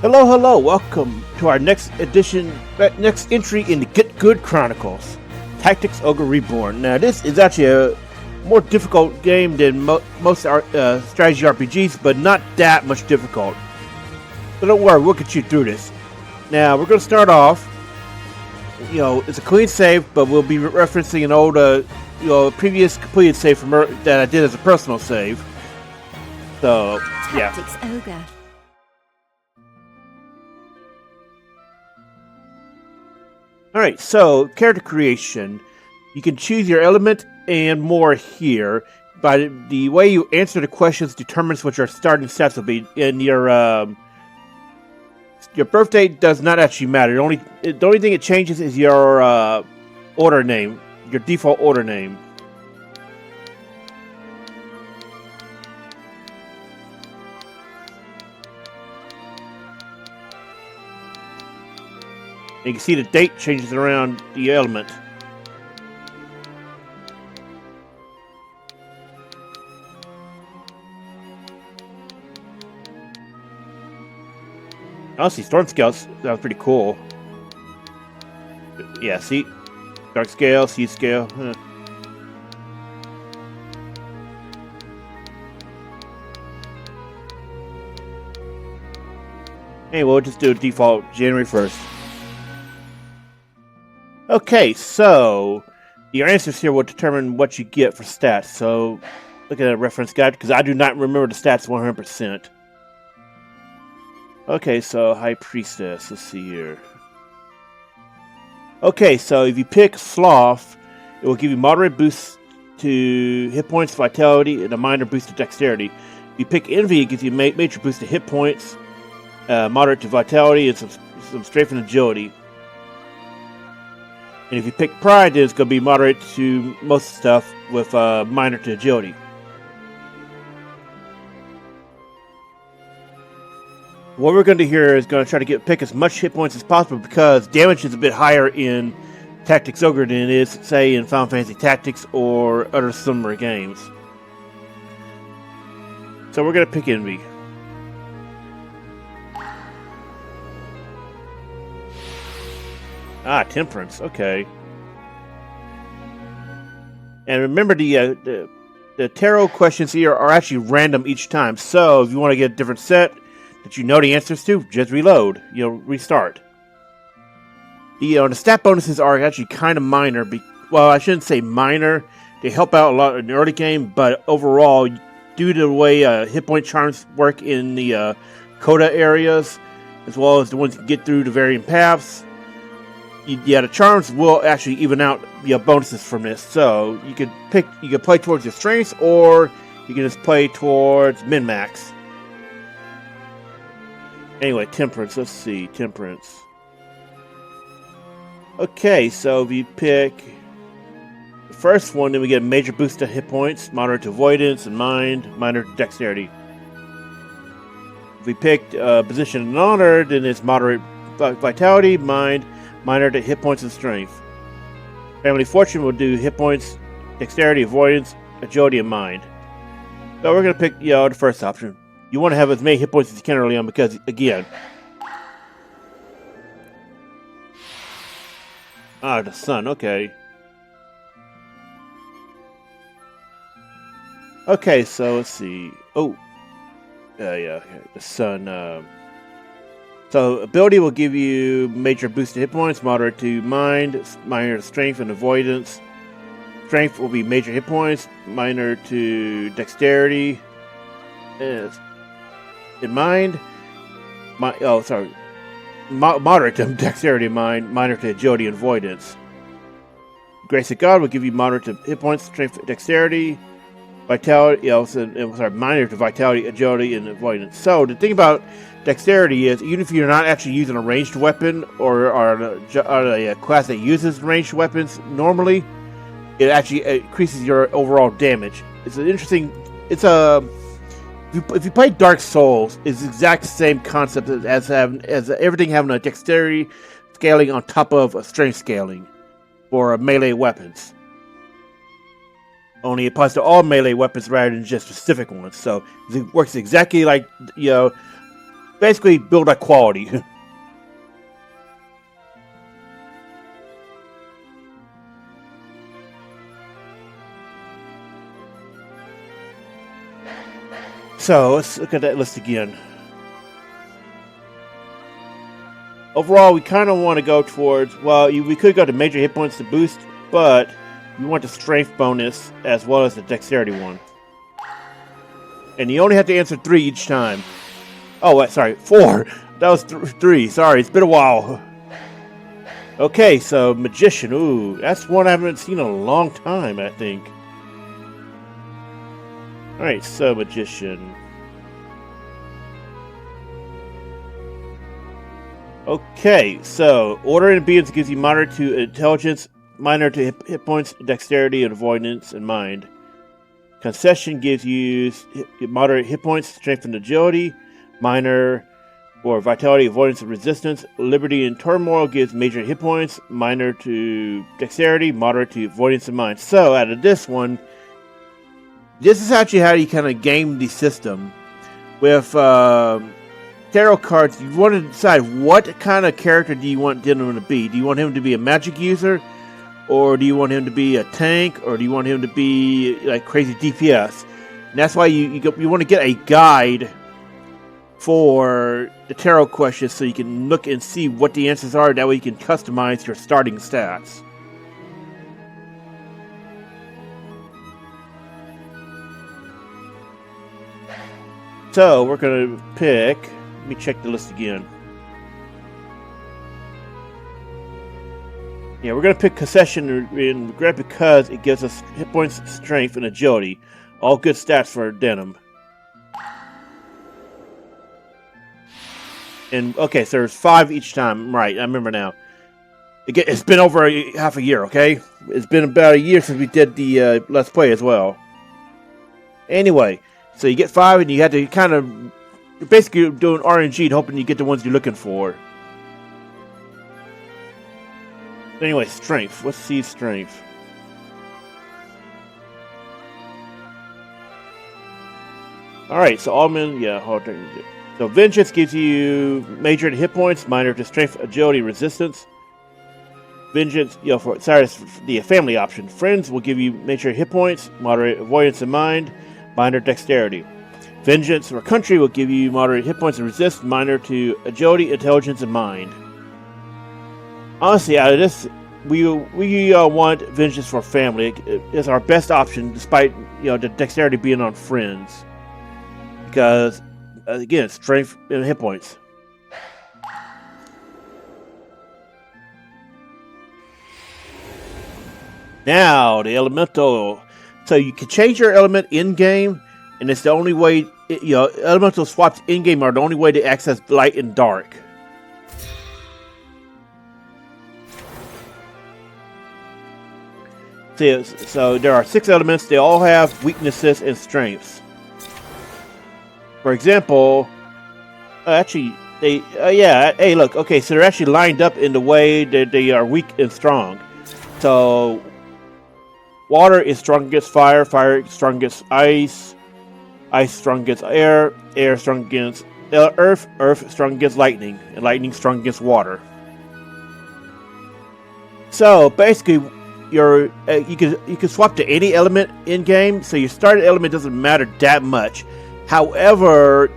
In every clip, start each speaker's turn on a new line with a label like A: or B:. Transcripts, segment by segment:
A: Hello, hello, welcome to our next entry in the Git Gud Chronicles, Tactics Ogre Reborn. Now, this is actually a more difficult game than most strategy RPGs, but not that much difficult. So don't worry, we'll get you through this. Now, we're going to start off, it's a clean save, but we'll be referencing an old, previous completed save that I did as a personal save. So, yeah.
B: Tactics Ogre.
A: Alright, so character creation. You can choose your element and more here. By the way you answer the questions determines what your starting stats will be. And your birth date does not actually matter. The only thing it changes is your order name, your default order name. You can see the date changes around the element. Honestly, Storm Scouts sounds pretty cool. Yeah, see? Dark Scale, Seed Scale. Huh. Hey, we'll just do a default January 1st. Okay, so your answers here will determine what you get for stats. So look at a reference guide because I do not remember the stats 100%. Okay, so High Priestess. Let's see here. Okay, so if you pick Sloth, it will give you moderate boost to hit points, vitality, and a minor boost to dexterity. If you pick Envy, it gives you a major boost to hit points, moderate to vitality, and some strength and agility. And if you pick Pride, then it's going to be moderate to most stuff with minor to agility. What we're going to do here is going to try to pick as much hit points as possible because damage is a bit higher in Tactics Ogre than it is, say, in Final Fantasy Tactics or other similar games. So we're going to pick Envy. Ah, Temperance. Okay. And remember, the tarot questions here are actually random each time. So if you want to get a different set that you know the answers to, just reload. Restart. The stat bonuses are actually kind of minor. Well, I shouldn't say minor. They help out a lot in the early game, but overall, due to the way hit point charms work in the coda areas, as well as the ones you get through the varying paths, the charms will actually even out the bonuses from this. So you can play towards your strengths, or you can just play towards min-max. Anyway, Temperance. Let's see, Temperance. Okay, so if you pick the first one, then we get a major boost to hit points, moderate to avoidance and mind, minor to dexterity. If we pick position and honor, then it's moderate vitality, mind, minor to hit points and strength. Family Fortune will do hit points, dexterity, avoidance, agility, and mind. So we're going to pick the first option. You want to have as many hit points as you can early on because, again... Ah, the sun, okay. Okay, so let's see. Oh. Yeah, the sun... So, ability will give you major boost to hit points, moderate to mind, minor to strength and avoidance. Strength will be major hit points, minor to dexterity. In mind, moderate to dexterity and mind, minor to agility and avoidance. Grace of God will give you moderate to hit points, strength, dexterity, vitality. Minor to vitality, agility, and avoidance. So, the thing about dexterity is, even if you're not actually using a ranged weapon or a class that uses ranged weapons normally, it actually increases your overall damage. It's an interesting. If you play Dark Souls, it's the exact same concept as everything having a dexterity scaling on top of a strength scaling for melee weapons. Only it applies to all melee weapons rather than just specific ones. So it works exactly like basically build a quality. So let's look at that list again. Overall, we kind of want to go towards, well, we could go to major hit points to boost, but we want the strength bonus as well as the dexterity one. And you only have to answer 3 each time. Oh, wait, sorry, 4. That was 3. Sorry, it's been a while. Okay, so Magician. Ooh, that's one I haven't seen in a long time, I think. Alright, so Magician. Okay, so Order and Obedience gives you moderate to intelligence, minor to hit points, dexterity, and avoidance, and mind. Concession gives you moderate hit points, strength, and agility. Minor for vitality, avoidance, and resistance. Liberty and Turmoil gives major hit points, minor to dexterity, moderate to avoidance, and mind. So out of this one, this is actually how you kind of game the system. With tarot cards, you want to decide what kind of character do you want Denam to be. Do you want him to be a magic user? Or do you want him to be a tank? Or do you want him to be like crazy DPS? And that's why you want to get a guide for the tarot questions so you can look and see what the answers are. That way you can customize your starting stats. So we're going to pick... Let me check the list again. Yeah, we're going to pick Concession and Regret because it gives us hit points, strength, and agility. All good stats for Denam. And, okay, so there's 5 each time. Right, I remember now. It's been over half a year, okay? It's been about a year since we did the Let's Play as well. Anyway, so you get 5 and you have to kind of... You're basically doing RNG hoping you get the ones you're looking for. Anyway, strength. Let's see strength. Alright, so Almond, yeah, hold on. So Vengeance gives you major to hit points, minor to strength, agility, resistance. Vengeance, sorry, it's the family option. Friends will give you major hit points, moderate avoidance and mind, minor dexterity. Vengeance or Country will give you moderate hit points and resist, minor to agility, intelligence, and mind. Honestly, out of this, we want Vengeance for family. It's our best option, despite the dexterity being on friends, because again, strength and hit points. Now the elemental. So you can change your element in game. And it's the only way, elemental swaps in-game are the only way to access light and dark. So there are 6 elements. They all have weaknesses and strengths. For example, hey, look, okay, so they're actually lined up in the way that they are weak and strong. So, water is strong against fire, fire is strong against ice. Ice strong against air, air strong against earth, earth strong against lightning, and lightning strong against water. So basically, you can swap to any element in game. So your starting element doesn't matter that much. However,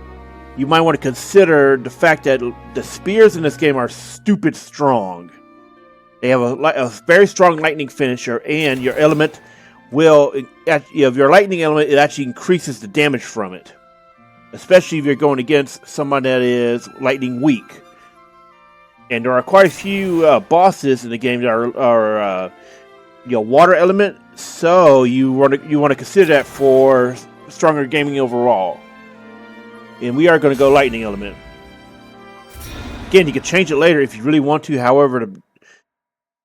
A: you might want to consider the fact that the spears in this game are stupid strong. They have a very strong lightning finisher, and your element will, if your lightning element, it actually increases the damage from it. Especially if you're going against someone that is lightning weak. And there are quite a few bosses in the game that are water element, so you want to consider that for stronger gaming overall. And we are going to go lightning element. Again, you can change it later if you really want to. However,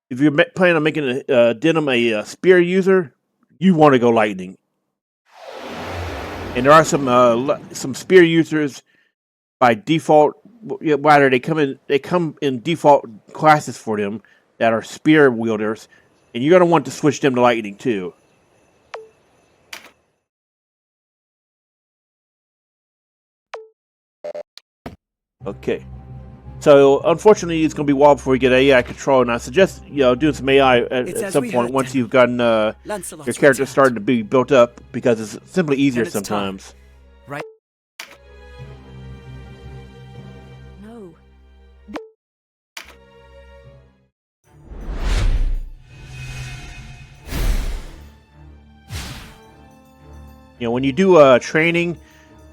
A: if you're planning on making Denam a spear user, you want to go lightning. And there are some spear users by default. Rather, they come in default classes for them that are spear wielders, and you're going to want to switch them to lightning too. Okay. So, unfortunately, it's going to be a while before we get AI control, and I suggest, doing some AI at some point once you've gotten your character starting to be built up, because it's simply easier sometimes.
B: Right.
C: No.
A: When you do training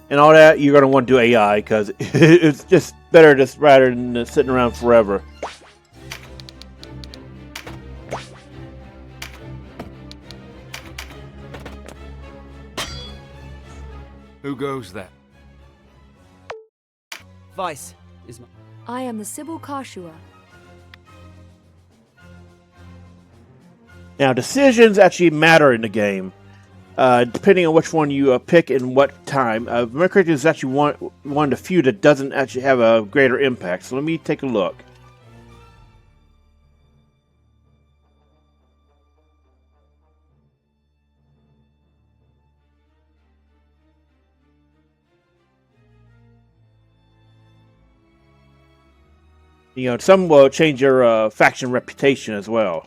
A: and all that, you're going to want to do AI, because it's just better just rather than sitting around forever.
B: Who goes there?
D: Vice is my...
C: I am the Sybil Karshua.
A: Now, decisions actually matter in the game, depending on which one you pick and what time. Mercury is actually one of the few that doesn't actually have a greater impact. So let me take a look. Some will change your faction reputation as well.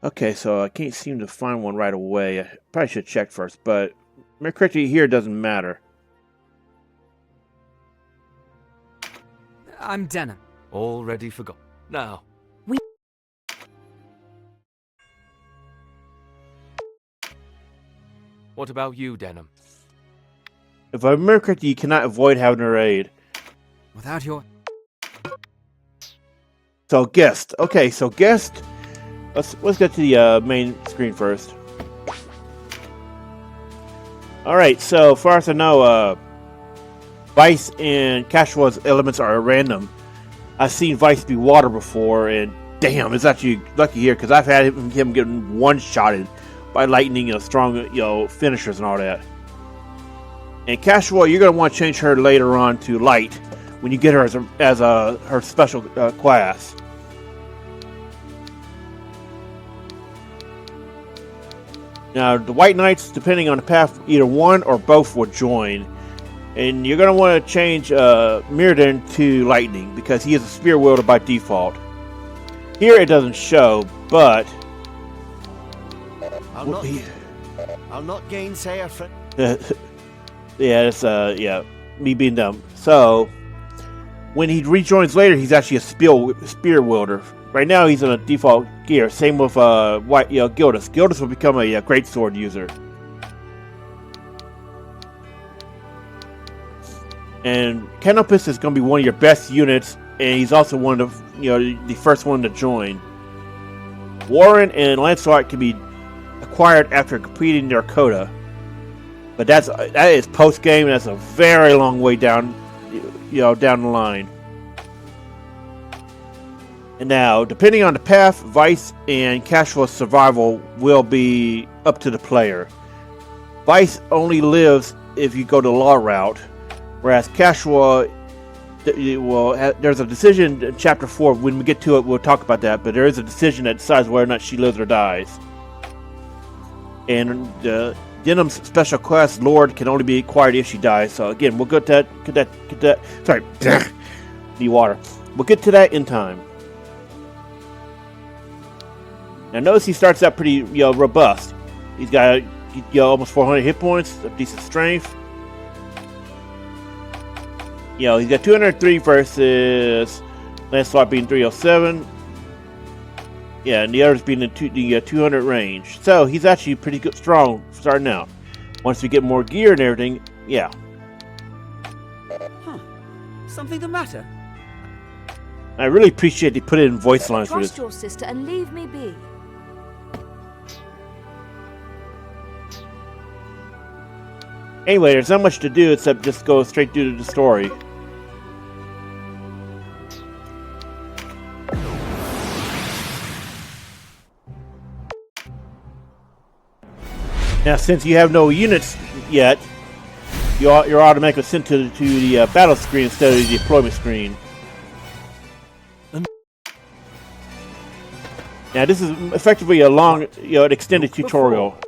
A: Okay, so I can't seem to find one right away. I probably should check first, but Mercury here doesn't matter.
D: I'm Denam.
B: Already forgot. Now. What about you, Denam?
A: If I'm Mercury, you cannot avoid having her aid.
D: Without your...
A: So, guest. Okay, so guest. Let's get to the main screen first. Alright, so far as I know, Vice and Kashua's elements are random. I've seen Vice be water before, and damn, it's actually lucky here, because I've had him getting one-shotted by lightning, strong, finishers and all that. And Kashua, you're going to want to change her later on to light, when you get her as her special class. Now, the White Knights, depending on the path, either one or both will join. And you're going to want to change Mirrodin to Lightning, because he is a Spear Wielder by default. Here it doesn't show, but...
E: I'll not gainsay a friend.
A: Yeah, it's, me being dumb. So, when he rejoins later, he's actually a Spear Wielder. Right now, he's in a default gear. Same with Gildus. Gildus will become a great sword user. And Canopus is going to be one of your best units, and he's also one of the first one to join. Warrent and Lancelot can be acquired after completing their quota, but that is post game. That's a very long way down, down the line. And now, depending on the path, Vice and Kashua's survival will be up to the player. Vice only lives if you go the law route, whereas Kashua, there's a decision in Chapter 4. When we get to it, we'll talk about that, but there is a decision that decides whether or not she lives or dies. And Denam's special class Lord can only be acquired if she dies. So again, we'll get that. Sorry, need water. We'll get to that in time. Now notice he starts out pretty robust. He's got almost 400 hit points, a decent strength. He's got 203 versus Lancelot being 307. Yeah, and the others being in the 200 range. So he's actually pretty good, strong starting out. Once we get more gear and everything, yeah.
D: Huh. Something the matter?
A: I really appreciate they put it in voice lines for this.
C: Trust your sister and leave me be.
A: Anyway, there's not much to do except just go straight through the story. Now, since you have no units yet, you're automatically sent to the battle screen instead of the deployment screen. Now this is effectively a long, an extended tutorial.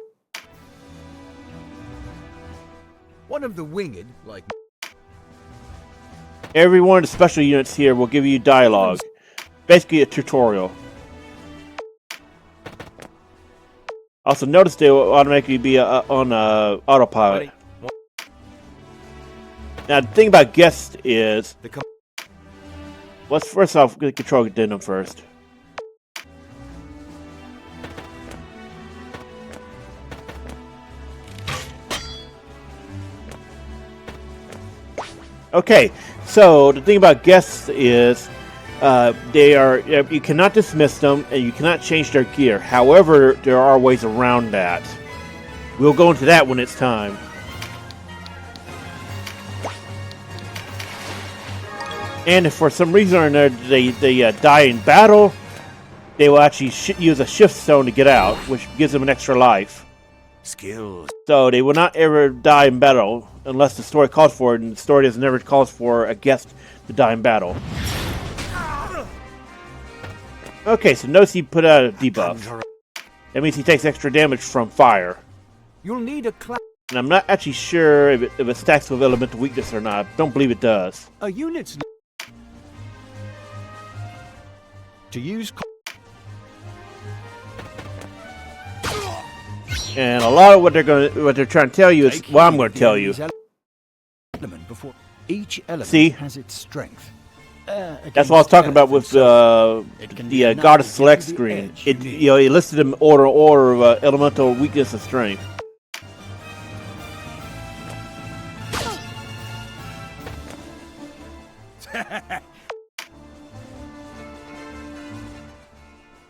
E: One of the winged, like
A: Every one of the special units here will give you dialogue. Basically a tutorial. Also notice they will automatically be on autopilot. Now the thing about guests is... Let's first off control Denam first. Okay, so the thing about guests is you cannot dismiss them and you cannot change their gear. However, there are ways around that. We'll go into that when it's time. And if for some reason or another they die in battle, they will actually use a shift stone to get out, which gives them an extra life.
E: skills.
A: So they will not ever die in battle unless the story calls for it, and the story has never calls for a guest to die in battle. Okay, so notice he put out a debuff. That means he takes extra damage from fire.
E: You'll need a
A: And I'm not actually sure if it stacks with elemental weakness or not. Don't believe it does.
E: a unit's to use.
A: And a lot of what they're trying to tell you is what I'm going to tell you.
E: Before each element
A: See?
E: has its strength.
A: That's what I was talking about with the Goddess Select screen. It listed in order of elemental weakness and strength.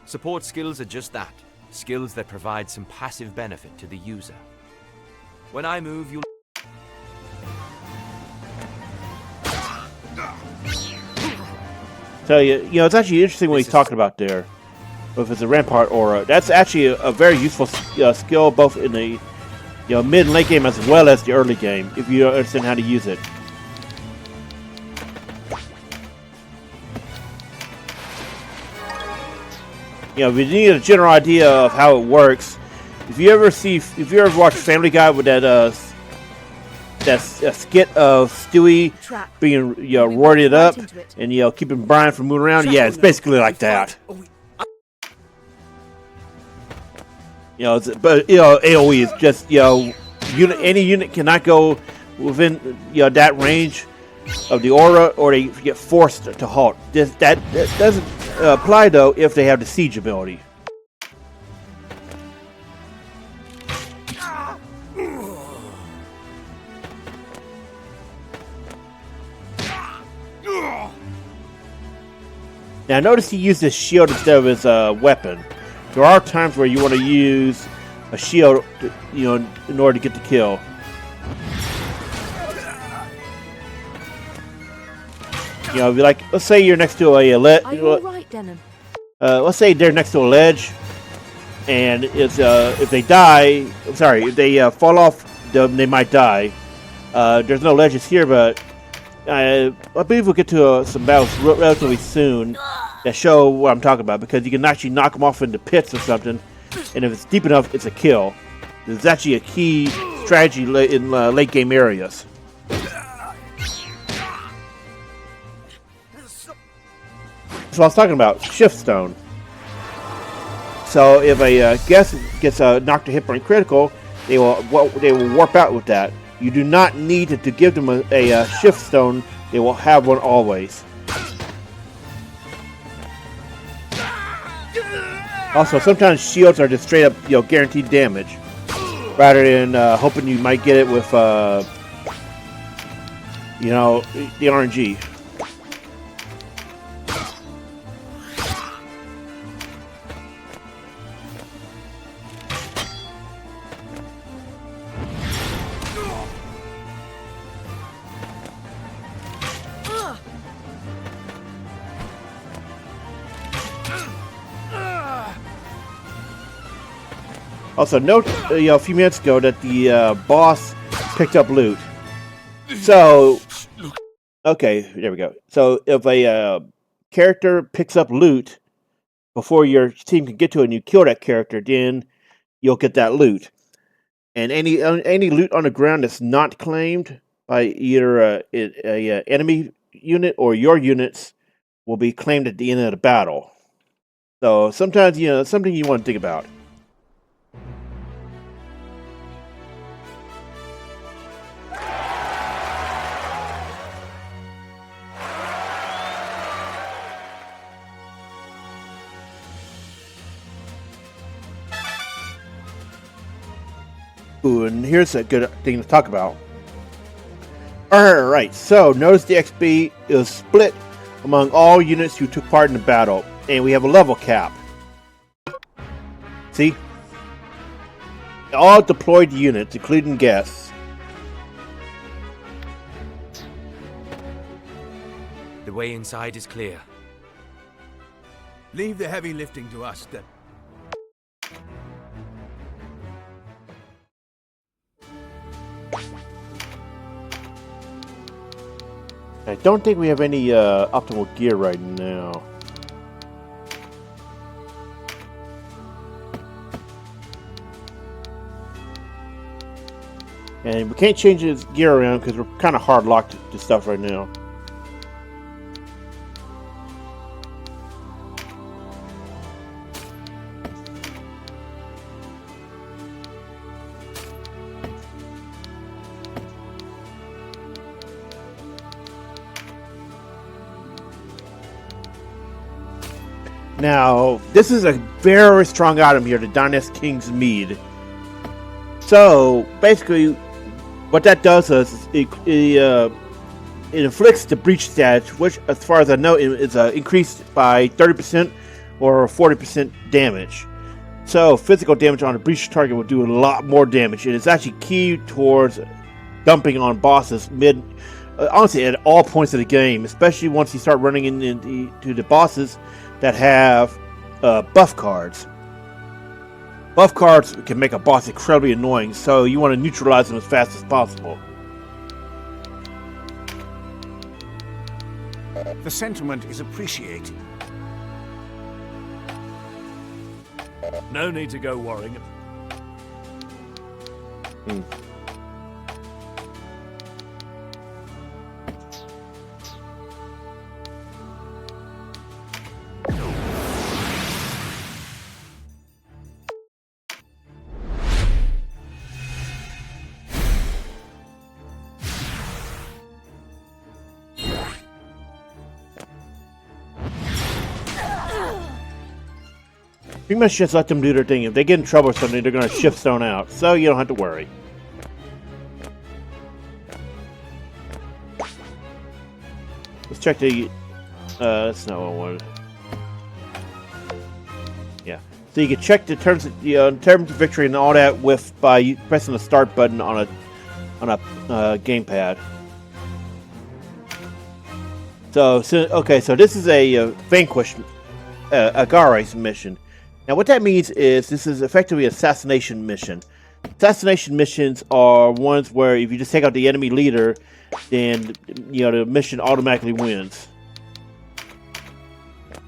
B: Support skills are just that. Skills that provide some passive benefit to the user. When I move, you'll...
A: So it's actually interesting what he's talking about there. If it's a Rampart Aura, that's actually a very useful skill both in the mid and late game as well as the early game, if you understand how to use it. If you need a general idea of how it works, if you ever watch Family Guy with that skit of Stewie being roided up and keeping Brian from moving around, yeah, it's basically like that. But AOE is just any unit cannot go within that range of the aura, or they get forced to halt. That doesn't apply though if they have the siege ability. Now notice he used his shield instead of his weapon. There are times where you want to use a shield, in order to get the kill. Let's say you're next to a ledge.
C: Are you alright, Denam?
A: Let's say they're next to a ledge, and it's if they die, if they fall off, they might die. There's no ledges here, but I believe we'll get to some battles relatively soon that show what I'm talking about, because you can actually knock them off into pits or something, and if it's deep enough, it's a kill. It's actually a key strategy in late game areas. So I was talking about Shift Stone. So if a guest gets knocked to hit point critical, they will warp out with that. You do not need to give them a Shift Stone. They will have one always. Also, sometimes shields are just straight up guaranteed damage, rather than hoping you might get it with the RNG. Also, note a few minutes ago that the boss picked up loot. So, okay, there we go. So, if a character picks up loot, before your team can get to it and you kill that character, then you'll get that loot. And any loot on the ground that's not claimed by either a enemy unit or your units will be claimed at the end of the battle. So sometimes, it's something you want to think about. Ooh, and here's a good thing to talk about. Alright, so notice the XP is split among all units who took part in the battle, and we have a level cap. See? All deployed units, including guests.
B: The way inside is clear.
F: Leave the heavy lifting to us, then.
A: I don't think we have any optimal gear right now. And we can't change his gear around because we're kind of hard locked to stuff right now. Now, this is a very strong item here, the Dynast King's Mead. So, basically, what that does is it inflicts the breach stat, which, as far as I know, is increased by 30% or 40% damage. So, physical damage on a breach target will do a lot more damage, and it's actually key towards dumping on bosses honestly, at all points of the game, especially once you start running into the bosses that have buff cards. Buff cards can make a boss incredibly annoying, so you want to neutralize them as fast as possible.
E: The sentiment is appreciated.
F: No need to go worrying.
A: Pretty much just let them do their thing. If they get in trouble or something, they're going to shift stone out, so you don't have to worry. Let's check the... that's not what I wanted. Yeah. So you can check the terms of victory and all that by pressing the start button on a gamepad. So this is a Vanquish Agare's mission. Now what that means is this is effectively an assassination mission. Assassination missions are ones where if you just take out the enemy leader, then the mission automatically wins.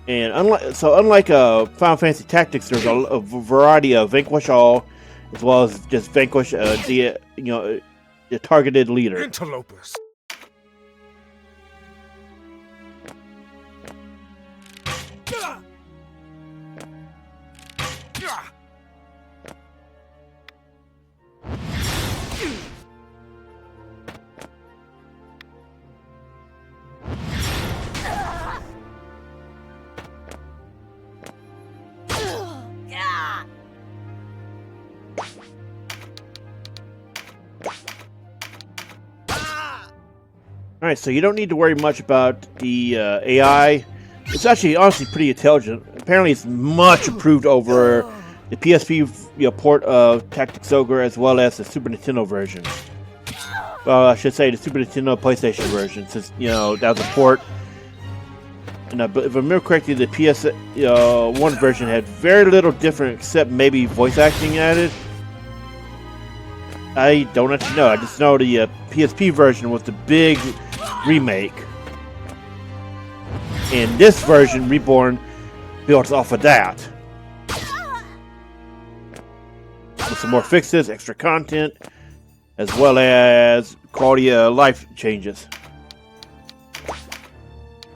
A: And unlike Final Fantasy Tactics, there's a variety of Vanquish all, as well as just Vanquish the targeted leader.
F: Interlopers.
A: Alright, so you don't need to worry much about the AI. It's actually honestly pretty intelligent. Apparently it's much improved over the PSP port of Tactics Ogre as well as the Super Nintendo version. Well, I should say the Super Nintendo PlayStation version, since that was a port. And if I remember correctly, the PS1 version had very little different except maybe voice acting added. I don't actually know. I just know the PSP version was the big remake. And this version, Reborn, built off of that. With some more fixes, extra content, as well as quality of life changes.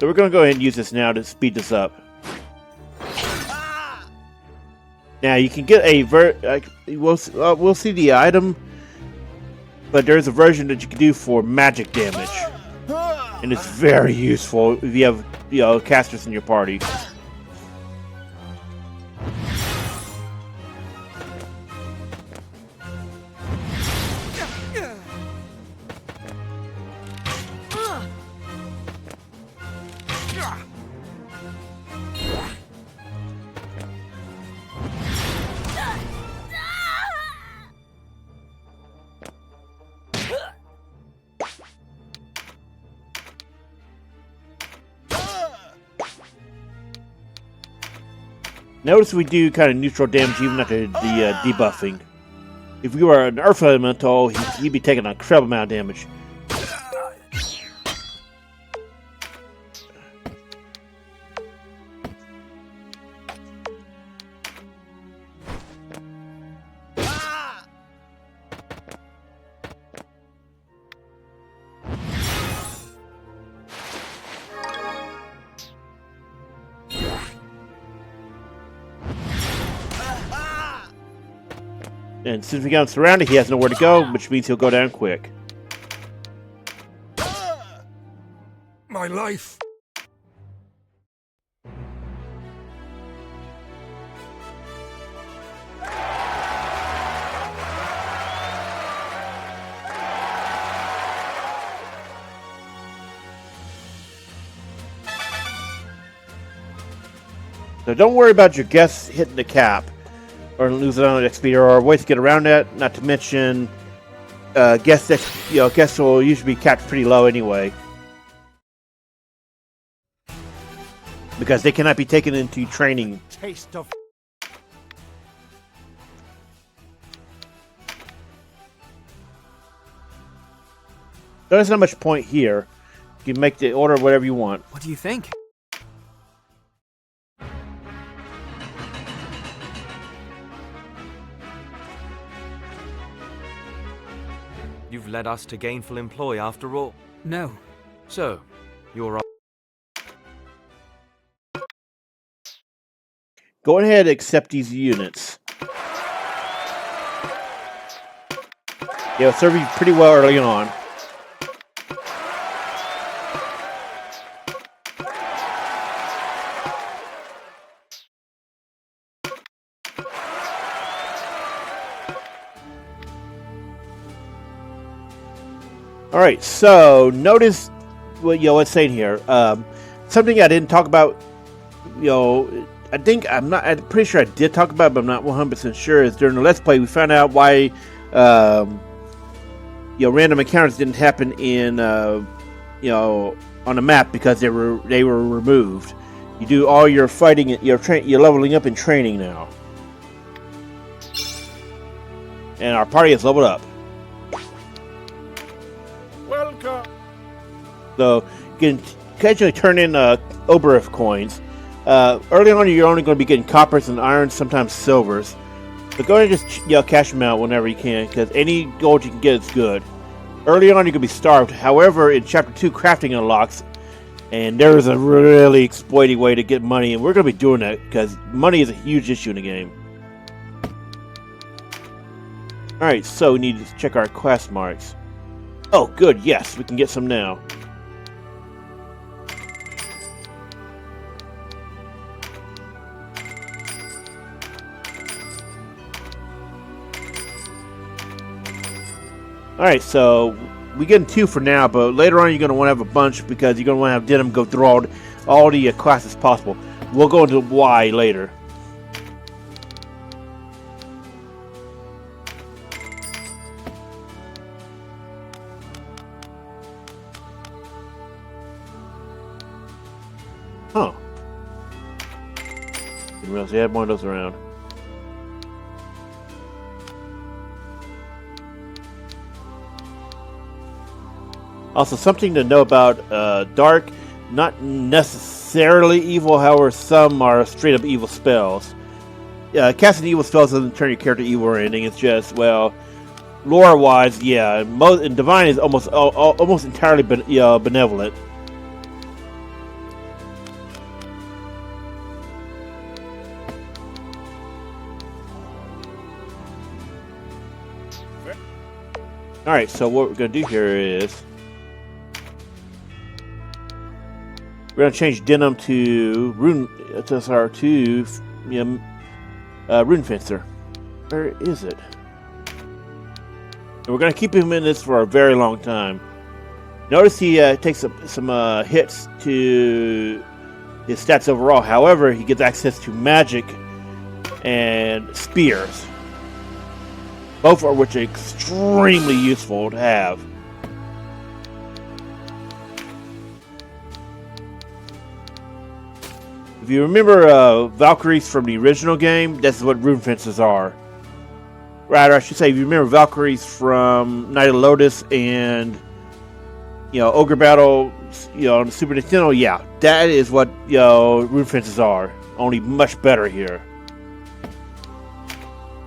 A: So we're going to go ahead and use this now to speed this up. Now you can get a we'll see the item, but there's a version that you can do for magic damage, and it's very useful if you have casters in your party. Notice we do kind of neutral damage even after the debuffing. If you were an Earth Elemental, he'd be taking an incredible amount of damage. And since we got him surrounded, he has nowhere to go, which means he'll go down quick.
F: My life.
A: So don't worry about your guests hitting the cap or losing on XP. There are ways to get around that. Not to mention, guests will usually be capped pretty low anyway, because they cannot be taken into training.
E: Taste of
A: There's not much point here. You can make the order whatever you want.
D: What do you think?
B: You've led us to gainful employ after all.
D: No.
B: So, you're
A: Go ahead and accept these units. They'll serve you pretty well early on. Alright, so notice what what's saying here. Something I didn't talk about, I'm pretty sure I did talk about it, but I'm not 100% sure, is during the Let's Play we found out why random encounters didn't happen in on the map, because they were removed. You do all your fighting, you're leveling up in training now. And our party is leveled up.
E: welcome.
A: So you can occasionally turn in Oberif coins. Early on, you're only going to be getting coppers and irons, sometimes silvers. But go ahead and just cash them out whenever you can, because any gold you can get is good. Early on, you're going to be starved. However, in Chapter 2, crafting unlocks, and there is a really exploiting way to get money, and we're going to be doing that, because money is a huge issue in the game. Alright, so we need to check our quest marks. Oh, good, yes, we can get some now. Alright, so we get 2 for now, but later on you're going to want to have a bunch, because you're going to want to have Denam go through all the classes possible. We'll go into why later. Huh. Didn't realize they had one of those around. Also, something to know about Dark, not necessarily necessarily evil, however, some are straight up evil spells. Casting evil spells doesn't turn your character evil or anything. It's just, well, lore-wise, yeah. And divine is almost entirely benevolent. Alright, so what we're going to do here is we're going to change Denam to Rune Fencer. Where is it? And we're going to keep him in this for a very long time. Notice he takes some hits to his stats overall. However, he gets access to magic and spears. Both of which are extremely useful to have. If you remember Valkyries from the original game, that's what rune fences are. Rather, I should say, if you remember Valkyries from Night of Lotus and Ogre Battle, on the Super Nintendo, yeah, that is what rune fences are. Only much better here.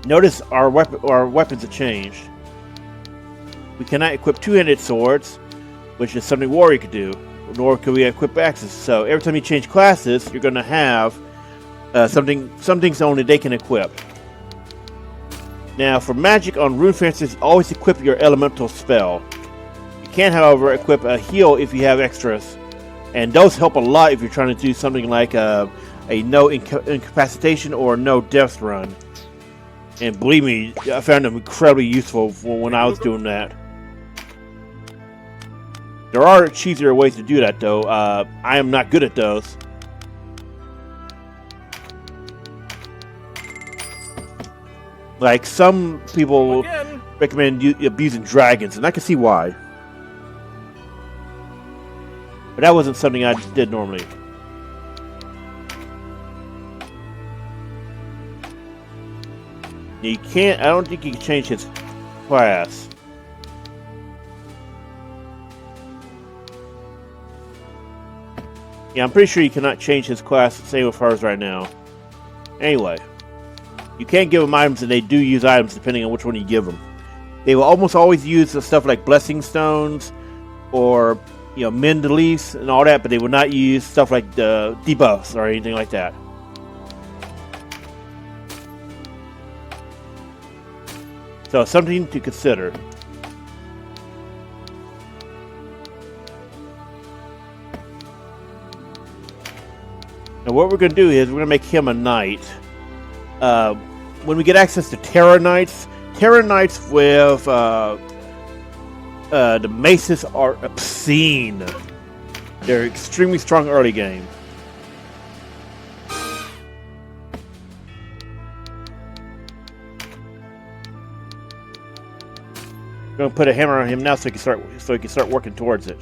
A: Notice our weapons have changed. We cannot equip two-handed swords, which is something Warrior could do, nor can we equip axes. So every time you change classes, you're going to have some things only they can equip. Now, for magic on rune fencers, always equip your elemental spell. You can, however, equip a heal if you have extras, and those help a lot if you're trying to do something like a no incapacitation or no death run. And believe me, I found them incredibly useful when I was doing that. There are cheesier ways to do that, though. I am not good at those. Like, some people recommend abusing dragons, and I can see why. But that wasn't something I did normally. You can't, I don't think you can change his class. Yeah, I'm pretty sure you cannot change his class, same with hers right now. Anyway, you can give them items, and they do use items depending on which one you give them. They will almost always use the stuff like blessing stones or mend the leaves and all that, but they will not use stuff like the debuffs or anything like that. So something to consider. Now what we're going to do is we're going to make him a knight. When we get access to Terror Knights with the maces are obscene. They're extremely strong early game. I'm going to put a hammer on him now so he can start working towards it.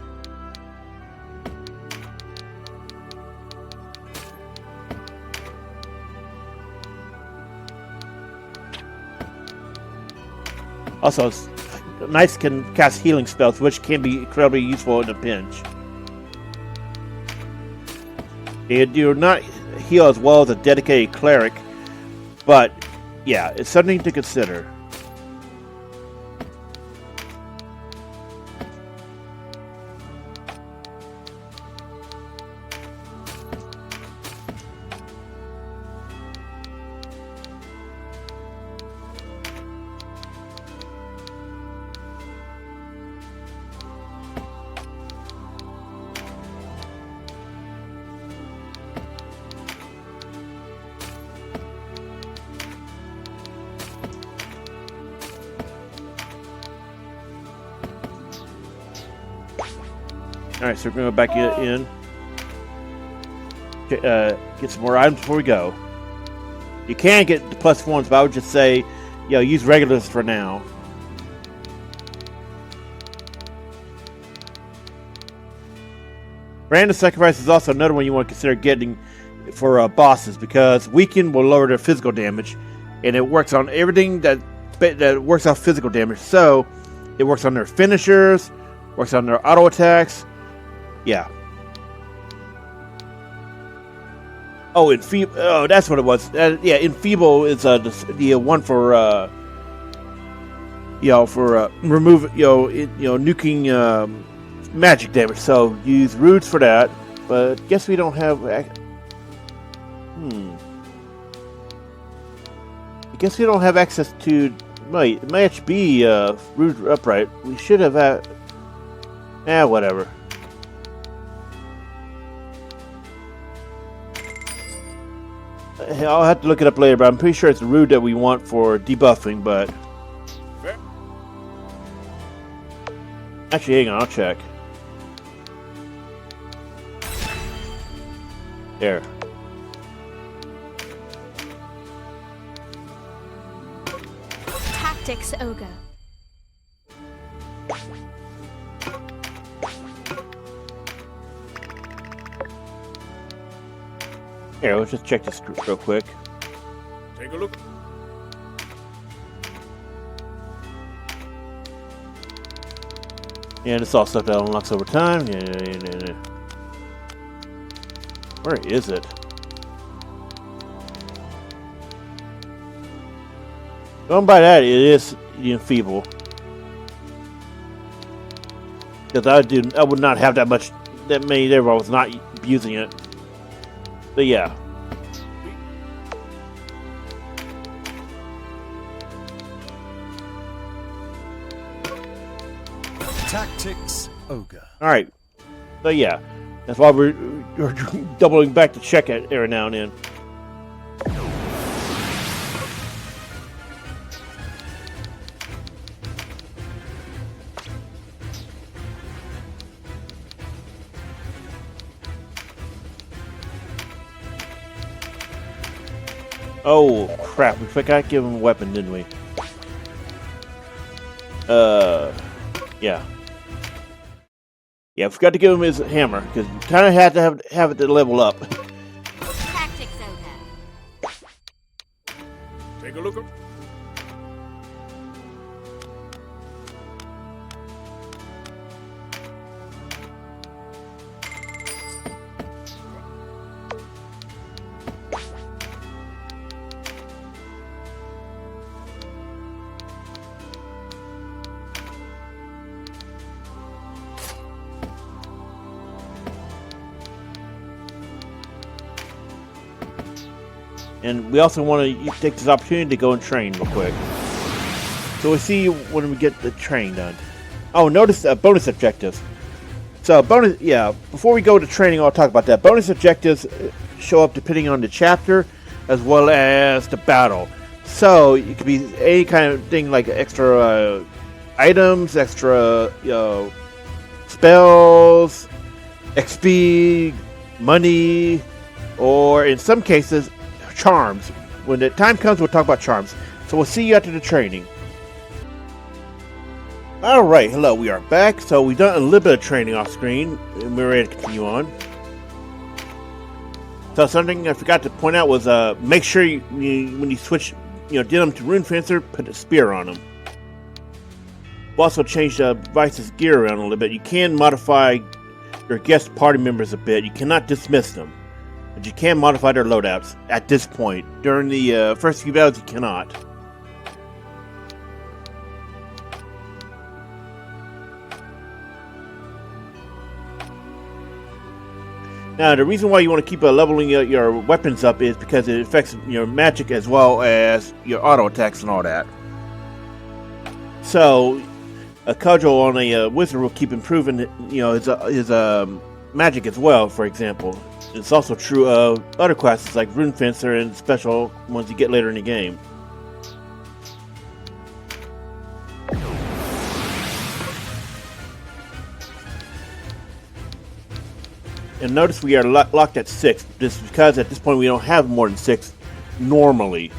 A: Also, knights can cast healing spells, which can be incredibly useful in a pinch. They do not heal as well as a dedicated cleric, but yeah, it's something to consider. Alright, so we're going to go back in. Get some more items before we go. You can get the +1s, but I would just say, use regulars for now. Random sacrifice is also another one you want to consider getting for bosses, because weaken will lower their physical damage, and it works on everything that works off physical damage. So it works on their finishers, works on their auto attacks. Yeah. Oh, enfeeble. Oh, that's what it was. Yeah, enfeeble is the one for remove nuking magic damage. So use roots for that. But guess we don't have. I guess we don't have access to. Wait, it might actually be root upright. We should have had. Whatever. I'll have to look it up later, but I'm pretty sure it's the root that we want for debuffing, but... Actually, hang on, I'll check. There.
C: Tactics Ogre.
A: Here, let's just check this real quick.
E: Take a look.
A: Yeah, this is all stuff that unlocks over time. Yeah. Where is it? Going by that, it is the enfeeble. Because I would not have that many there if I was not using it. But yeah.
F: Tactics Ogre.
A: Alright. So yeah. That's why we're doubling back to check it every now and then. Oh crap, we forgot to give him a weapon, didn't we? Yeah. Yeah, I forgot to give him his hammer, because we kind of had to have it to level up.
C: Tactics Ogre.
E: Take a look.
A: And we also want to take this opportunity to go and train real quick. So we'll see when we get the training done. Oh, notice bonus objectives. So before we go to training, I'll talk about that. Bonus objectives show up depending on the chapter as well as the battle. So it could be any kind of thing like extra items, extra spells, XP, money, or in some cases, charms. When the time comes, we'll talk about charms. So we'll see you after the training. Alright, hello, we are back. So we've done a little bit of training off screen, and we're ready to continue on. So something I forgot to point out was make sure when you switch Denam to Rune Fencer, put a spear on him. We'll also change Vice's gear around a little bit. You can modify your guest party members a bit. You cannot dismiss them. But you can modify their loadouts at this point. During the first few battles, you cannot. Now, the reason why you want to keep leveling your weapons up is because it affects your magic as well as your auto attacks and all that. So, a cudgel on a wizard will keep improving, his magic as well. For example, it's also true of other classes like Rune Fencer and special ones you get later in the game. And notice we are locked at 6, just because at this point we don't have more than 6 normally.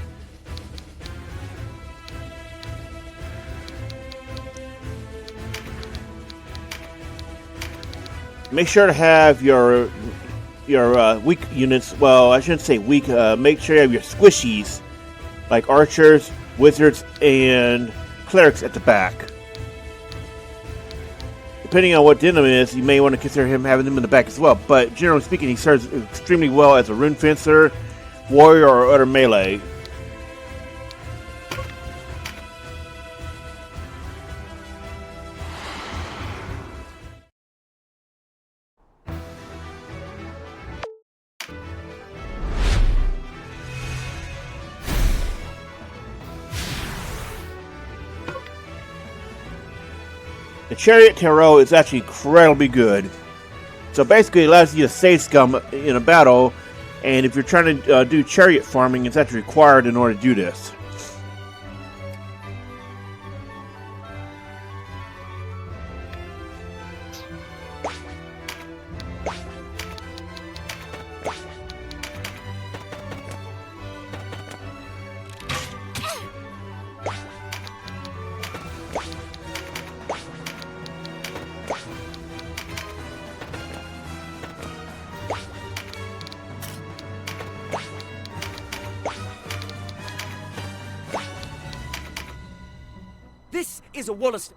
A: Make sure to have your weak units, well, I shouldn't say weak, make sure you have your squishies, like archers, wizards, and clerics at the back. depending on what Denam is, you may want to consider him having them in the back as well. But generally speaking, he serves extremely well as a rune fencer, warrior, or other melee. The Chariot Tarot is actually incredibly good. So basically it allows you to save scum in a battle, and if you're trying to do chariot farming, it's actually required in order to do this.
D: This is a Wallace.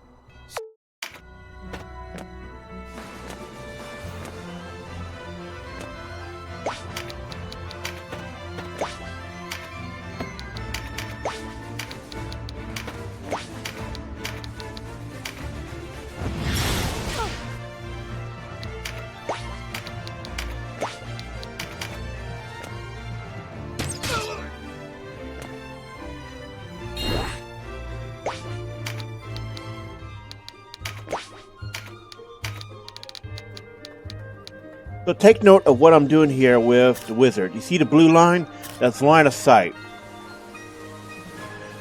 A: So take note of what I'm doing here with the wizard. You see the blue line? That's line of sight.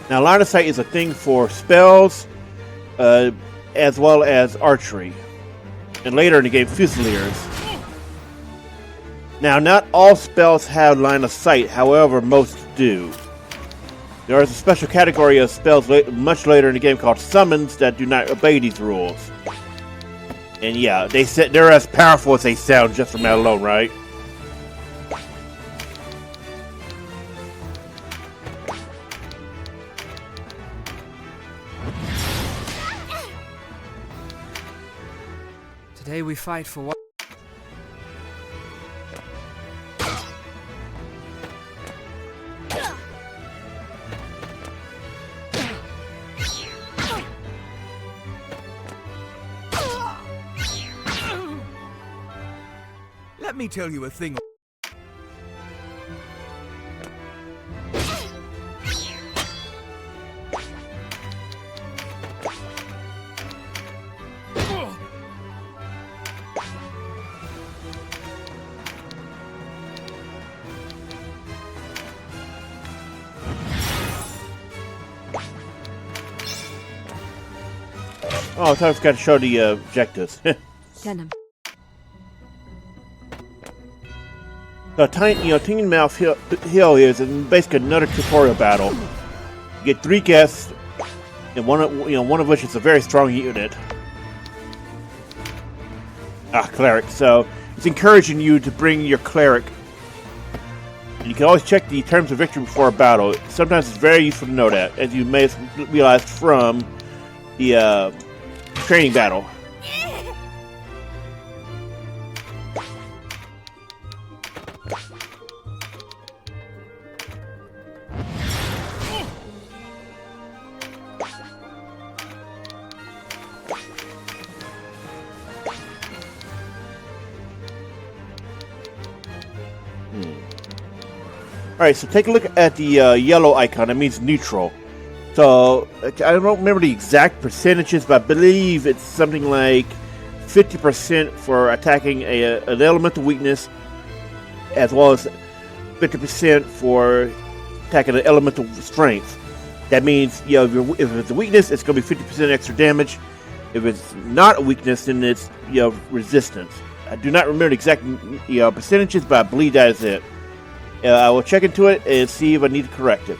A: Now line of sight is a thing for spells, as well as archery. And later in the game, Fusiliers. Now not all spells have line of sight, however most do. There is a special category of spells much later in the game called summons that do not obey these rules. And yeah, they're as powerful as they sound just from that alone, right?
D: Today we fight for what?
G: Let me tell you a thing.
A: Oh, I thought I was going to show the objectives.
C: Denam.
A: The Tynemouth Hill is basically another tutorial battle. You get 3 guests, and one of which is a very strong unit. Cleric. So it's encouraging you to bring your cleric. And you can always check the terms of victory before a battle. Sometimes it's very useful to know that, as you may have realized from the training battle. Alright, so take a look at the yellow icon. That means neutral. So, I don't remember the exact percentages, but I believe it's something like 50% for attacking an elemental weakness, as well as 50% for attacking an elemental strength. That means, if it's a weakness, it's going to be 50% extra damage. If it's not a weakness, then it's, resistance. I do not remember the exact, percentages, but I believe that is it. I will check into it and see if I need to correct it.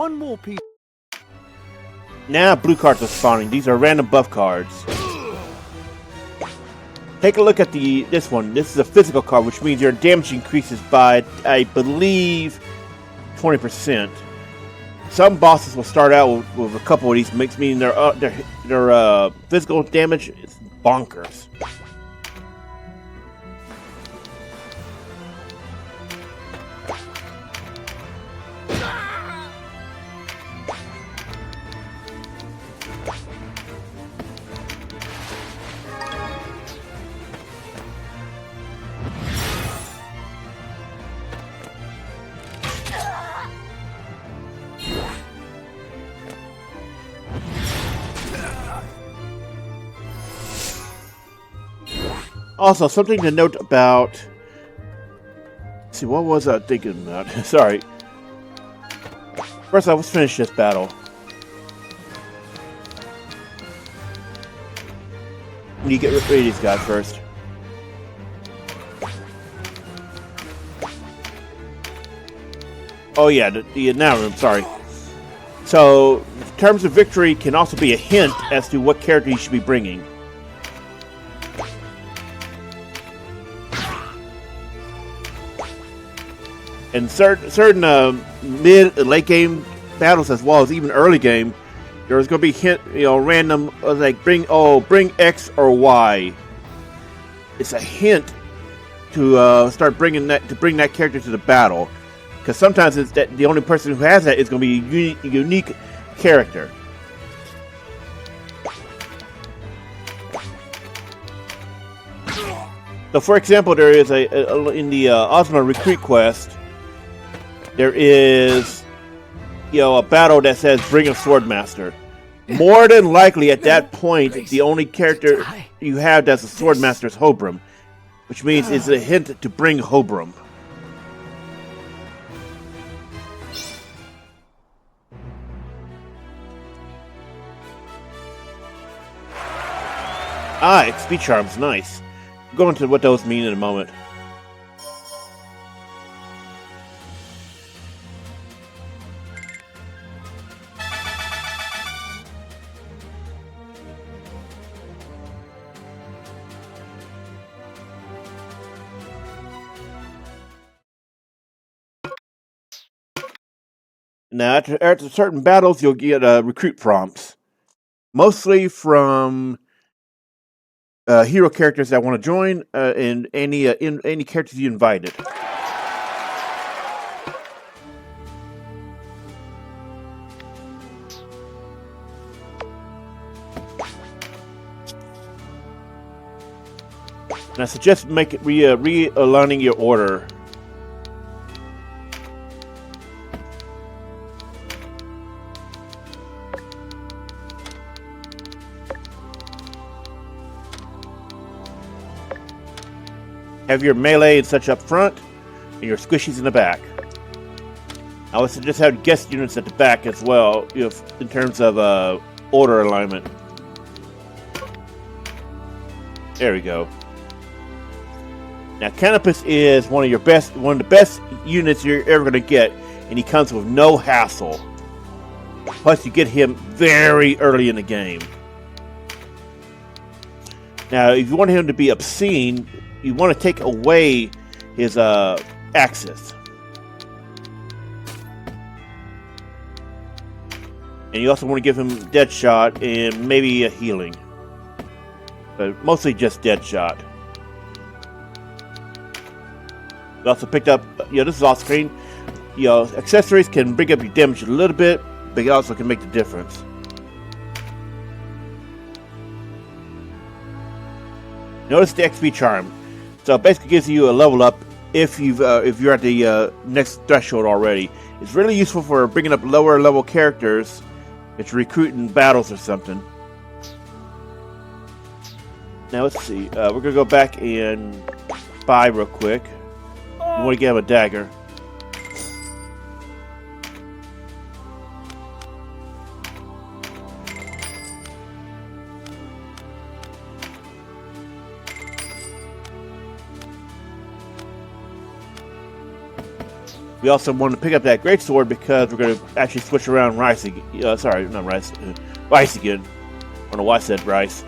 F: one more piece.
A: Now blue cards are spawning. These are random buff cards. Take a look at this one. This is a physical card, which means your damage increases by, I believe, 20%. Some bosses will start out with a couple of these, meaning their physical damage is bonkers. Also, something to note about... Let's see, what was I thinking about? Sorry. First off, let's finish this battle. You get rid of these guys first. Oh yeah, the now room, sorry. So, terms of victory can also be a hint as to what character you should be bringing. In certain mid and late game battles, as well as even early game, there's going to be random like bring X or Y. It's a hint to start bring that character to the battle, because sometimes it's that the only person who has that is going to be a unique character. So, for example, there is in the Ozma Recruit quest. There is, a battle that says bring a Swordmaster. More than likely, at that point, the only character you have that's a Swordmaster is Hobrum, which means it's a hint to bring Hobrum. XP Charms, nice. We'll go into what those mean in a moment. Now, after certain battles, you'll get recruit prompts, mostly from hero characters that want to join, and any characters you invited. And I suggest realigning your order. Have your melee and such up front, and your squishies in the back. I would suggest have guest units at the back as well, in terms of order alignment. There we go. Now, Canopus is one of the best units you're ever going to get, and he comes with no hassle. Plus, you get him very early in the game. Now, if you want him to be obscene, you want to take away his axis. And you also want to give him Deadshot and maybe a healing. But mostly just Deadshot. We also picked up, this is off screen. Accessories can bring up your damage a little bit, but it also can make the difference. Notice the XP charm. So it basically gives you a level up if you're at the next threshold already. It's really useful for bringing up lower level characters that you recruit in battles or something. Now let's see. We're gonna go back and buy real quick. We want to get him a dagger. We also want to pick up that greatsword because we're going to actually switch around Rice again. Sorry, not Rice. Rice again. I don't know why I said Rice.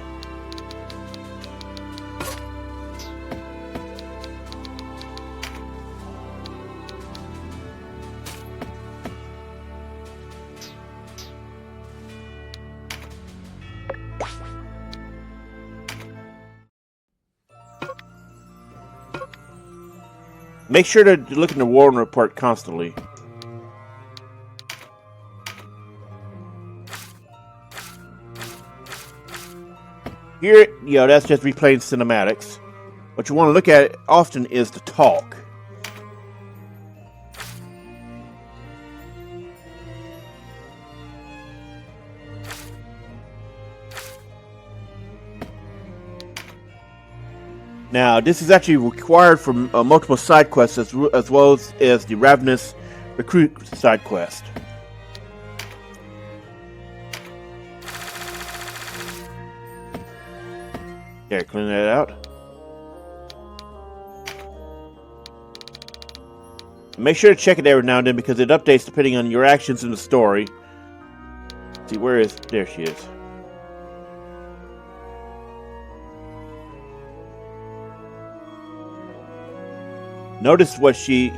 A: Make sure to look in the Warrent report constantly. Here, that's just replaying cinematics. What you want to look at often is the talk. Now, this is actually required for multiple side quests as well as the Ravness recruit side quest. Okay, clean that out. Make sure to check it every now and then because it updates depending on your actions in the story. Let's see, where is... There she is. Notice what she,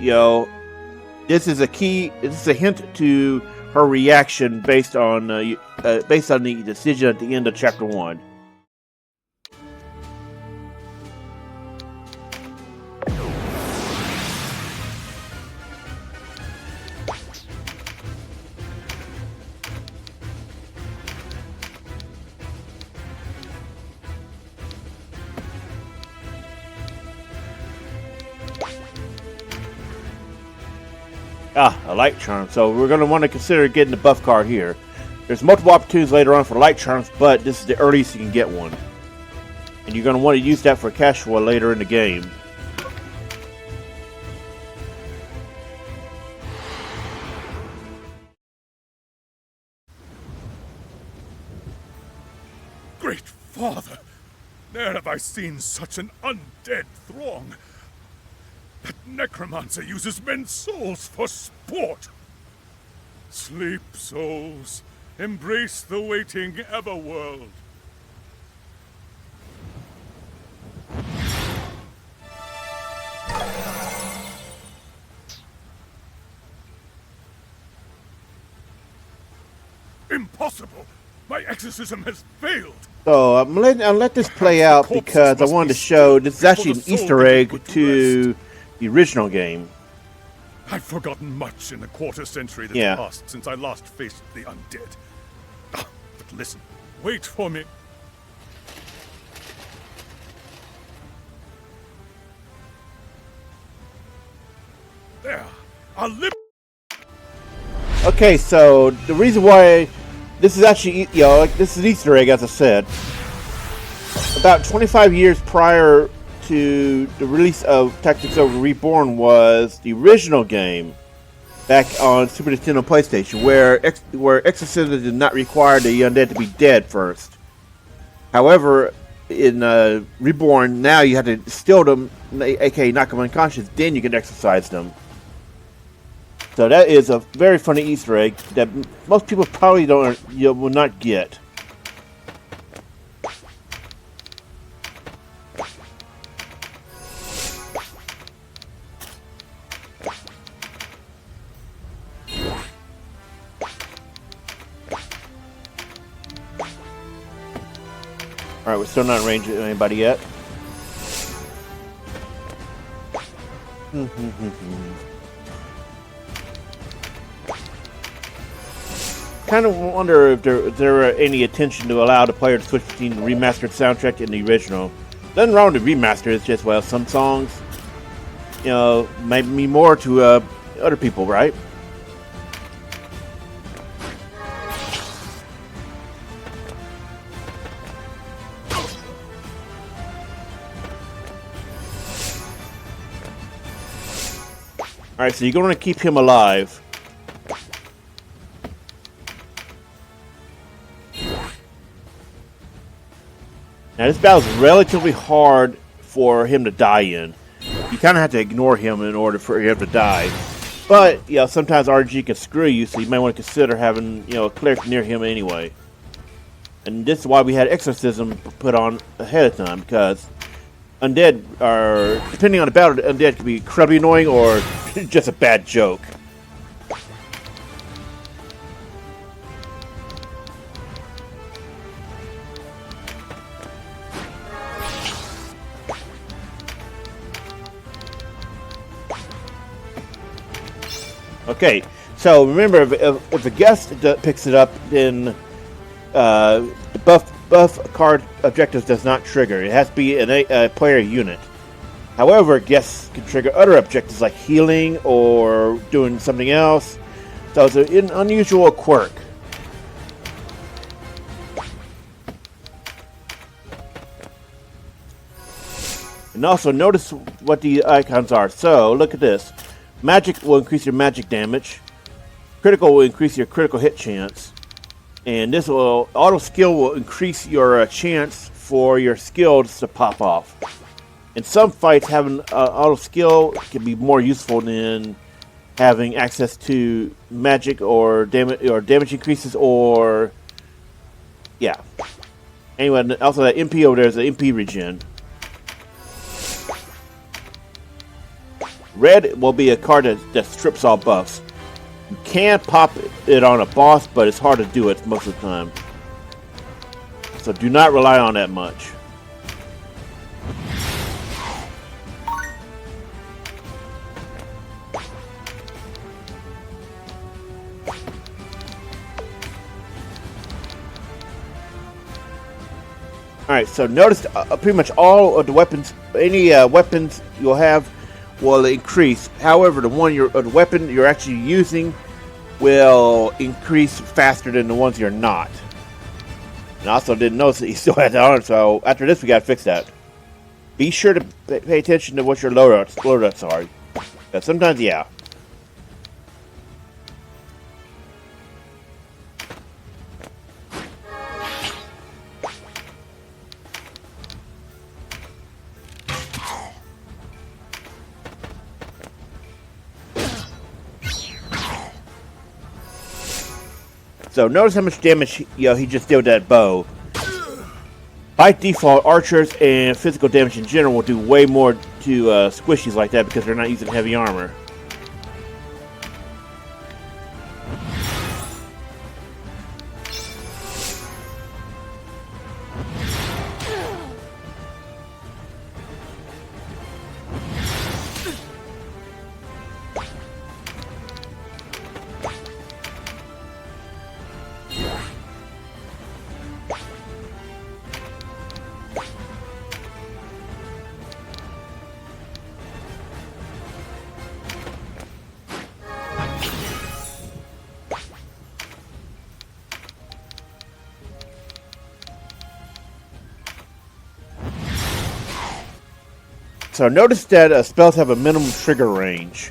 A: this is a key. This is a hint to her reaction based on the decision at the end of chapter 1. A light charm. So we're going to want to consider getting the buff card here. There's multiple opportunities later on for light charms, but this is the earliest you can get one. And you're going to want to use that for casual later in the game.
E: Great Father! Ne'er have I seen such an undead throng. That necromancer uses men's souls for sport. Sleep, souls. Embrace the waiting everworld. Impossible! My exorcism has failed!
A: So I'll let this play out because I wanted to show this is actually an Easter egg to the original game.
E: I've forgotten much in the quarter century that's passed since I last faced the undead. But listen, wait for me. There, I'll live.
A: Okay, so the reason why this is actually, this is an Easter egg, as I said. About 25 years prior to the release of Tactics Ogre Reborn was the original game back on Super Nintendo PlayStation, where Exorcism did not require the undead to be dead first. However, in Reborn, now you have to still them, aka knock them unconscious, then you can exorcise them. So that is a very funny Easter egg that most people probably will not get. Alright, we're still not in range of anybody yet. Kind of wonder if there were any attention to allow the player to switch between the remastered soundtrack and the original. Nothing wrong with the remaster, it's just, well, some songs, might mean more to other people, right? Alright, so you're going to keep him alive. Now this battle is relatively hard for him to die in. You kind of have to ignore him in order for him to die. But, you know, sometimes RNG can screw you, so you might want to consider having, you know, a cleric near him anyway. And this is why we had Exorcism put on ahead of time, because undead are, depending on the battle, undead can be incredibly annoying or just a bad joke. Okay, so remember, if a guest picks it up, then the buff card objectives does not trigger. It has to be a player unit. However, guests can trigger other objectives like healing or doing something else. So it's an unusual quirk. And also notice what the icons are. So look at this. Magic will increase your magic damage. Critical will increase your critical hit chance. And this will, auto skill will increase your chance for your skills to pop off. In some fights, having auto skill can be more useful than having access to magic or damage increases or yeah. Anyway, also that MP over there is the MP regen. Red will be a card that strips all buffs. You can pop it on a boss, but it's hard to do it most of the time. So do not rely on that much. Alright, so notice pretty much all of the weapons, any weapons you'll have will increase. However, the weapon you're actually using will increase faster than the ones you're not. And I also didn't notice that you still had that on, so after this we gotta fix that. Be sure to pay attention to what your loadouts are. Because sometimes, yeah. So notice how much damage he just did with that bow. By default, archers and physical damage in general will do way more to squishies like that because they're not using heavy armor. So notice that spells have a minimum trigger range.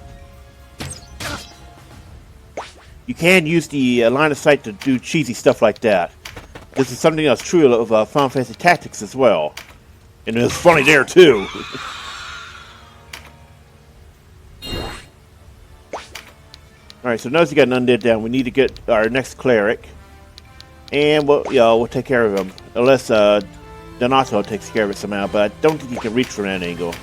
A: You can use the line of sight to do cheesy stuff like that. This is something that's true of Final Fantasy Tactics as well. And it's funny there too. Alright, so notice you got an undead down. We need to get our next cleric. And we'll take care of him. Unless Donalto takes care of it somehow, but I don't think he can reach from that angle.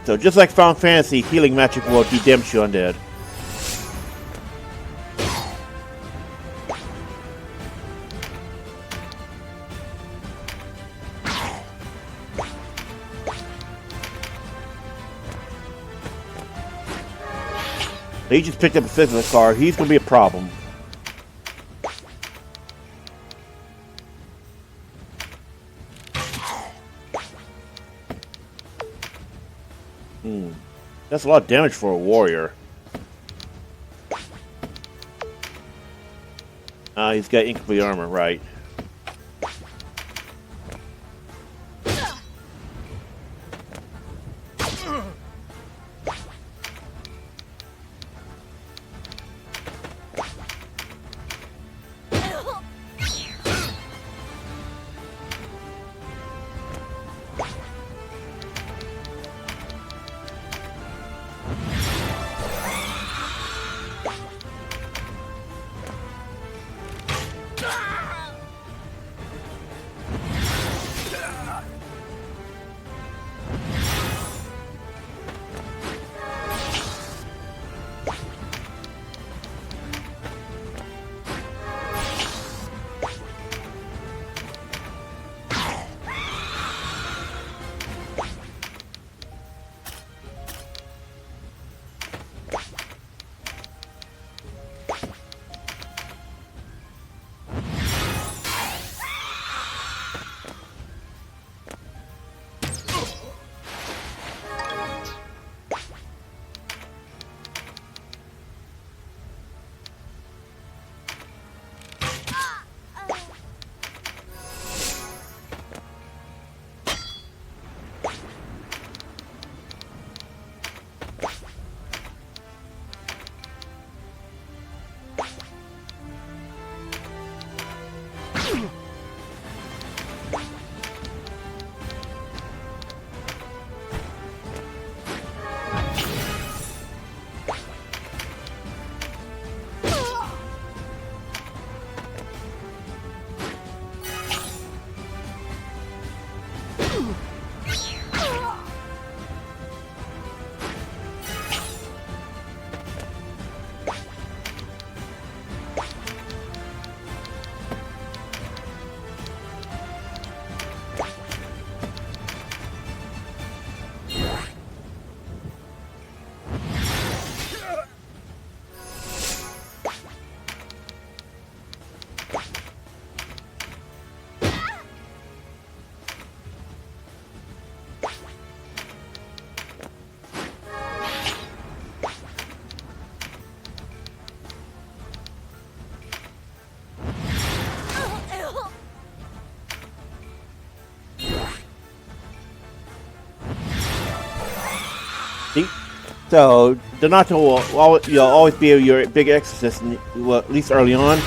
A: So just like Final Fantasy, healing magic will do damage to undead. He just picked up a physical card. He's going to be a problem. That's a lot of damage for a warrior. He's got incomplete armor, right. So Donalto will always be your big exorcist, well, at least early on.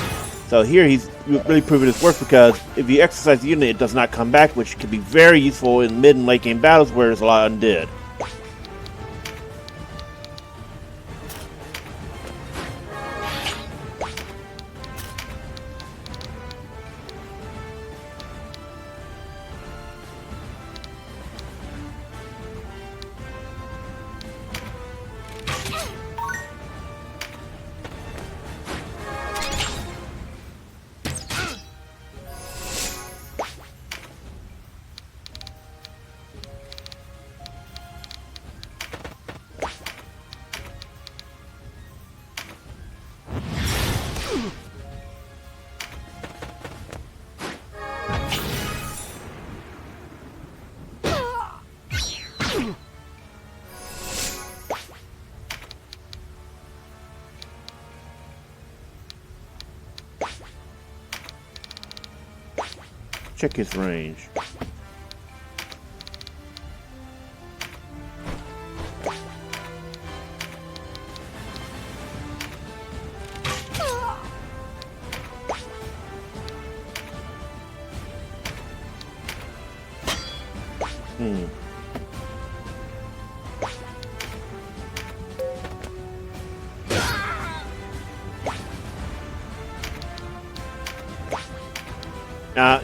A: So here he's really proven his worth because if you exercise the unit, it does not come back, which can be very useful in mid and late game battles where there's a lot of undead. Check his range.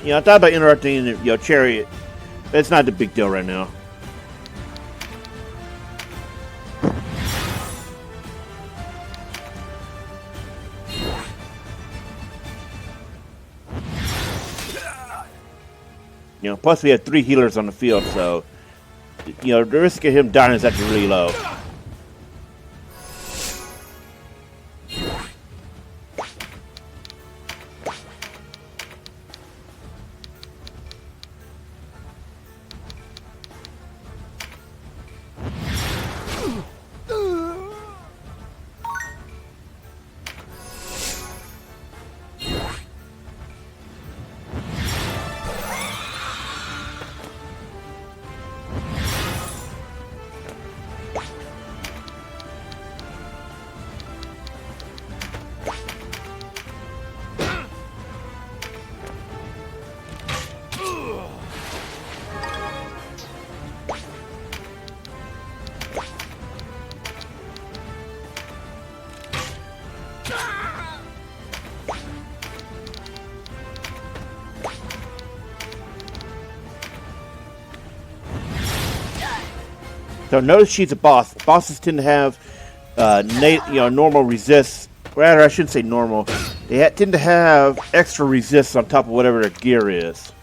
A: I thought about interrupting your chariot, but it's not a big deal right now. Plus we have 3 healers on the field, so the risk of him dying is actually really low. So notice she's a boss. Bosses tend to have normal resists. Rather, I shouldn't say normal. They tend to have extra resists on top of whatever their gear is.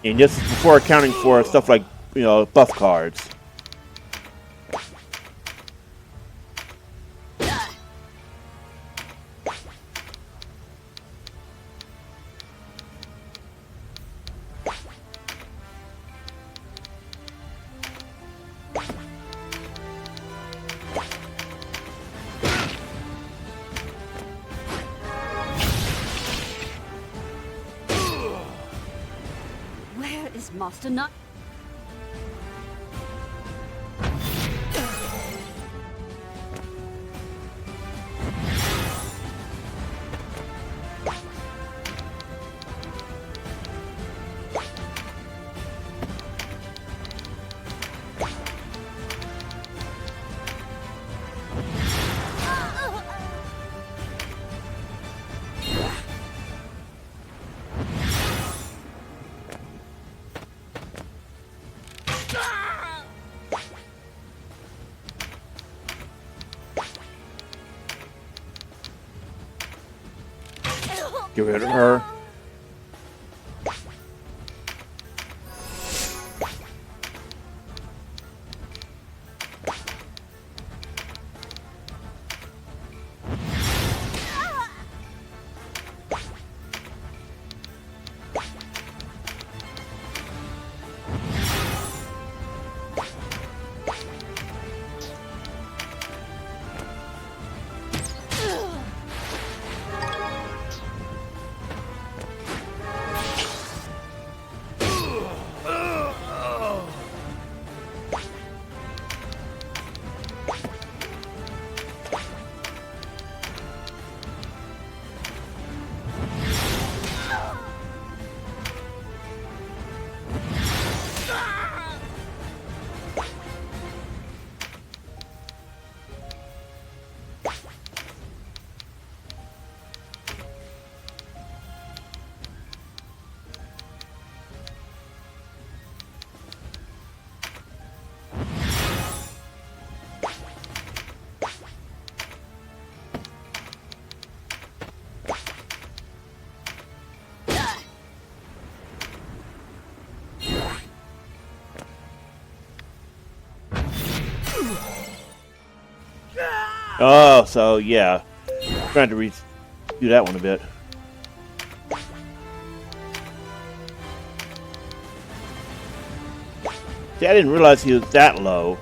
A: And just before accounting for stuff like, buff cards.
C: Master Nut.
A: Get rid of her. Oh, so yeah. Trying to do that one a bit. See, I didn't realize he was that low.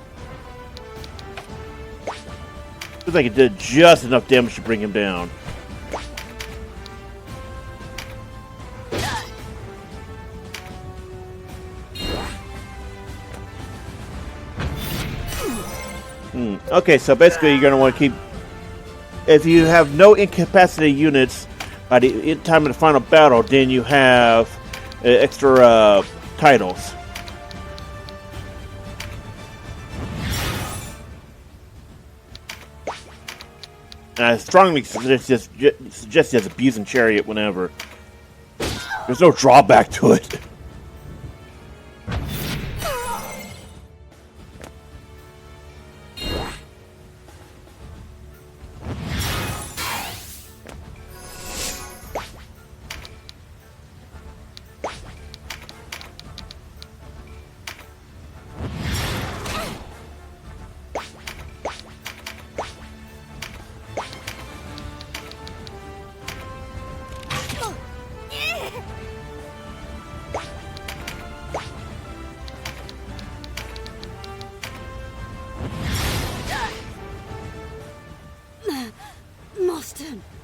A: Looks like it did just enough damage to bring him down. Okay, so basically you're going to want to keep... If you have no incapacity units by the time of the final battle, then you have extra titles. And I strongly suggest just abusing Chariot whenever. There's no drawback to it.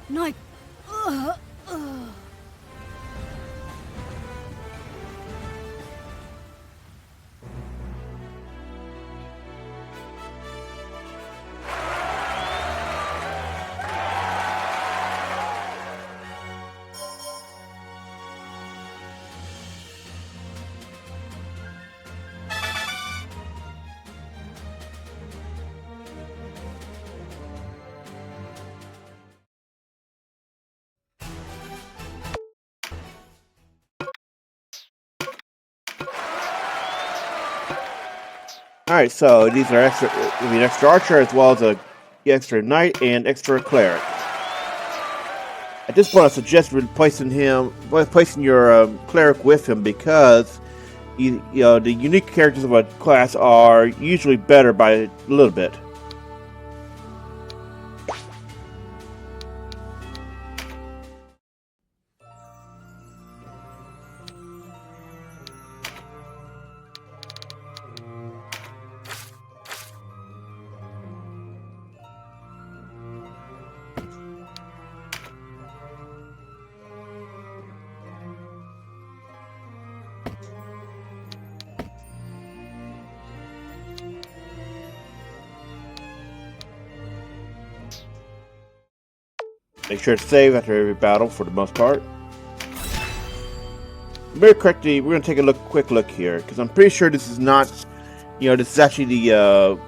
C: Nybeth.
A: Alright, so these are extra archer as well as a extra knight and extra cleric. At this point, I suggest replacing your cleric with him because the unique characters of a class are usually better by a little bit. Make sure to save after every battle for the most part. Very correctly, we're going to take a quick look here because I'm pretty sure this is not, this is actually the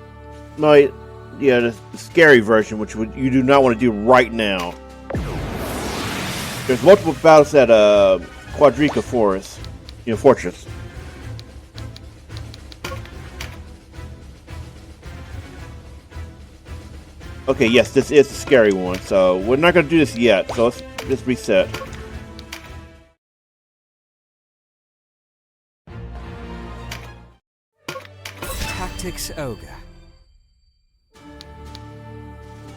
A: scary version, which you do not want to do right now. There's multiple battles at Qadriga Fortress. Okay, yes, this is the scary one, so we're not going to do this yet, so let's just reset.
D: Tactics Ogre.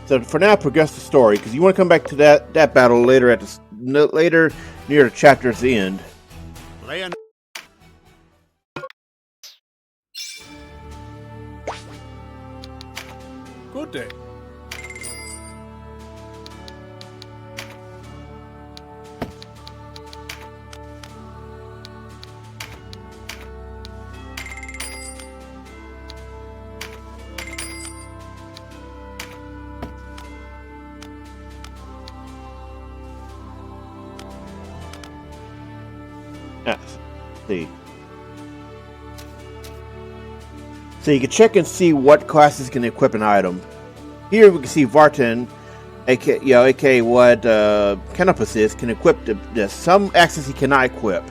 A: So for now, progress the story, because you want to come back to that battle later later near the chapter's end.
E: Good day.
A: Let's see. So you can check and see what classes can equip an item. Here we can see Vartan, aka what Canopus is, can equip some axes he cannot equip.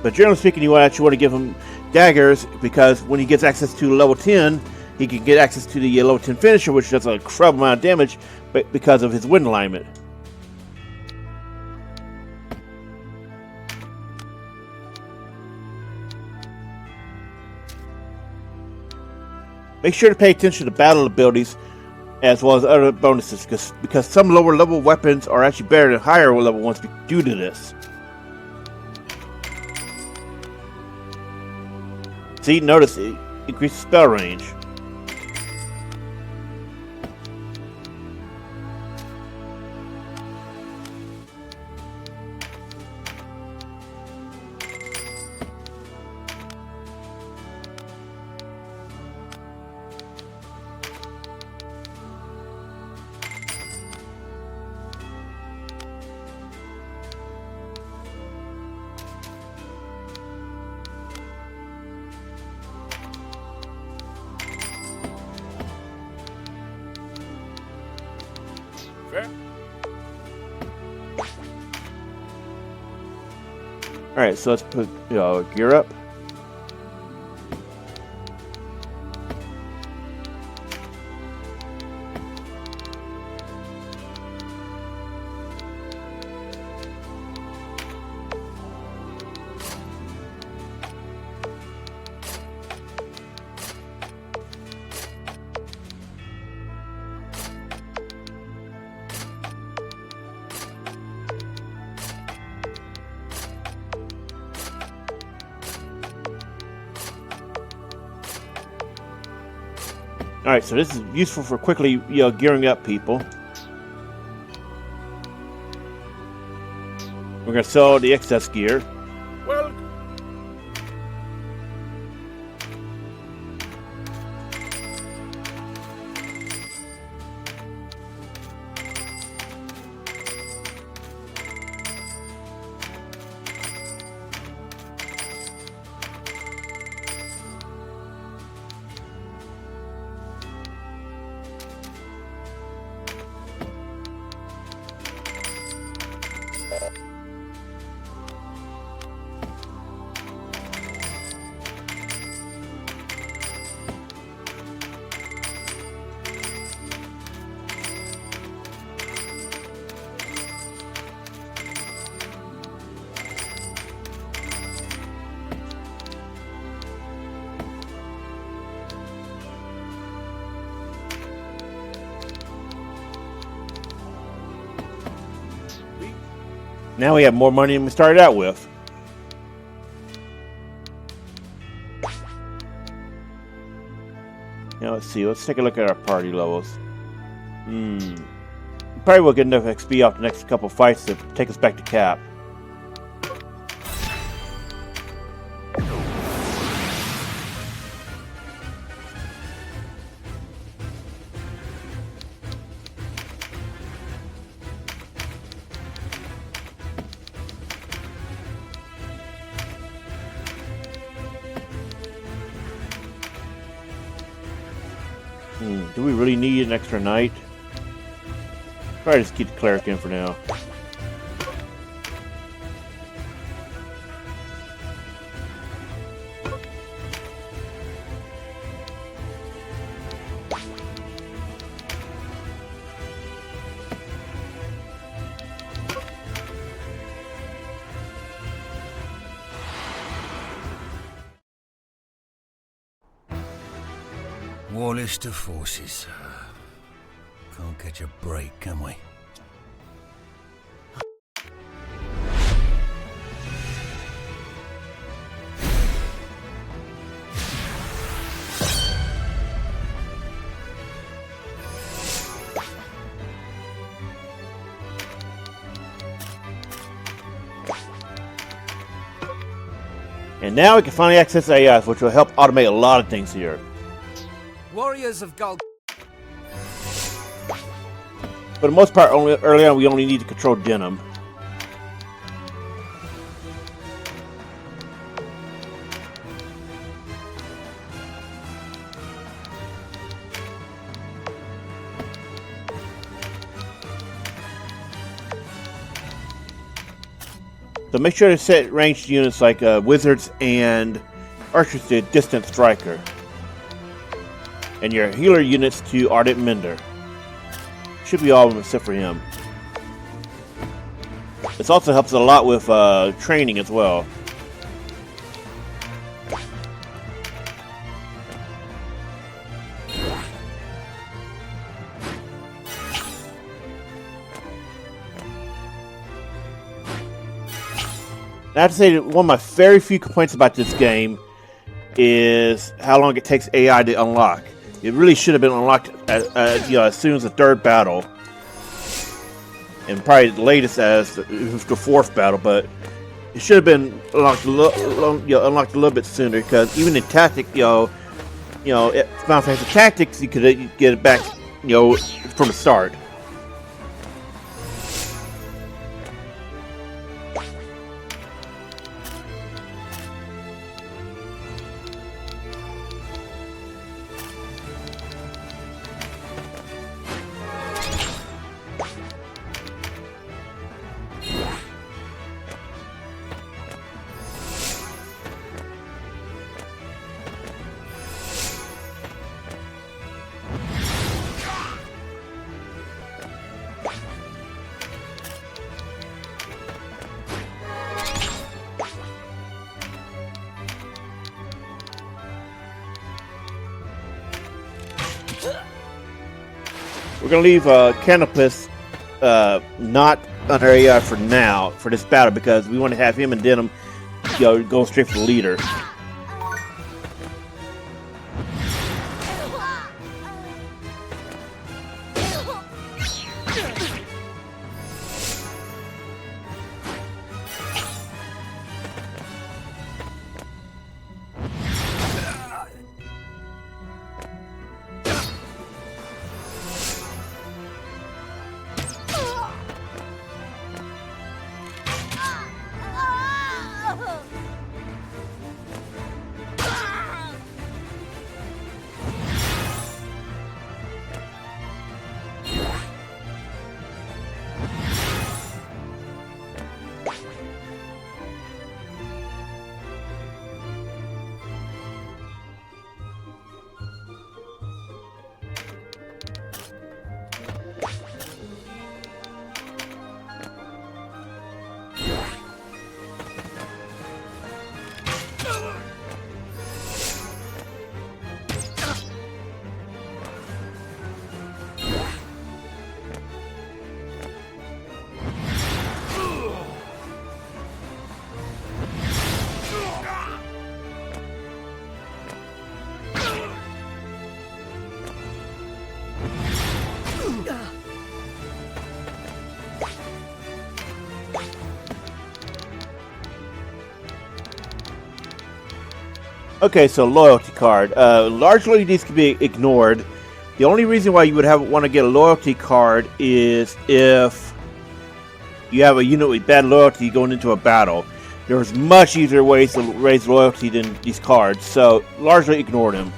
A: But generally speaking, you actually want to give him daggers because when he gets access to level 10, he can get access to the level 10 finisher, which does a incredible amount of damage, but because of his wind alignment. Make sure to pay attention to battle abilities as well as other bonuses, because some lower level weapons are actually better than higher level ones due to this. See, notice it increases spell range. Alright, so let's put gear up. Alright, so this is useful for quickly gearing up people. We're going to sell the excess gear.
E: Well,
A: Now we have more money than we started out with. Now let's see. Let's take a look at our party levels. Probably will get enough XP off the next couple fights to take us back to cap. Do we really need an extra knight? Probably just keep the cleric in for now.
F: Wallace to forces. Can't catch a break, can we?
A: And now we can finally access AIs, which will help automate a lot of things here.
D: Warriors of Gold.
A: For the most part, early on, we only need to control Denam. So make sure to set ranged units like wizards and archers to distant striker. And your healer units to ardent mender. Should be all of them except for him. This also helps a lot with training as well. I have to say that one of my very few complaints about this game is how long it takes AI to unlock. It really should have been unlocked as soon as the third battle, and probably the latest as the fourth battle. But it should have been unlocked a little bit sooner, because even in Tactics, Final Fantasy Tactics, you could get it back, from the start. We're gonna leave Canopus not under AI for now for this battle, because we want to have him and Denam go straight for the leader. Okay, so loyalty card. Largely these can be ignored. The only reason why you would want to get a loyalty card is if you have a unit with bad loyalty going into a battle. There's much easier ways to raise loyalty than these cards, so largely ignore them.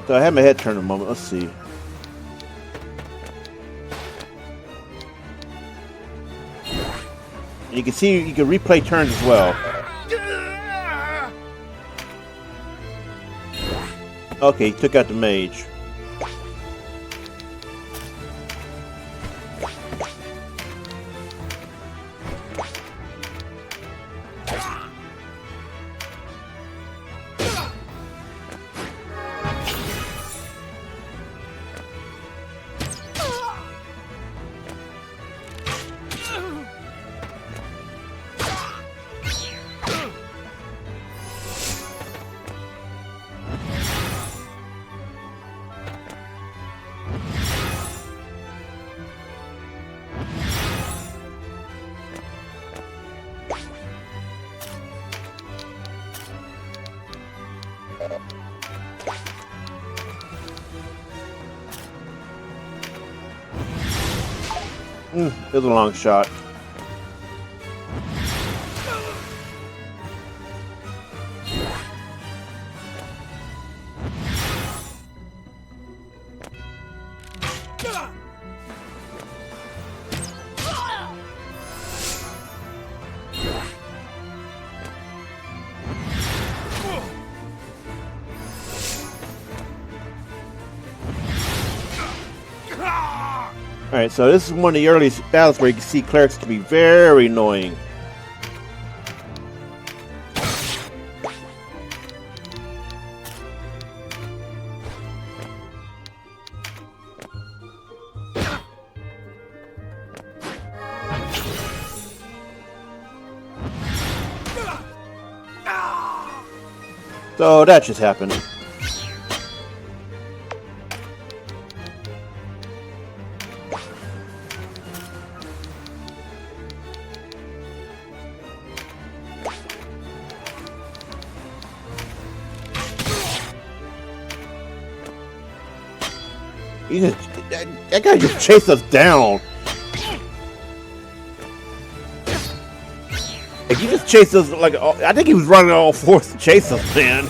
A: So I have my head turned a moment. Let's see. And you can see you can replay turns as well. Okay, took out the mage. It was a long shot. Alright, so this is one of the earliest battles where you can see clerics can be very annoying. So that just happened. That guy just chased us down. Like, he just chased us like, I think he was running all fours to chase us, man.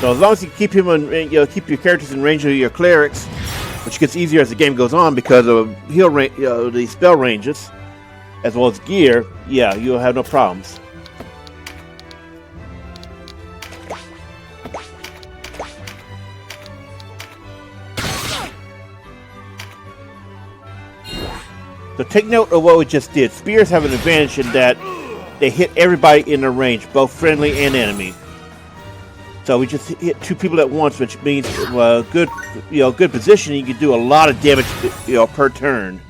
A: So as long as you keep him in, keep your characters in range of your clerics, which gets easier as the game goes on because of heal the spell ranges, as well as gear. Yeah, you'll have no problems. So take note of what we just did. Spears have an advantage in that they hit everybody in their range, both friendly and enemy. So we just hit two people at once, which means good positioning. You can do a lot of damage, per turn.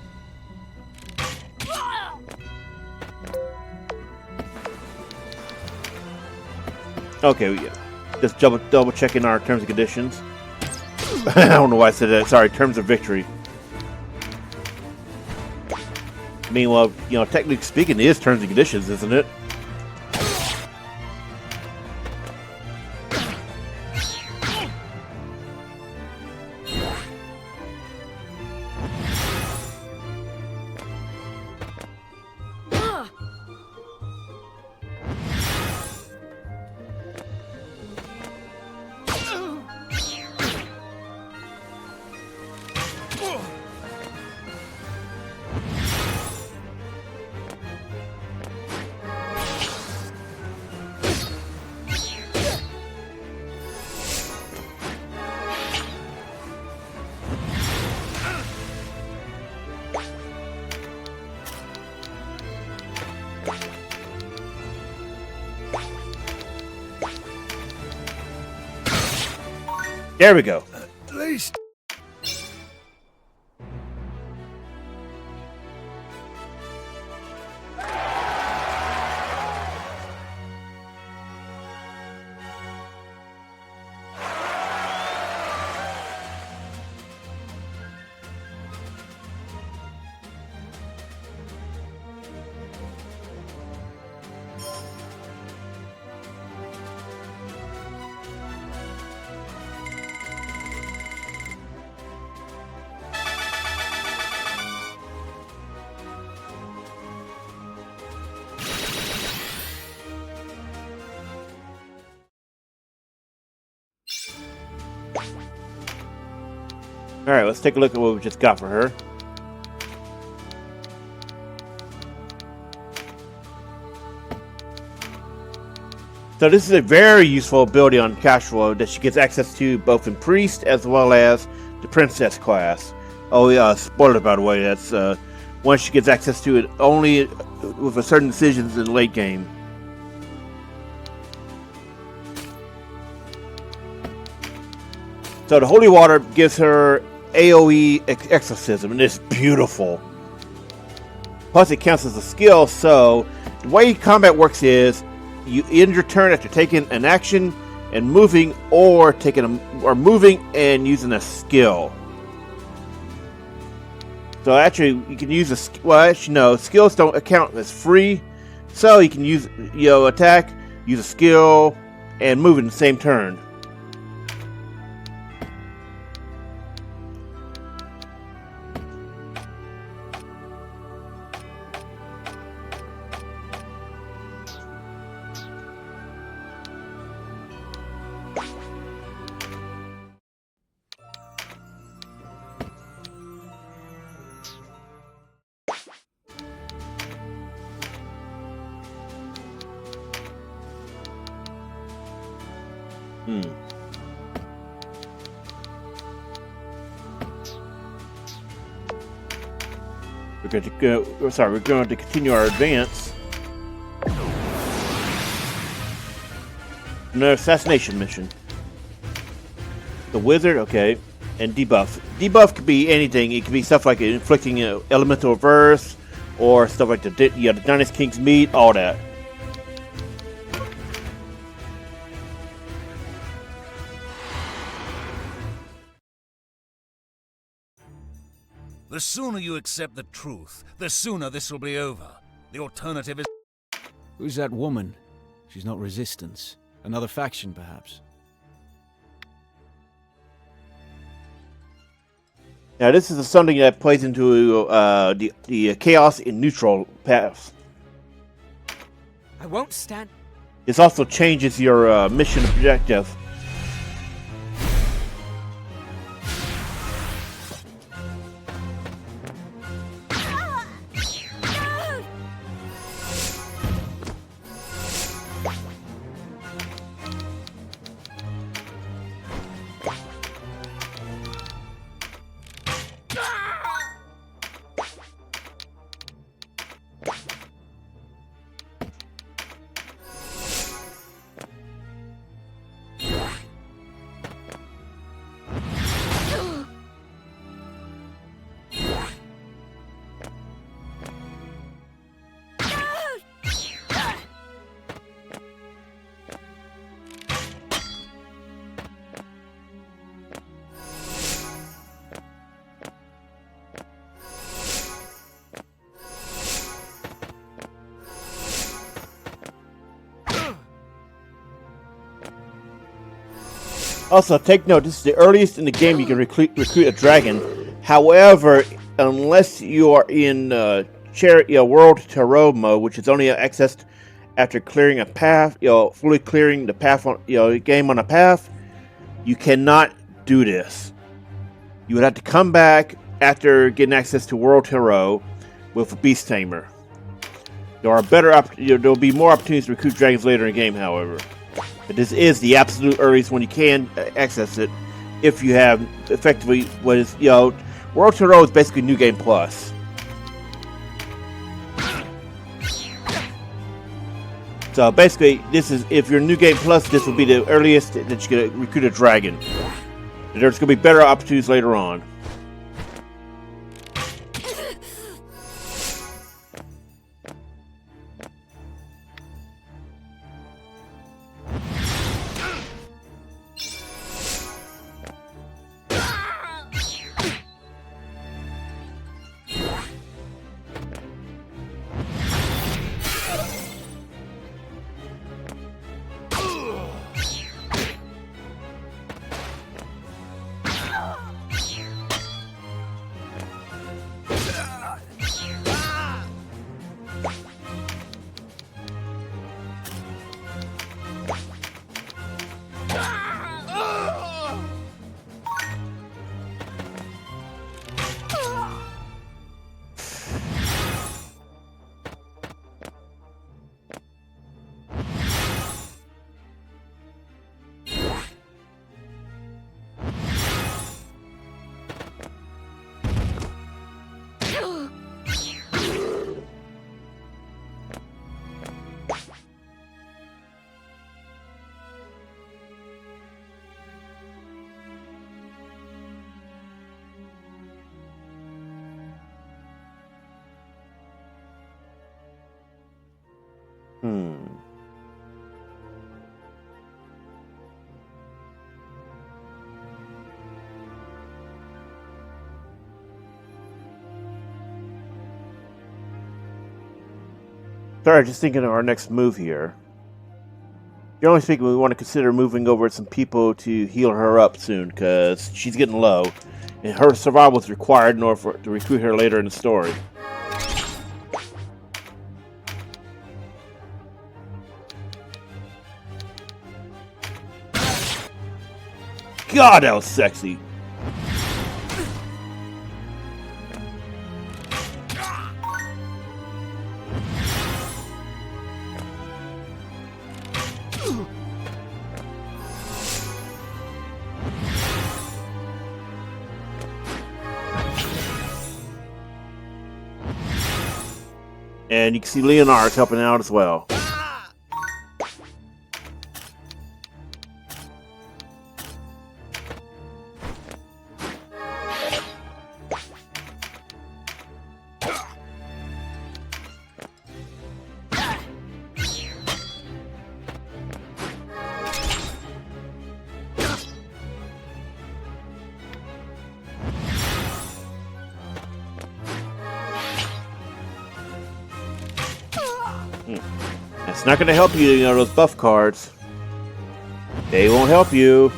A: Okay, just double checking our terms and conditions. I don't know why I said that. Sorry, terms of victory. Meanwhile, technically speaking, it is terms and conditions, isn't it? There we go.
F: At least.
A: Alright, let's take a look at what we just got for her. So this is a very useful ability on Cashflow that she gets access to both in Priest as well as the Princess class. Oh yeah, spoiler by the way, that's once she gets access to it only with a certain decisions in the late game. So the Holy Water gives her AoE Exorcism, and it's beautiful. Plus, it counts as a skill, so the way combat works is you end your turn after taking an action and moving, or moving and using a skill. So actually, you can use a well. Actually, no, skills don't account as free. So you can use attack, use a skill, and move in the same turn. We're going to continue our advance. Another assassination mission. The wizard, okay, and debuff. Debuff could be anything. It could be stuff like inflicting elemental reverse, or stuff like the Dynasty King's Meat, all that.
F: The sooner you accept the truth, the sooner this will be over. The alternative is...
G: Who's that woman? She's not resistance. Another faction, perhaps?
A: Now, this is something that plays into the chaos in neutral paths.
D: I won't stand.
A: This also changes your mission objective. Also, take note, this is the earliest in the game you can recruit a dragon. However, unless you are in World Tarot mode, which is only accessed after clearing a path, fully clearing the path on game on a path, you cannot do this. You would have to come back after getting access to World Tarot with a Beast Tamer. There are there will be more opportunities to recruit dragons later in the game, however. But this is the absolute earliest when you can access it, if you have effectively what is, World Tarot is basically New Game Plus. So basically, this is, if you're New Game Plus, this will be the earliest that you can recruit a dragon. There's going to be better opportunities later on. Sorry, just thinking of our next move here. Generally speaking, we want to consider moving over some people to heal her up soon, because she's getting low, and her survival is required in order to recruit her later in the story. God, that was sexy. And you can see Leonard's helping out as well. It's not going to help you, those buff cards. They won't help you.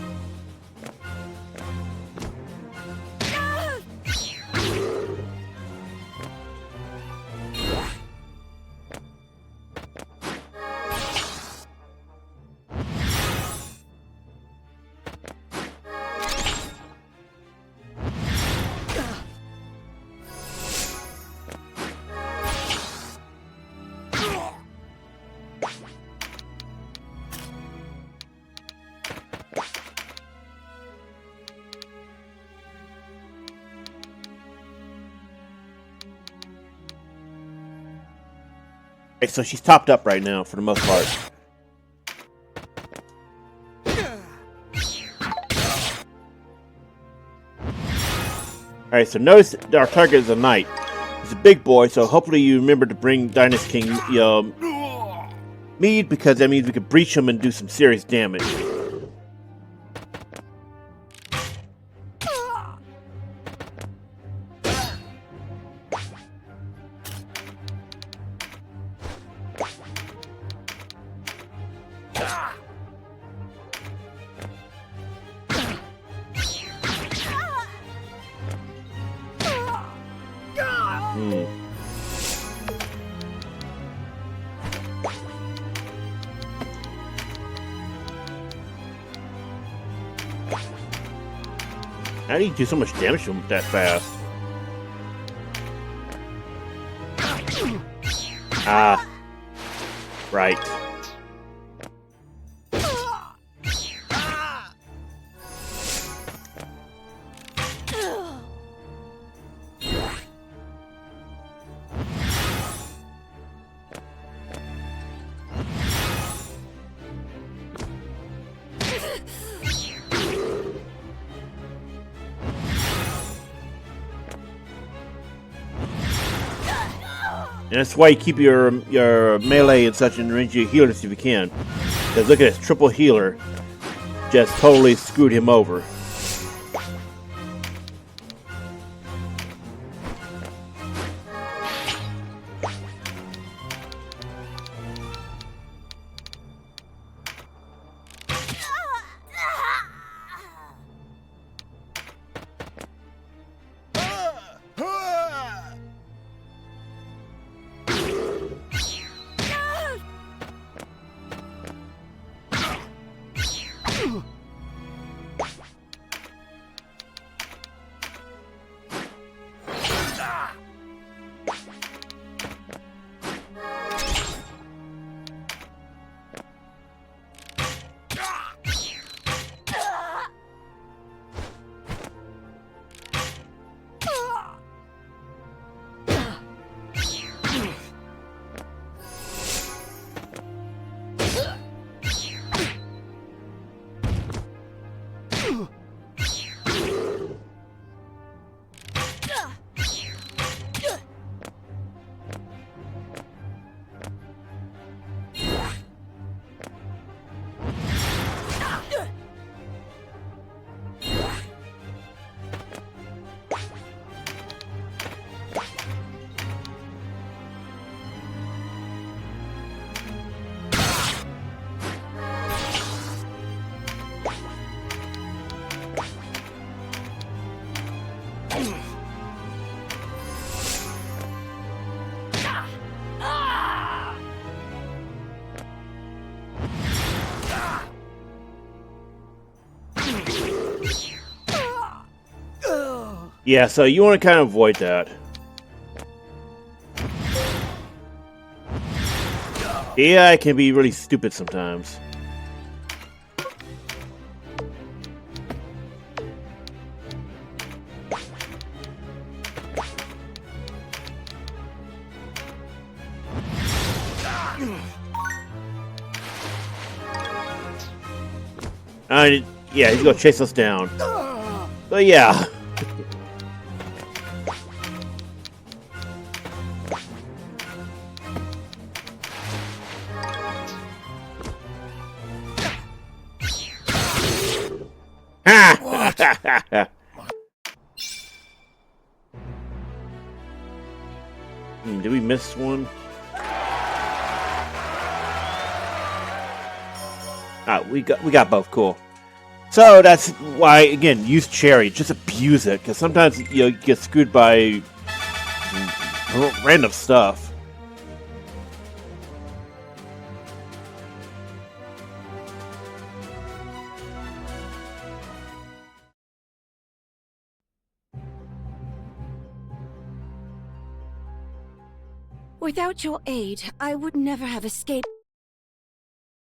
A: Okay, so she's topped up right now for the most part. Alright, so notice our target is a knight. He's a big boy, so hopefully you remember to bring Dynasty King mead, because that means we could breach him and do some serious damage. How do you do so much damage to him that fast? Ah. Right. And that's why you keep your melee and such in range of your healers if you can. Because look at this, triple healer just totally screwed him over. Yeah, so you want to kind of avoid that. AI can be really stupid sometimes. Yeah, he's gonna chase us down. But yeah. Did we miss one? We got both. Cool. So that's why, again, use Cherry. Just abuse it, because sometimes you get screwed by random stuff.
C: Without your aid, I would never have escaped.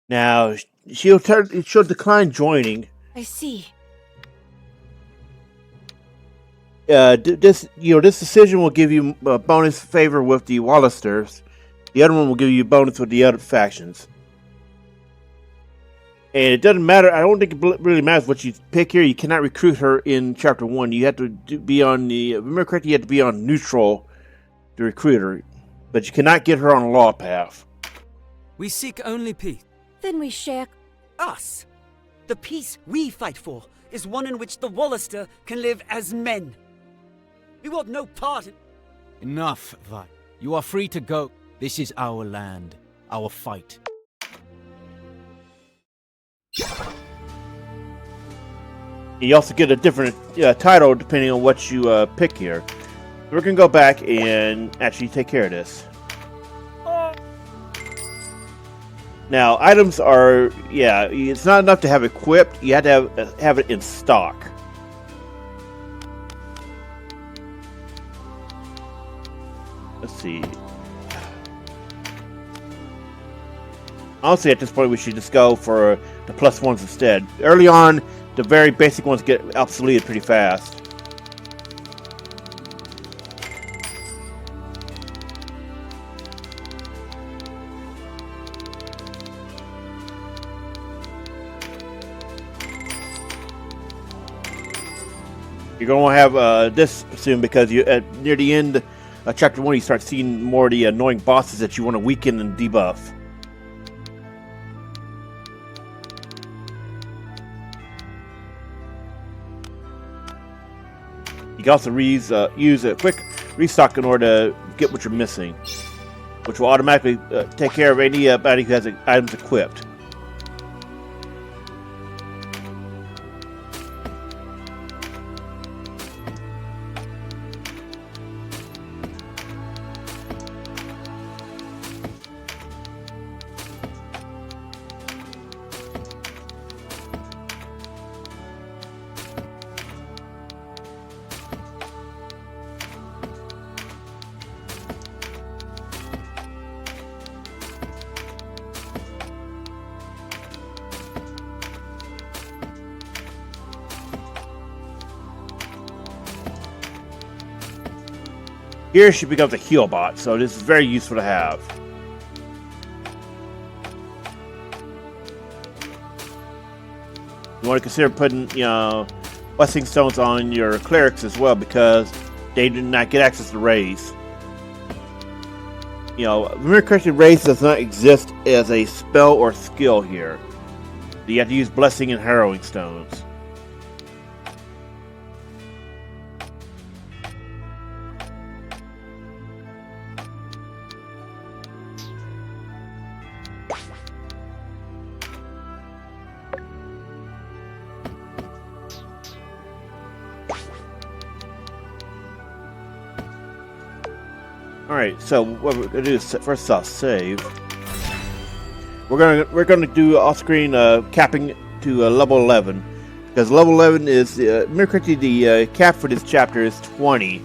A: Now she'll decline joining.
C: I see.
A: This decision will give you a bonus favor with the Wallisters. The other one will give you a bonus with the other factions. And it doesn't matter. I don't think it really matters what you pick here. You cannot recruit her in Chapter 1. You have to be on the... Remember correctly, you have to be on neutral to recruit her. But you cannot get her on a law path.
D: We seek only peace.
C: Then we share.
H: Us! The peace we fight for is one in which the Wallister can live as men. We want no part in...
G: Enough, Vi. You are free to go. This is our land, our fight.
A: You also get a different title depending on what you pick here. We're going to go back and actually take care of this. Now, items are, it's not enough to have equipped. You have to have it in stock. Let's see. Honestly, at this point, we should just go for the +1s instead. Early on, the very basic ones get obsoleted pretty fast. You're going to want to have this soon because you near the end of Chapter 1, you start seeing more of the annoying bosses that you want to weaken and debuff. You can also use a quick restock in order to get what you're missing, which will automatically take care of anybody who has items equipped. Here she becomes a heal bot, so this is very useful to have. You want to consider putting, blessing stones on your clerics as well because they do not get access to raise. Remember correctly, raise does not exist as a spell or skill here. You have to use blessing and harrowing stones. Alright, so what we're gonna do is first off save. We're gonna do off-screen capping to level 11, because level 11 is the cap for this chapter is 20.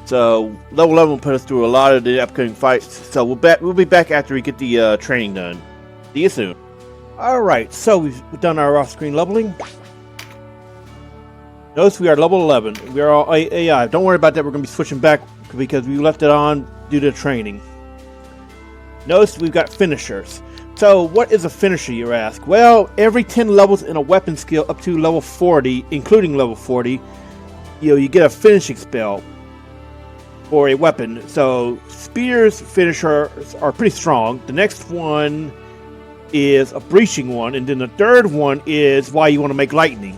A: So level 11 will put us through a lot of the upcoming fights. So we'll be back after we get the training done. See you soon. All right, so we've done our off-screen leveling. Notice we are level 11. We are all AI. Don't worry about that. We're going to be switching back because we left it on due to training. Notice we've got finishers. So what is a finisher, you ask? Well, every 10 levels in a weapon skill up to level 40, including level 40, you get a finishing spell for a weapon. So spears finishers are pretty strong. The next one is a breaching one, and then the third one is why you want to make lightning,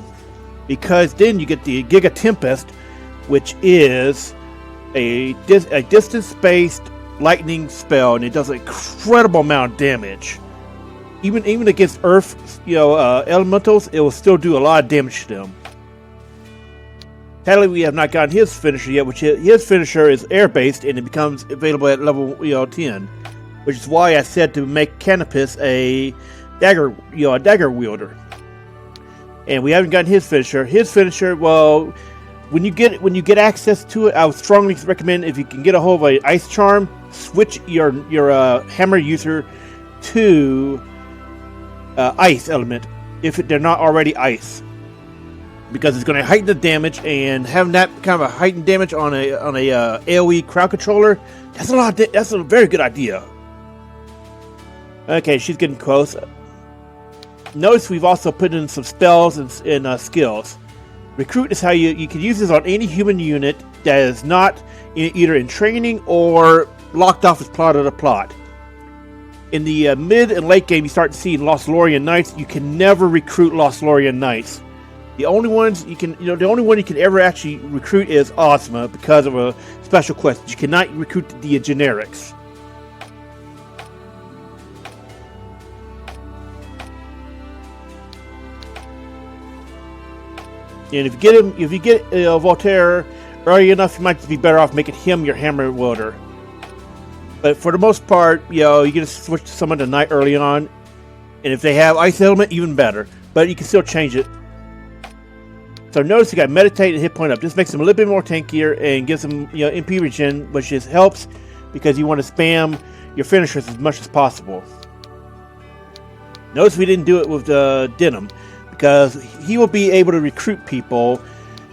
A: because then you get the Giga Tempest, which is a distance-based lightning spell, and it does an incredible amount of damage. Even against earth, elementals, it will still do a lot of damage to them. Sadly, we have not gotten his finisher yet, which his finisher is air-based, and it becomes available at level 10, which is why I said to make Canopus a dagger wielder. And we haven't gotten his finisher. His finisher, well, when you get access to it, I would strongly recommend, if you can get a hold of an ice charm, switch your hammer user to ice element if they're not already ice, because it's going to heighten the damage, and having that kind of a heightened damage on a AOE crowd controller, that's a very good idea. Okay, she's getting close. Notice we've also put in some spells and skills. Recruit is how you can use this on any human unit that is not either in training or locked off as part of the plot. In the mid and late game, you start to see Lost Lorien Knights. You can never recruit Lost Lorien Knights. The only one you can ever actually recruit is Ozma, because of a special quest. You cannot recruit the generics. And if you get Voltaire early enough, you might just be better off making him your hammer wielder. But for the most part, you can switch to someone tonight early on, and if they have ice element, even better. But you can still change it. So notice you got meditate and hit point up. This makes them a little bit more tankier and gives them MP regen, which helps because you want to spam your finishers as much as possible. Notice we didn't do it with Denam, because he will be able to recruit people,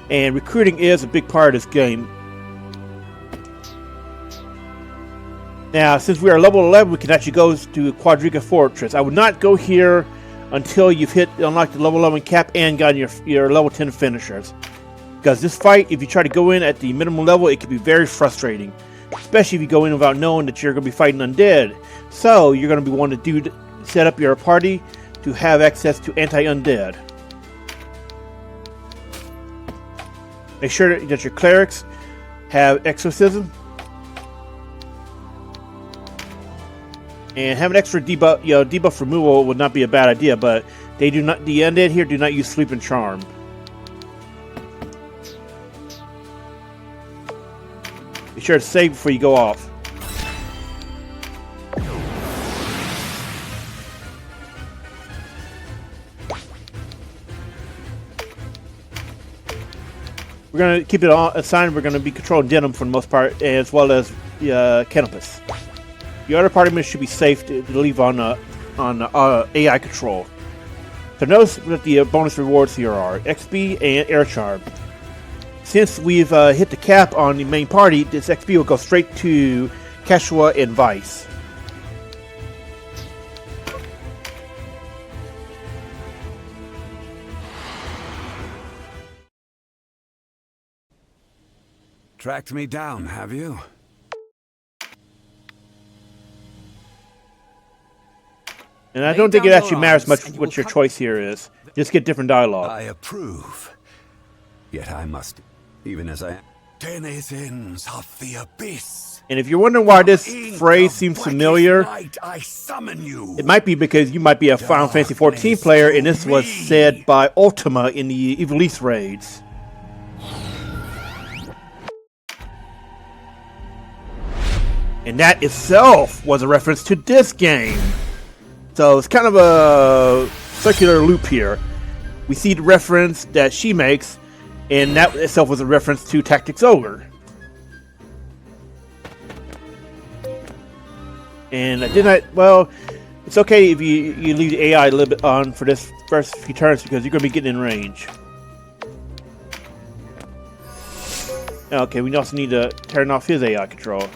A: and recruiting is a big part of this game. Now, since we are level 11, we can actually go to Qadriga Fortress. I would not go here until you've unlocked the level 11 cap and gotten your level 10 finishers. Because this fight, if you try to go in at the minimum level, it can be very frustrating. Especially if you go in without knowing that you're going to be fighting undead. So, you're going to be wanting to set up your party to have access to anti-undead. Make sure that your clerics have Exorcism. And have an extra debuff, debuff removal would not be a bad idea, but the undead here do not use Sleep and Charm. Be sure to save before you go off. We're going to keep it assigned. We're going to be controlling Denam for the most part, as well as Canopus. The other party members should be safe to leave on AI control. So notice that the bonus rewards here are XP and Air Charm. Since we've hit the cap on the main party, this XP will go straight to Keshua and Vice.
I: Tracked me down, have you?
A: And I don't think it actually matters much what your choice here is. Just get different dialogue.
I: I approve. Yet I must, even as I am. Denizens of the abyss.
A: And if you're wondering why this phrase seems familiar,
I: I summon you.
A: It might be because you might be a Final Fantasy XIV player, and this was said by Ultima in the Ivalice raids. And that itself was a reference to this game. So it's kind of a circular loop here. We see the reference that she makes, and that itself was a reference to Tactics Ogre. And well, it's okay if you leave the AI a little bit on for this first few turns because you're going to be getting in range. Okay, we also need to turn off his AI control.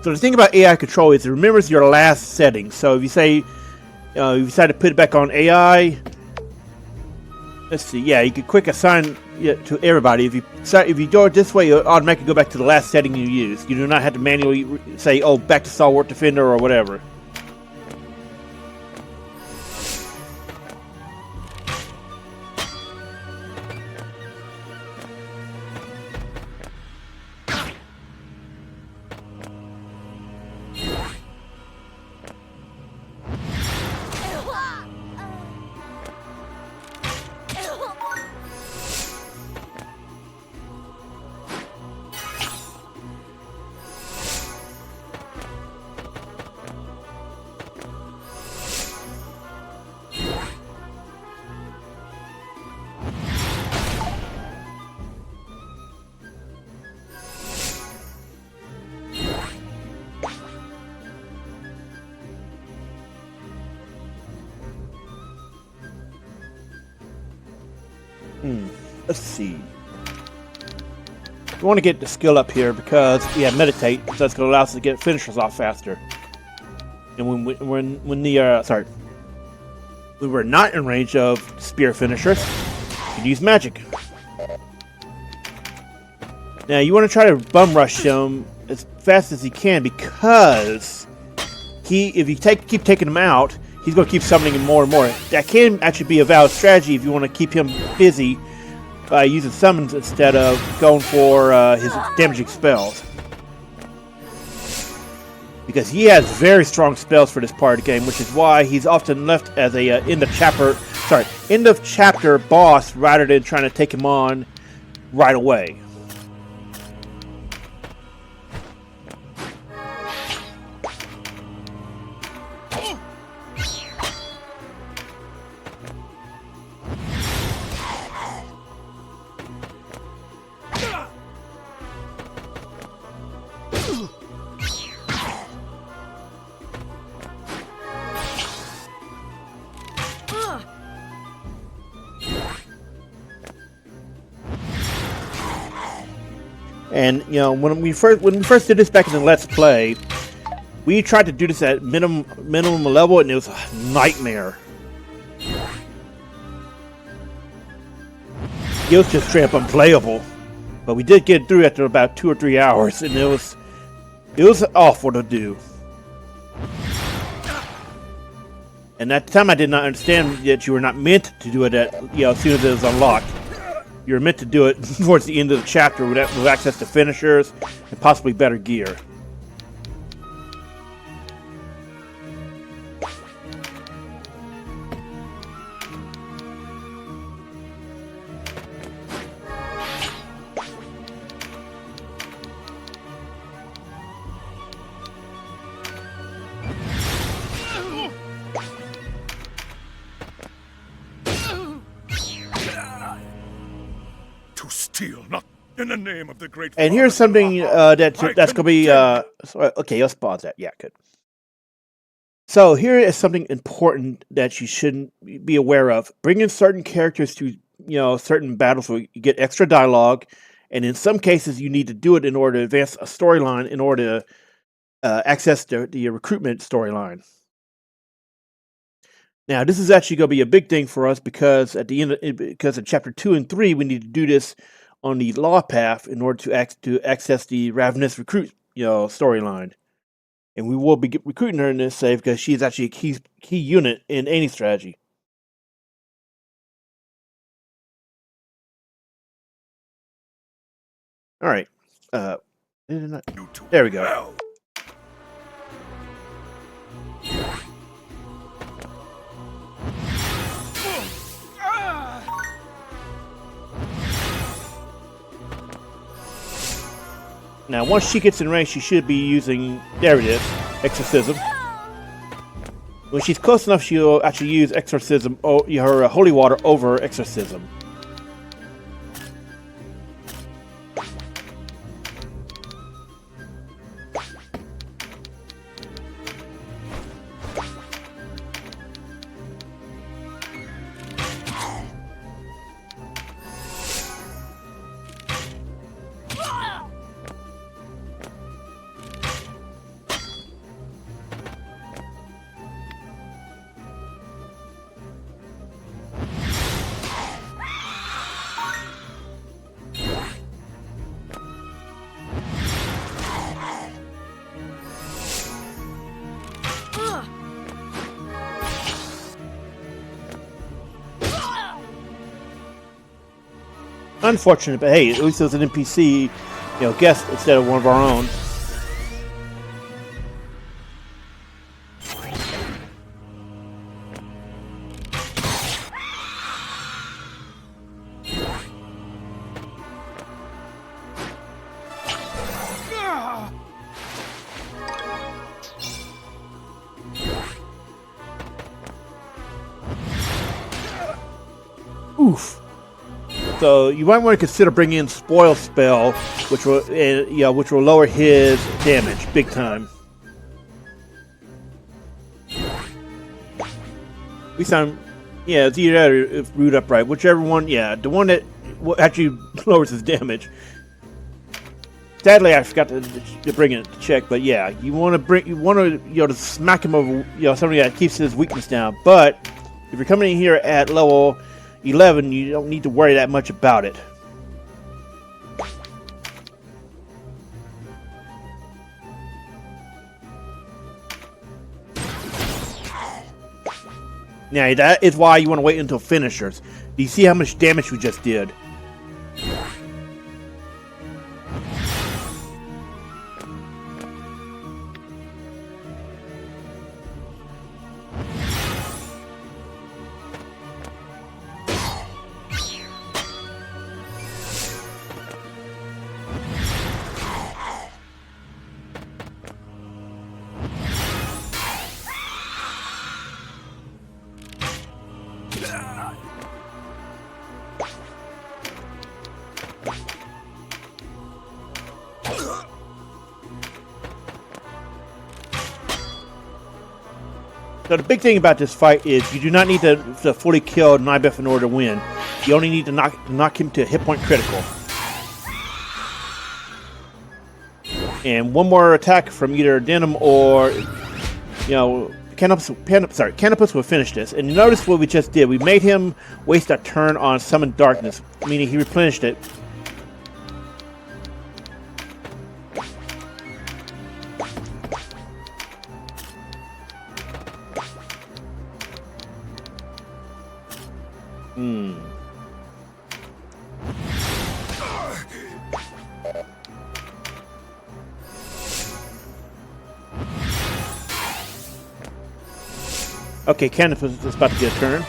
A: So the thing about AI control is it remembers your last setting. So if you say, you decide to put it back on AI, let's see, yeah, you can quick assign it to everybody. If you do it this way, it'll automatically go back to the last setting you used. You do not have to manually say, oh, back to Stalwart Defender or whatever. Let's see. We want to get the skill up here because meditate. So that's going to allow us to get finishers off faster. And when we were not in range of spear finishers, you can use magic. Now you want to try to bum rush him as fast as you can because if you keep taking him out, he's going to keep summoning him more and more. That can actually be a valid strategy if you want to keep him busy by using summons instead of going for his damaging spells. Because he has very strong spells for this part of the game, which is why he's often left as a end of chapter boss rather than trying to take him on right away. And when we first did this back in the Let's Play, we tried to do this at minimum level, and it was a nightmare. It was just straight up unplayable. But we did get through after about 2 or 3 hours, and it was awful to do. And at the time, I did not understand that you were not meant to do it at as soon as it was unlocked. You were meant to do it towards the end of the chapter with access to finishers and possibly better gear.
E: Not in the name of the great.
A: And here's something that's going to be okay. Let's pause that. Yeah, good. So here is something important that you shouldn't be aware of. Bringing certain characters to certain battles where you get extra dialogue, and in some cases you need to do it in order to advance a storyline in order to access the recruitment storyline. Now this is actually going to be a big thing for us because at the end because in chapter 2 and 3 we need to do this on the law path in order to access the Ravness recruit storyline, and we will be recruiting her in this save because she is actually a key unit in any strategy. All right, there we go. Now, once she gets in range, she should be using... There it is. Exorcism. When she's close enough, she'll actually use Exorcism, her Holy Water over Exorcism. Unfortunate, but hey, at least it was an NPC, guest instead of one of our own. Oof. So you might want to consider bringing in Spoil Spell, which will lower his damage big time. We sound, it's either that or Root Upright, whichever one. Yeah, the one that actually lowers his damage. Sadly, I forgot to bring it to check, but yeah, you want to to smack him over, something that keeps his weakness down. But if you're coming in here at level 11, you don't need to worry that much about it. Now, that is why you want to wait until finishers. Do you see how much damage we just did? So the big thing about this fight is you do not need to fully kill Nybeth in order to win. You only need to knock him to hit point critical. And one more attack from either Denam or, Canopus will finish this. And notice what we just did. We made him waste a turn on Summon Darkness, meaning he replenished it. Okay, Canopus is about to get a turn.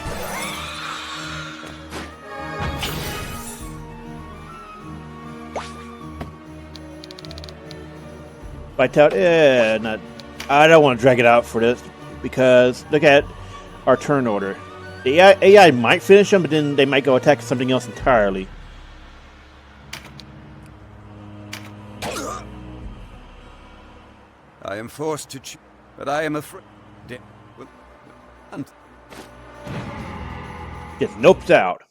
A: Fight out. I don't want to drag it out for this because look at our turn order. The AI might finish them, but then they might go attack something else entirely.
I: I am forced to choose, but I am afraid.
A: Gets noped out.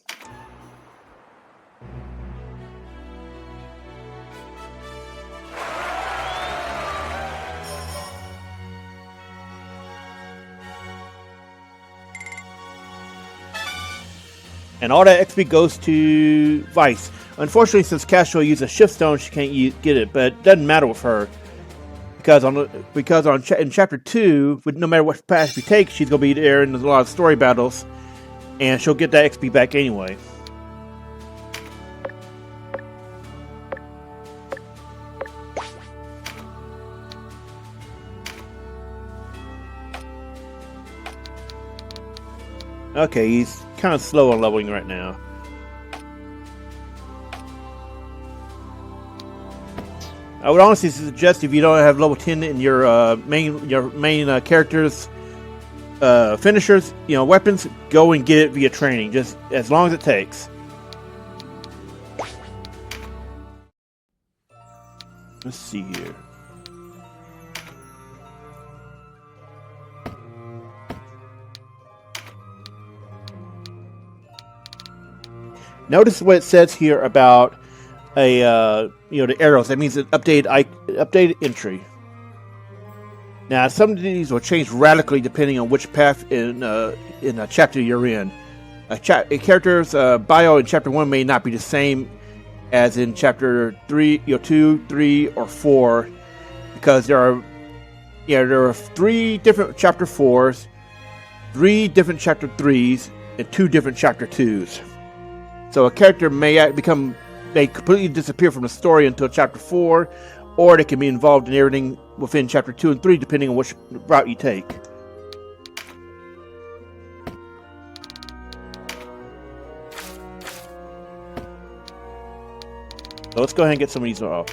A: And all that XP goes to Vice. Unfortunately, since Castro used a shift stone, she can't get it, but it doesn't matter with her. Because in Chapter 2, no matter what path she takes, she's going to be there in a lot of story battles, and she'll get that XP back anyway. Okay, he's kind of slow on leveling right now. I would honestly suggest if you don't have level 10 in your main characters finishers, weapons, go and get it via training, just as long as it takes. Let's see here. Notice what it says here about the arrows. That means an updated entry. Now, some of these will change radically depending on which path in a chapter you're in. A character's bio in chapter 1 may not be the same as in chapter 3, 2, 3, or 4, because there are 3 different chapter 4s, 3 different chapter 3s, and 2 different chapter 2s. So a character may completely disappear from the story until chapter 4, or they can be involved in everything within chapter 2 and 3, depending on which route you take. So let's go ahead and get some of these off.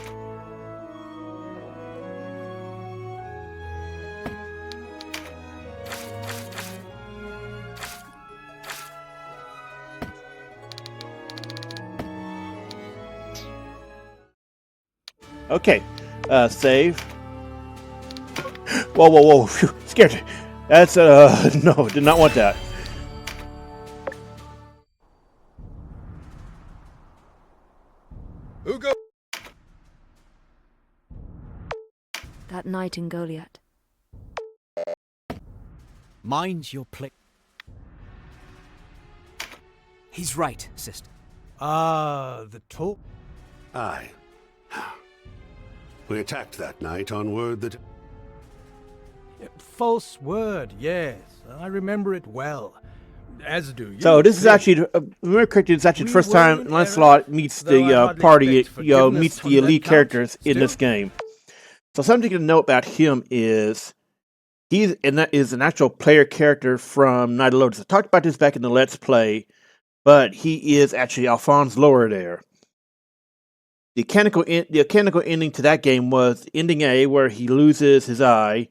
A: Okay, save. Whoa, phew, scared. That's, no, did not want that.
E: Who go?
C: That night in Goliath.
G: Mind your play.
D: He's right, sister.
J: The talk.
I: Aye. We attacked that night on word that...
J: False word, yes. I remember it well. As do you.
A: So this is actually, remember correctly, it's actually the first time Lancelot meets the party, meets the elite characters in this game. So something to note about him is that is an actual player character from Night of Loadouts. I talked about this back in the Let's Play, but he is actually Alphonse Lower there. The canonical ending to that game was ending A, where he loses his eye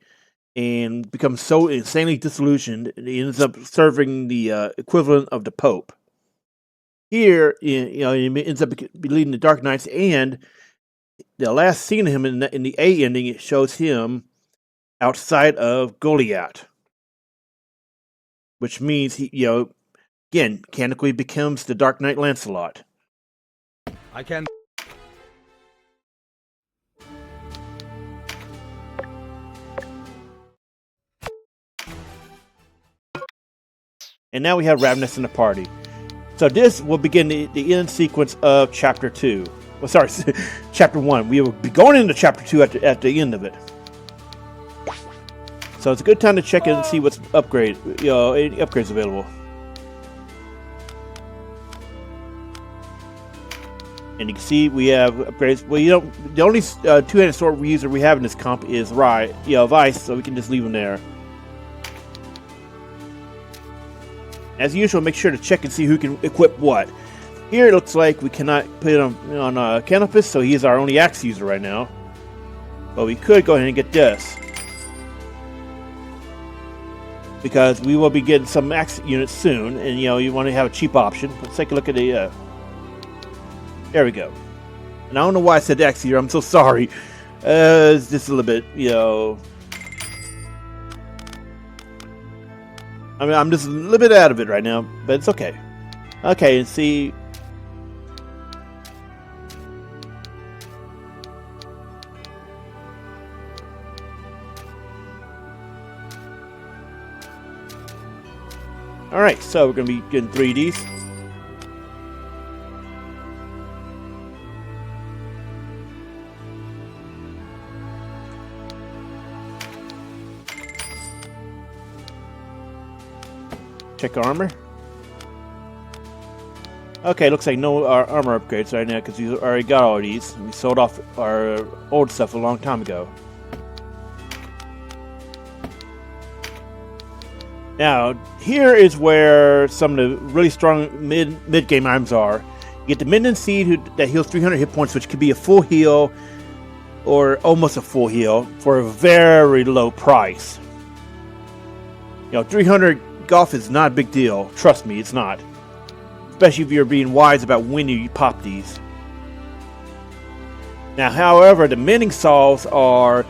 A: and becomes so insanely disillusioned, he ends up serving the equivalent of the Pope. Here, he ends up leading the Dark Knights, and the last scene of him in the A ending, it shows him outside of Goliath, which means he, again, canonically becomes the Dark Knight Lancelot.
J: I can.
A: And now we have Ravness in the party. So this will begin the end sequence of Chapter 2. Well, sorry, Chapter 1. We will be going into Chapter 2 at the end of it. So it's a good time to check in and see what's any upgrades available. And you can see we have upgrades. Well, the only two-handed sword user we have in this comp is Vice, so we can just leave him there. As usual, make sure to check and see who can equip what. Here it looks like we cannot put it on Canopus, so he is our only axe user right now. But we could go ahead and get this, because we will be getting some axe units soon, and you want to have a cheap option. Let's take a look at the. There we go. And I don't know why I said axe user. I'm so sorry. It's just a little bit, I mean, I'm just a little bit out of it right now, but it's okay. Okay, and see. Alright, so we're going to be getting 3Ds. Check armor. Okay, looks like no armor upgrades right now because we already got all these. We sold off our old stuff a long time ago. Now, here is where some of the really strong mid-game items are. You get the Minden Seed that heals 300 hit points, which could be a full heal or almost a full heal for a very low price. 300 golf is not a big deal. Trust me, it's not. Especially if you're being wise about when you pop these. Now, however, the mending salves are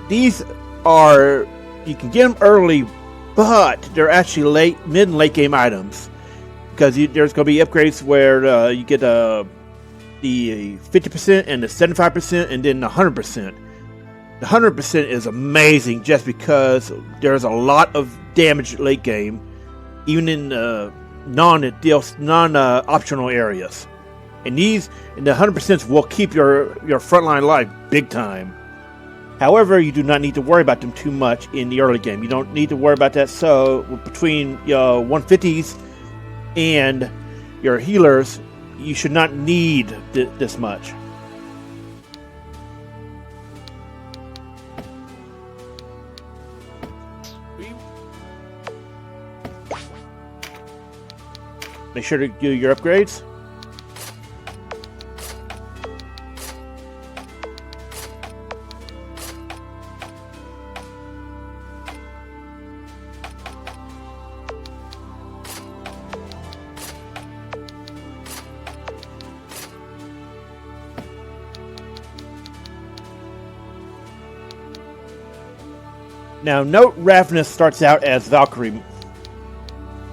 A: these are, you can get them early, but they're actually mid and late game items, because there's going to be upgrades where you get the 50% and the 75% and then the 100%. The 100% is amazing just because there's a lot of damage late game, even in non-optional areas. And the 100% will keep your frontline alive big time. However, you do not need to worry about them too much in the early game. You don't need to worry about that. So between 150s and your healers, you should not need this much. Make sure to do your upgrades. Now, note Ravness starts out as Valkyrie,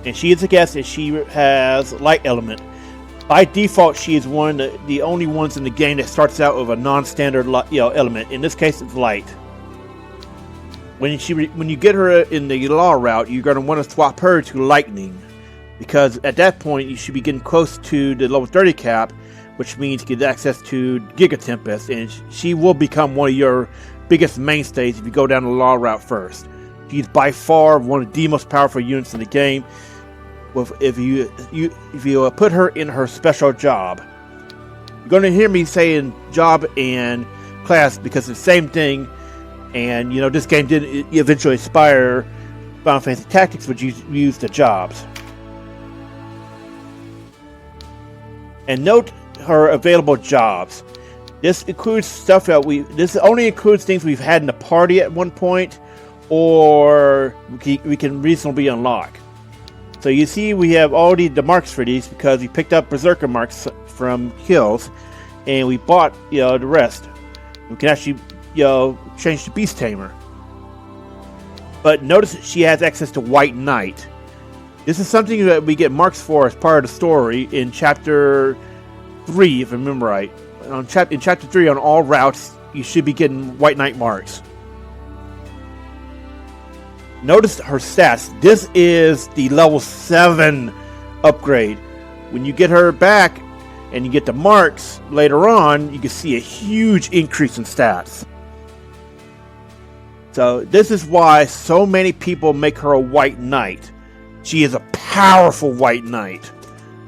A: and she is a guest, and she has light element. By default, she is one of the only ones in the game that starts out with a non-standard element. In this case, it's light. When you get her in the law route, you're going to want to swap her to lightning, because at that point you should be getting close to the level 30 cap, which means you get access to Giga Tempest, and she will become one of your biggest mainstays if you go down the law route first. She's by far one of the most powerful units in the game. If you put her in her special job, you're going to hear me saying job and class because it's the same thing. And this game did eventually inspire Final Fantasy Tactics, which use the jobs. And note her available jobs. This includes stuff that this only includes things we've had in the party at one point, or we can reasonably unlock. So you see, we have already the marks for these because we picked up Berserker marks from kills, and we bought the rest. We can actually change to Beast Tamer. But notice that she has access to White Knight. This is something that we get marks for as part of the story in Chapter 3, if I remember right. In Chapter 3, on all routes, you should be getting White Knight marks. Notice her stats. This is the level 7 upgrade. When you get her back and you get the marks later on, you can see a huge increase in stats. So this is why so many people make her a White Knight. She is a powerful White Knight.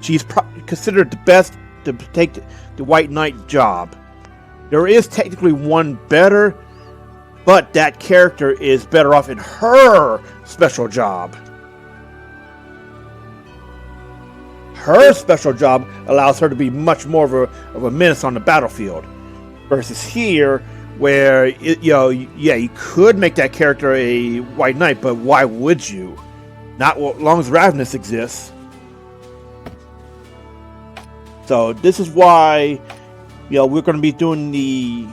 A: She's considered the best to take the White Knight job. There is technically one better, but that character is better off in her special job. Her special job allows her to be much more of a menace on the battlefield, versus here, where you could make that character a White Knight, but why would you? Not as long as Ravness exists. So this is why we're going to be doing the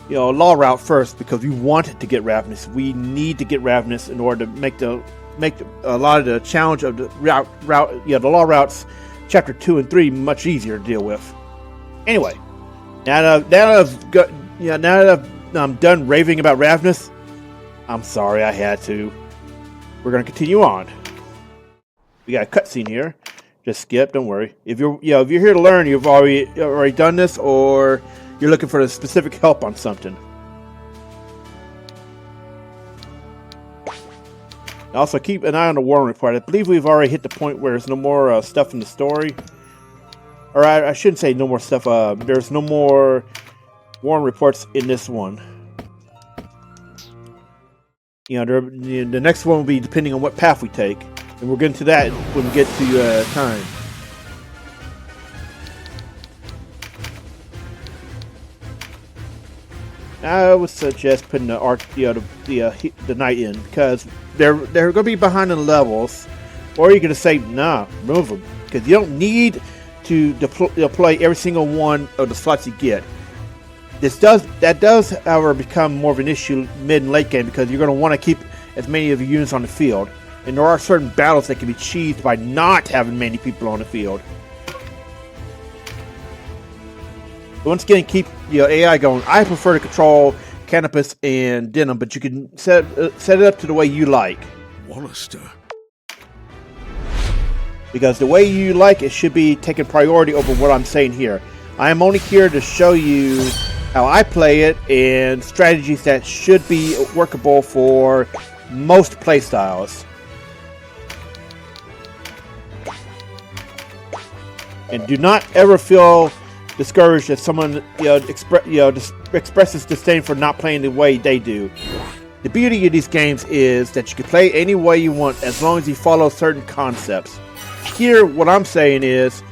A: law route first, because we want to get Ravness. We need to get Ravness in order to make a lot of the challenge of the the law routes, Chapter 2 and 3, much easier to deal with. Anyway, now that I'm done raving about Ravness, I'm sorry I had to. We're going to continue on. We got a cutscene here. Just skip, don't worry. If you're here to learn, you've already done this, or you're looking for a specific help on something. Also, keep an eye on the Warrent report. I believe we've already hit the point where there's no more stuff in the story. Or I shouldn't say no more stuff. There's no more Warrent reports in this one. The next one will be depending on what path we take. And we'll get into that when we get to time. I would suggest putting the the knight in because they're going to be behind in levels, or you're going to say nah, move them because you don't need to deploy every single one of the slots you get. That does, however, become more of an issue mid and late game because you're going to want to keep as many of your units on the field, and there are certain battles that can be cheesed by not having many people on the field. Once again, keep your AI going. I prefer to control Canopus and Denam, but you can set it up to the way you like.
E: Wallister.
A: Because the way you like it should be taking priority over what I'm saying here. I am only here to show you how I play it and strategies that should be workable for most playstyles. And do not ever feel discouraged if someone expresses disdain for not playing the way they do. The beauty of these games is that you can play any way you want as long as you follow certain concepts. Here, what I'm saying is,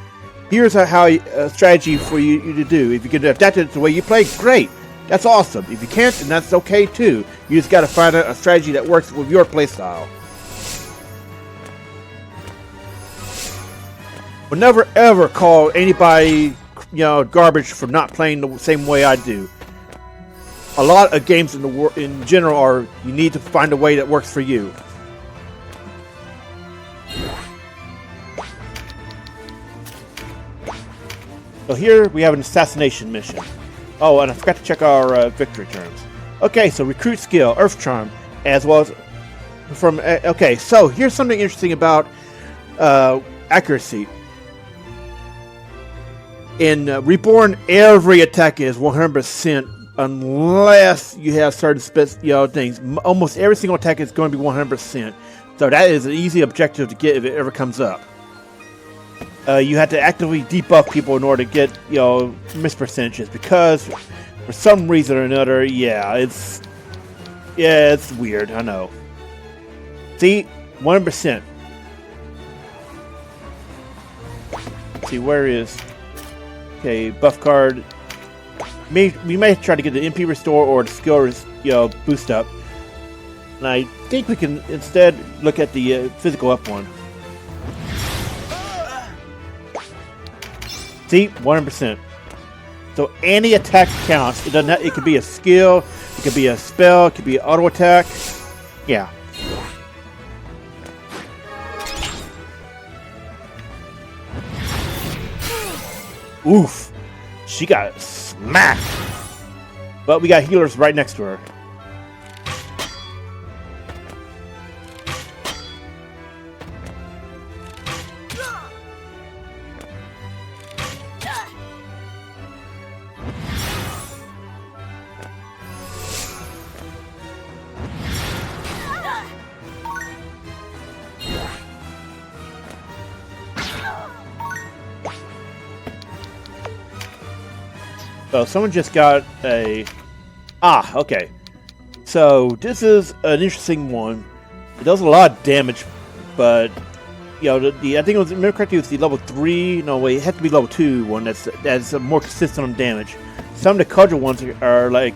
A: here's a strategy for you to do. If you can adapt it to the way you play, great. That's awesome. If you can't, then that's okay too. You just got to find a strategy that works with your playstyle. Will never ever call anybody garbage for not playing the same way I do. A lot of games in general are you need to find a way that works for you. So here we have an assassination mission. Oh, and I forgot to check our victory terms. Okay, so recruit skill, Earth Charm, as well as from. Okay, so here's something interesting about accuracy. In Reborn, every attack is 100% unless you have certain things. Almost every single attack is going to be 100%. So that is an easy objective to get if it ever comes up. You have to actively debuff people in order to get miss percentages because for some reason or another, it's weird. I know. See, 100%. See, where is? Okay, buff card. We may try to get the MP restore or the skill boost up. And I think we can instead look at the physical up one. See, 100%. So any attack counts. It doesn't. It could be a skill. It could be a spell. It could be an auto attack. Yeah. Oof. She got smacked. But we got healers right next to her. So someone just got a... okay. So this is an interesting one. It does a lot of damage, but I think it was, remember correctly, it was the level 3. No, wait, it has to be level 2 one that's more consistent on damage. Some of the cudgel ones are like,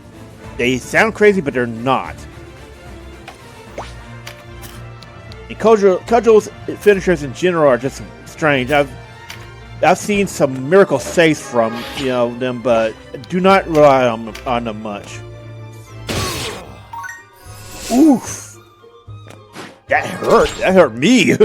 A: they sound crazy, but they're not. And cudgels finishers in general are just strange. I've seen some miracle saves from them, but do not rely on them much. Oof! That hurt. That hurt me.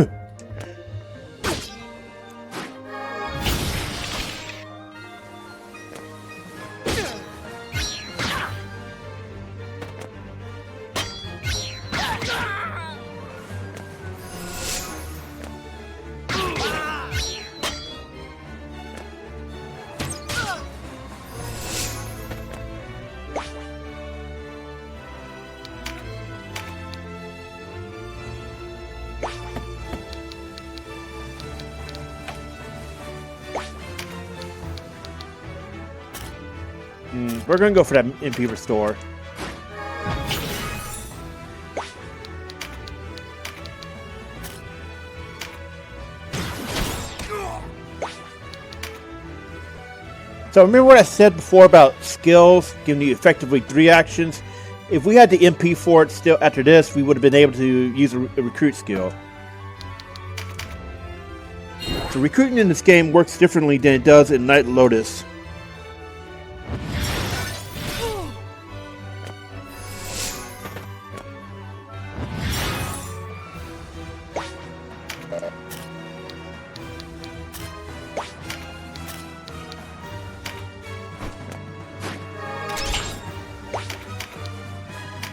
A: We're gonna go for that MP restore. So remember what I said before about skills giving you effectively 3 actions? If we had the MP for it still after this, we would have been able to use a recruit skill. So recruiting in this game works differently than it does in Night Lotus.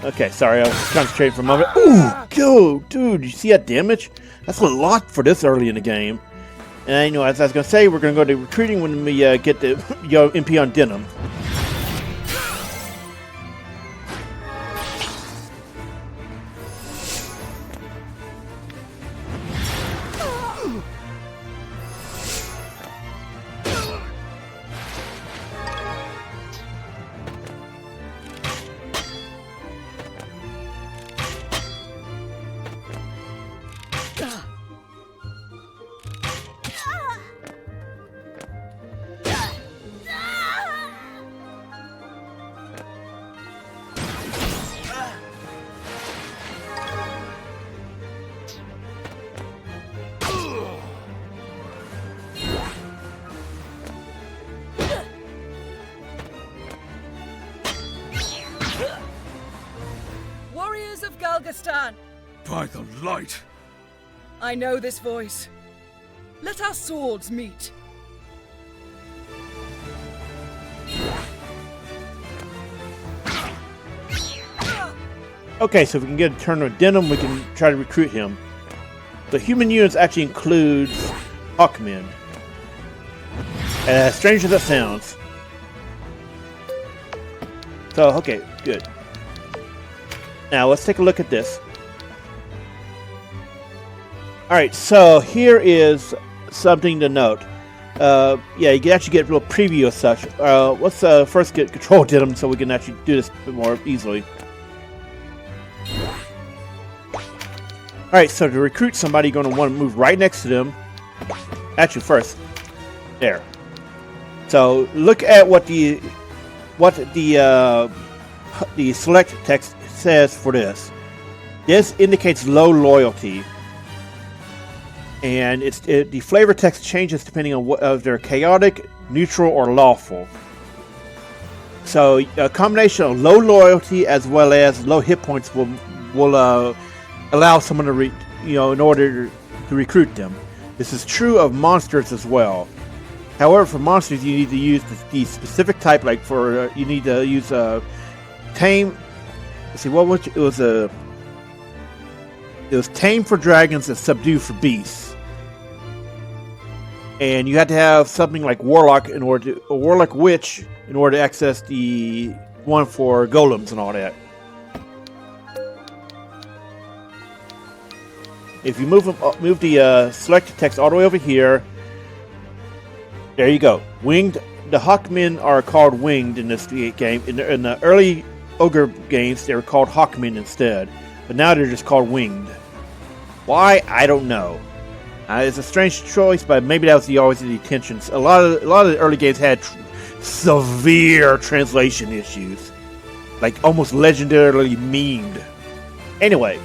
A: Okay, sorry, I was concentrating for a moment. Ooh, go, dude, you see that damage? That's a lot for this early in the game. And you know, as I was gonna say, we're gonna go to recruiting when we get the MP on Denam.
E: By the light!
K: I know this voice. Let our swords meet.
A: Okay, so if we can get a turn with Denam, we can try to recruit him. The human units actually includes Hawkmen. As strange as that sounds. So, okay, good. Now, let's take a look at this. Alright, so here is something to note. Yeah, you can actually get a little preview of such. Let's first get control Denam so we can actually do this a bit more easily. Alright, so to recruit somebody, you're going to want to move right next to them. Actually, first. There. So, look at what the select text says for this. This indicates low loyalty. And the flavor text changes depending on if they're chaotic, neutral, or lawful. So a combination of low loyalty as well as low hit points will allow someone to in order to recruit them. This is true of monsters as well. However, for monsters you need to use the specific type. Like for you need to use tame. Let's see, what was it? It was tame for dragons and subdue for beasts. And you had to have something like Warlock a Warlock Witch in order to access the one for golems and all that. If you move the select text all the way over here, there you go. Winged. The Hawkmen are called winged in this game. In the early Ogre games, they were called Hawkmen instead, but now they're just called winged. Why? I don't know. It's a strange choice, but maybe that was always the intentions. A lot of the early games had severe translation issues, like almost legendarily memed. Anyway,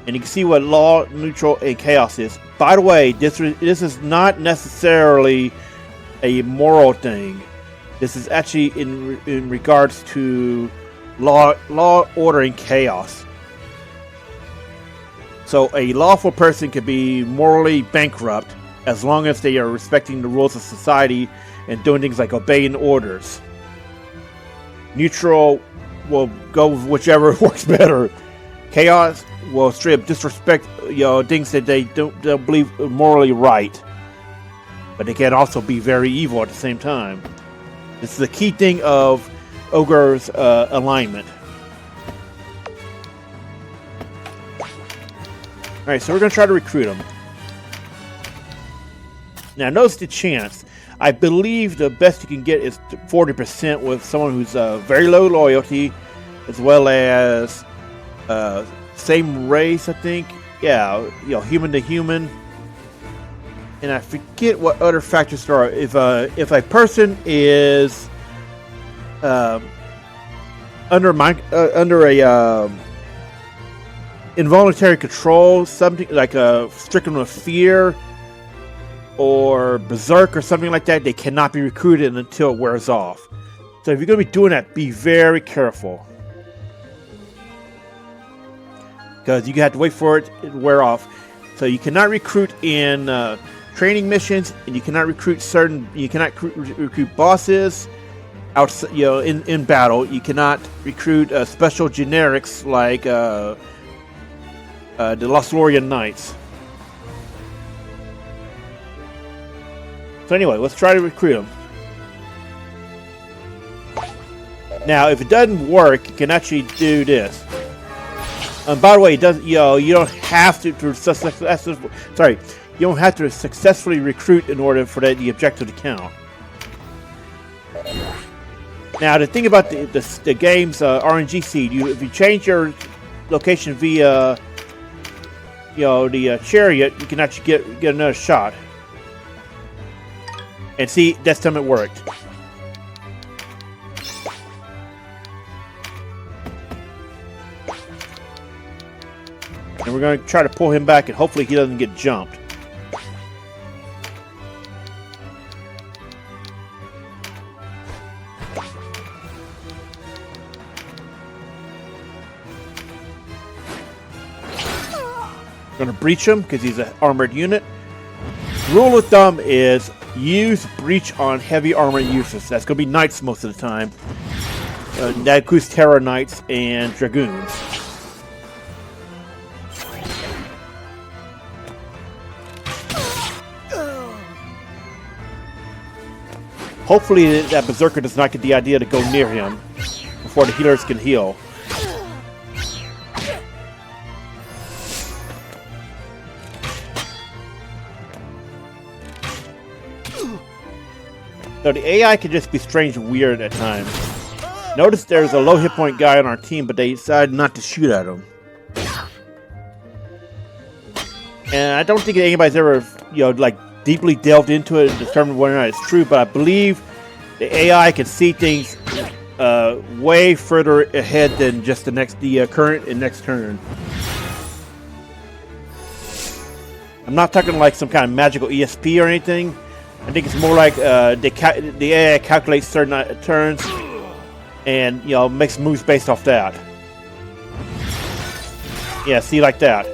A: and you can see what law, neutral, and chaos is. By the way, this is not necessarily a moral thing. This is actually in regards to law, order, and chaos. So a lawful person could be morally bankrupt as long as they are respecting the rules of society and doing things like obeying orders. Neutral will go with whichever works better. Chaos will straight up disrespect things that they don't believe are morally right. But they can also be very evil at the same time. This is the key thing of Ogre's alignment. Alright, so we're going to try to recruit him. Now, notice the chance. I believe the best you can get is 40% with someone who's very low loyalty, as well as same race, I think. Yeah, human to human. and I forget what other factors there are. If a person is under a involuntary control, something like stricken with fear or berserk or something like that, they cannot be recruited until it wears off. So if you're going to be doing that, be very careful, because you have to wait for it to wear off. So you cannot recruit in training missions, and you cannot recruit recruit bosses outside, in battle. You cannot recruit special generics like the Lothlorien Knights. So anyway, let's try to recruit them. Now, if it doesn't work, you can actually do this. And by the way, it doesn't. You don't have to you don't have to successfully recruit in order for the objective to count. Now, the thing about the game's RNG seed, if you change your location via the chariot, you can actually get another shot. And see, this time it worked. And we're going to try to pull him back, and hopefully he doesn't get jumped. Going to breach him because he's an armored unit. Rule of thumb is use breach on heavy armor uses. That's going to be knights most of the time. That includes Terror Knights and Dragoons. Hopefully that Berserker does not get the idea to go near him before the healers can heal. So the AI can just be strange and weird at times. Notice there's a low hit point guy on our team, but they decided not to shoot at him. And I don't think anybody's ever, deeply delved into it and determined whether or not it's true, but I believe the AI can see things way further ahead than just the current and next turn. I'm not talking like some kind of magical ESP or anything. I think it's more like the AI calculates certain turns and makes moves based off that. Yeah, see, like that.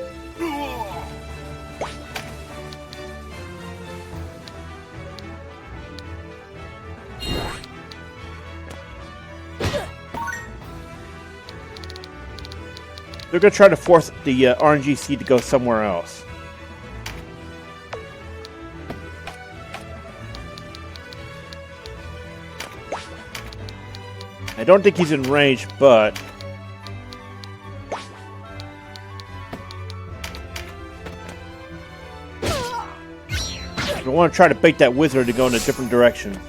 A: They're going to try to force the RNG seed to go somewhere else. I don't think he's in range, but we want to try to bait that wizard to go in a different direction.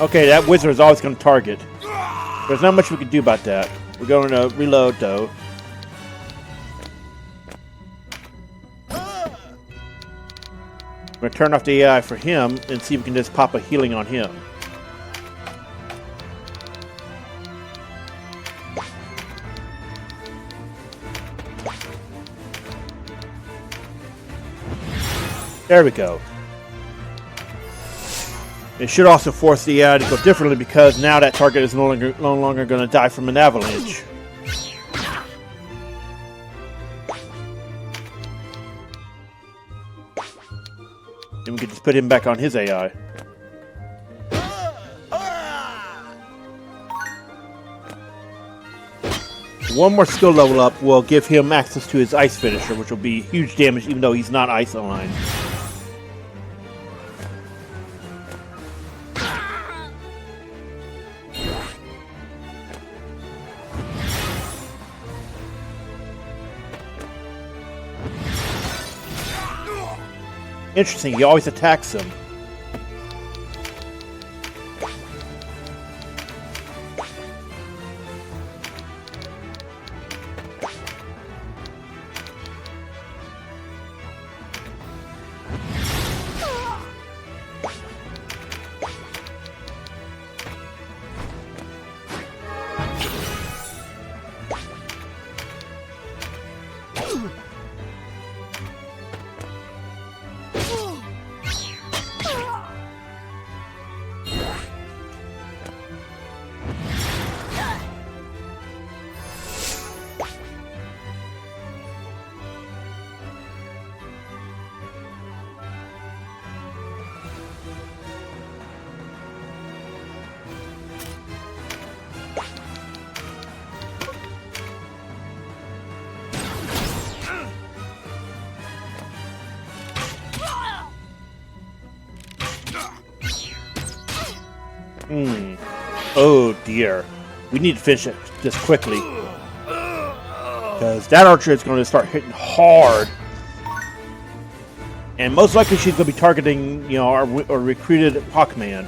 A: Okay, that wizard is always going to target. There's not much we can do about that. We're going to reload, though. We're going to turn off the AI for him and see if we can just pop a healing on him. There we go. It should also force the AI to go differently because now that target is no longer going to die from an avalanche. Then we can just put him back on his AI. One more skill level up will give him access to his ice finisher, which will be huge damage even though he's not ice aligned. Interesting, he always attacks him. Oh dear. We need to finish this quickly. Because that archer is going to start hitting hard. And most likely she's going to be targeting, you know, our recruited Hawkman.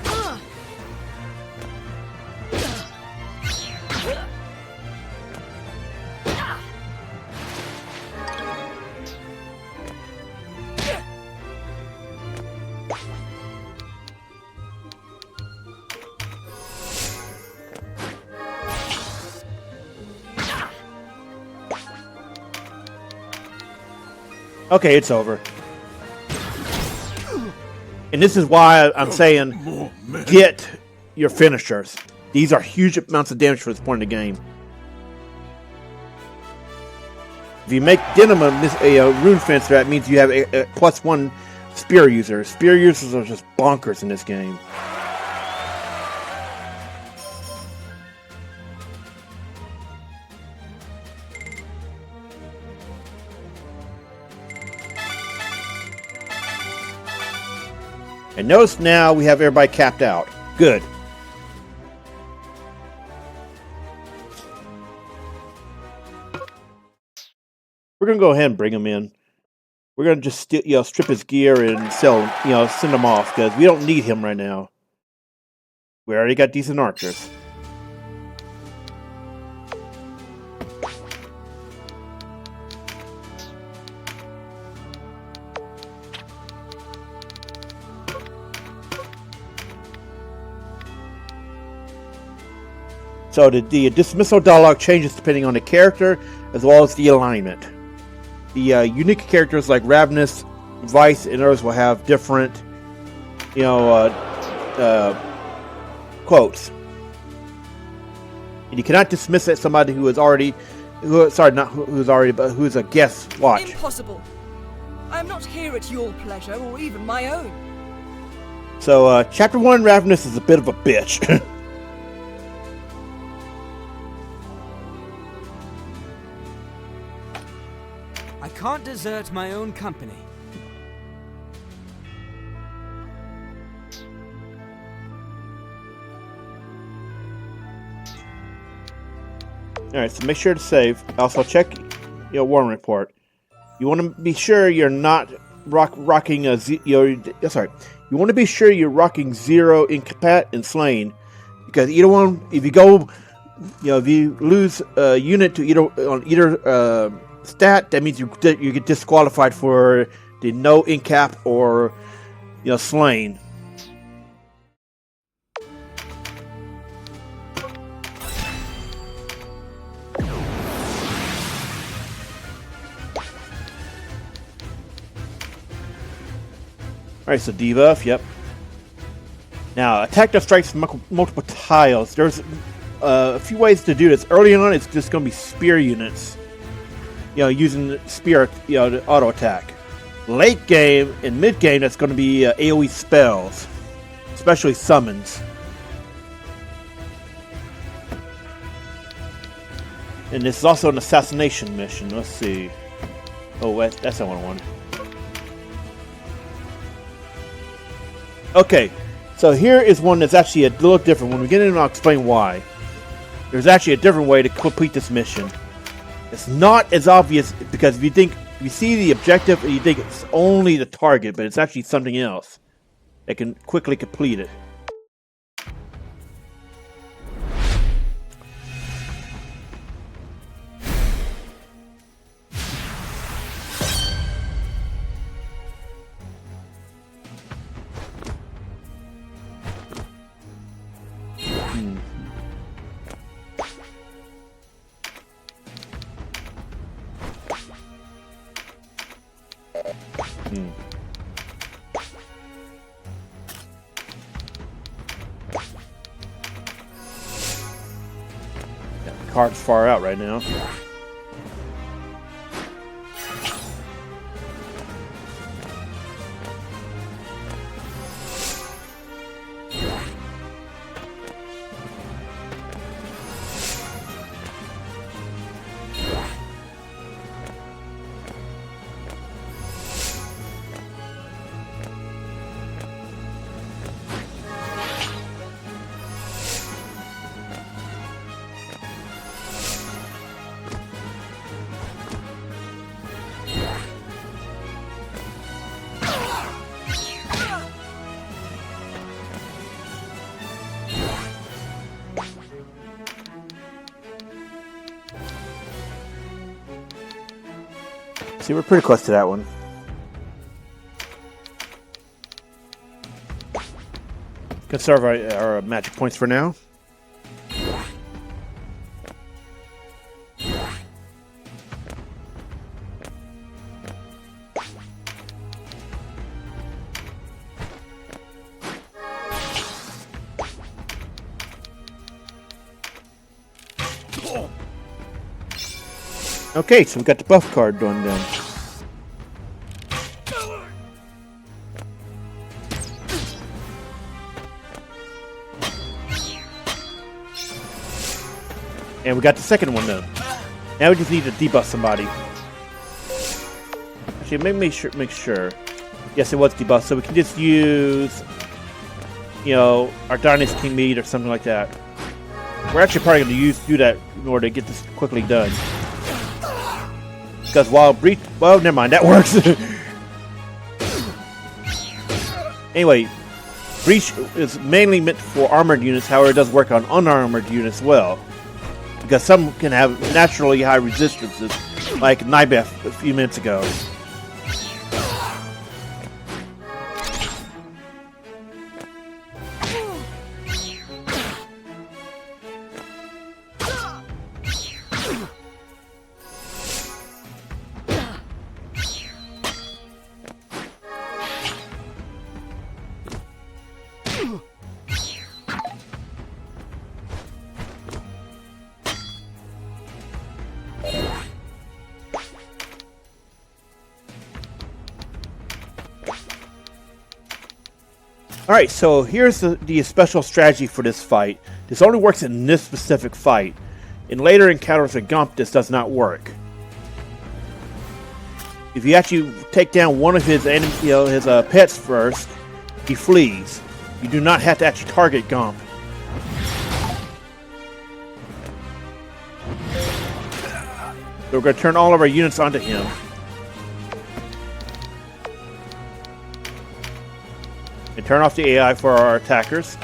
A: Okay, it's over. And this is why I'm saying get your finishers. These are huge amounts of damage for this point in the game. If you make Denam a rune fencer, that means you have a +1 spear user. Spear users are just bonkers in this game. And notice now we have everybody capped out. Good. We're gonna go ahead and bring him in. We're gonna just strip his gear and send him off because we don't need him right now. We already got decent archers. So the dismissal dialogue changes depending on the character as well as the alignment. The unique characters like Ravness, Vice, and others will have different, quotes. And you cannot dismiss it somebody who is already, who's a guest watch.
K: Impossible. I am not here at your pleasure or even my own.
A: So Chapter 1 Ravness is a bit of a bitch.
D: I can't desert my own company.
A: Alright, so make sure to save. Also check your Warrent report. You want to be sure you're not rocking a you want to be sure you're rocking 0 incapat and slain, because either one, if you lose a unit to either stat, that means you get disqualified for the no incap or slain. Alright, so debuff, yep. Now, attack that strikes multiple tiles. There's a few ways to do this. Early on, it's just going to be spear units. Using spear, to auto attack. Late game and mid game, that's going to be AoE spells, especially summons. And this is also an assassination mission. Let's see. Oh, that's not what I wanted. Okay, so here is one that's actually a little different. When we get in, I'll explain why. There's actually a different way to complete this mission. It's not as obvious, because if you see the objective, you think it's only the target, but it's actually something else that can quickly complete it. Card's far out right now. see, we're pretty close to that one. Conserve our magic points for now. Okay, so we got the buff card done then. And we got the second one done. Now we just need to debuff somebody. Actually, make sure. Yes, it was debuff, so we can just use, you know, our Dynasty meat or something like that. We're actually probably going to do that in order to get this quickly done. Because while Breach... Well, never mind. That works. Anyway, Breach is mainly meant for armored units. However, it does work on unarmored units as well. Because some can have naturally high resistances, like Nybeth a few minutes ago. Alright, so here's the special strategy for this fight. This only works in this specific fight. In later encounters with Ganpp, this does not work. If you actually take down one of his pets first, he flees. You do not have to actually target Ganpp. So we're going to turn all of our units onto him. And turn off the AI for our attackers.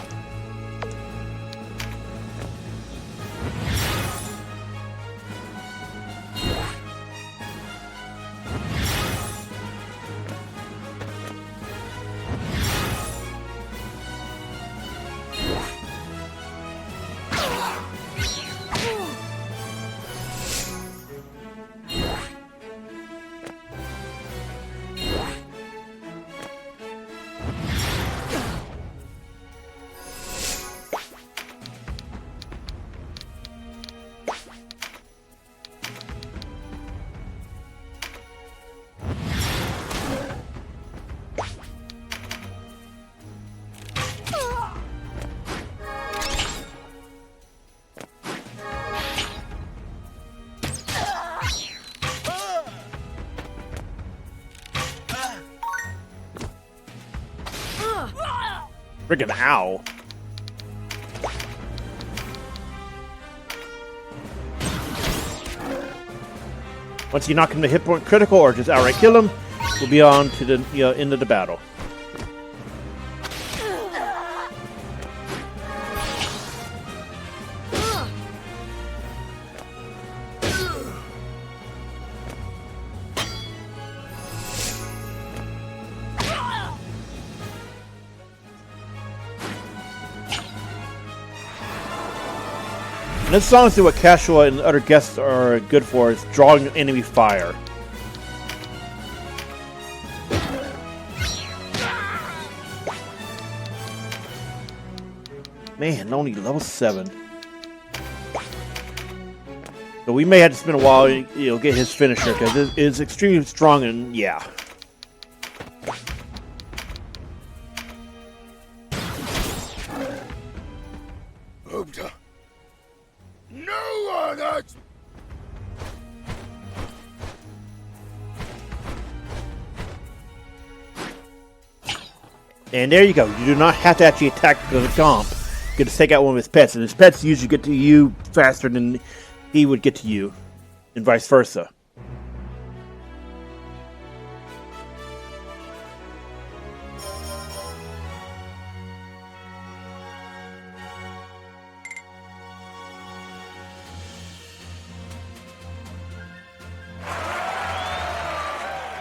A: Friggin' ow. Once you knock him to hit point critical or just outright kill him, we'll be on to the end of the battle. And this song is what Cashua and other guests are good for, is drawing enemy fire. Man, only level 7. So we may have to spend a while, get his finisher, because it is extremely strong and yeah. And there you go. You do not have to actually attack the Ganpp. You can just take out one of his pets, and his pets usually get to you faster than he would get to you, and vice versa.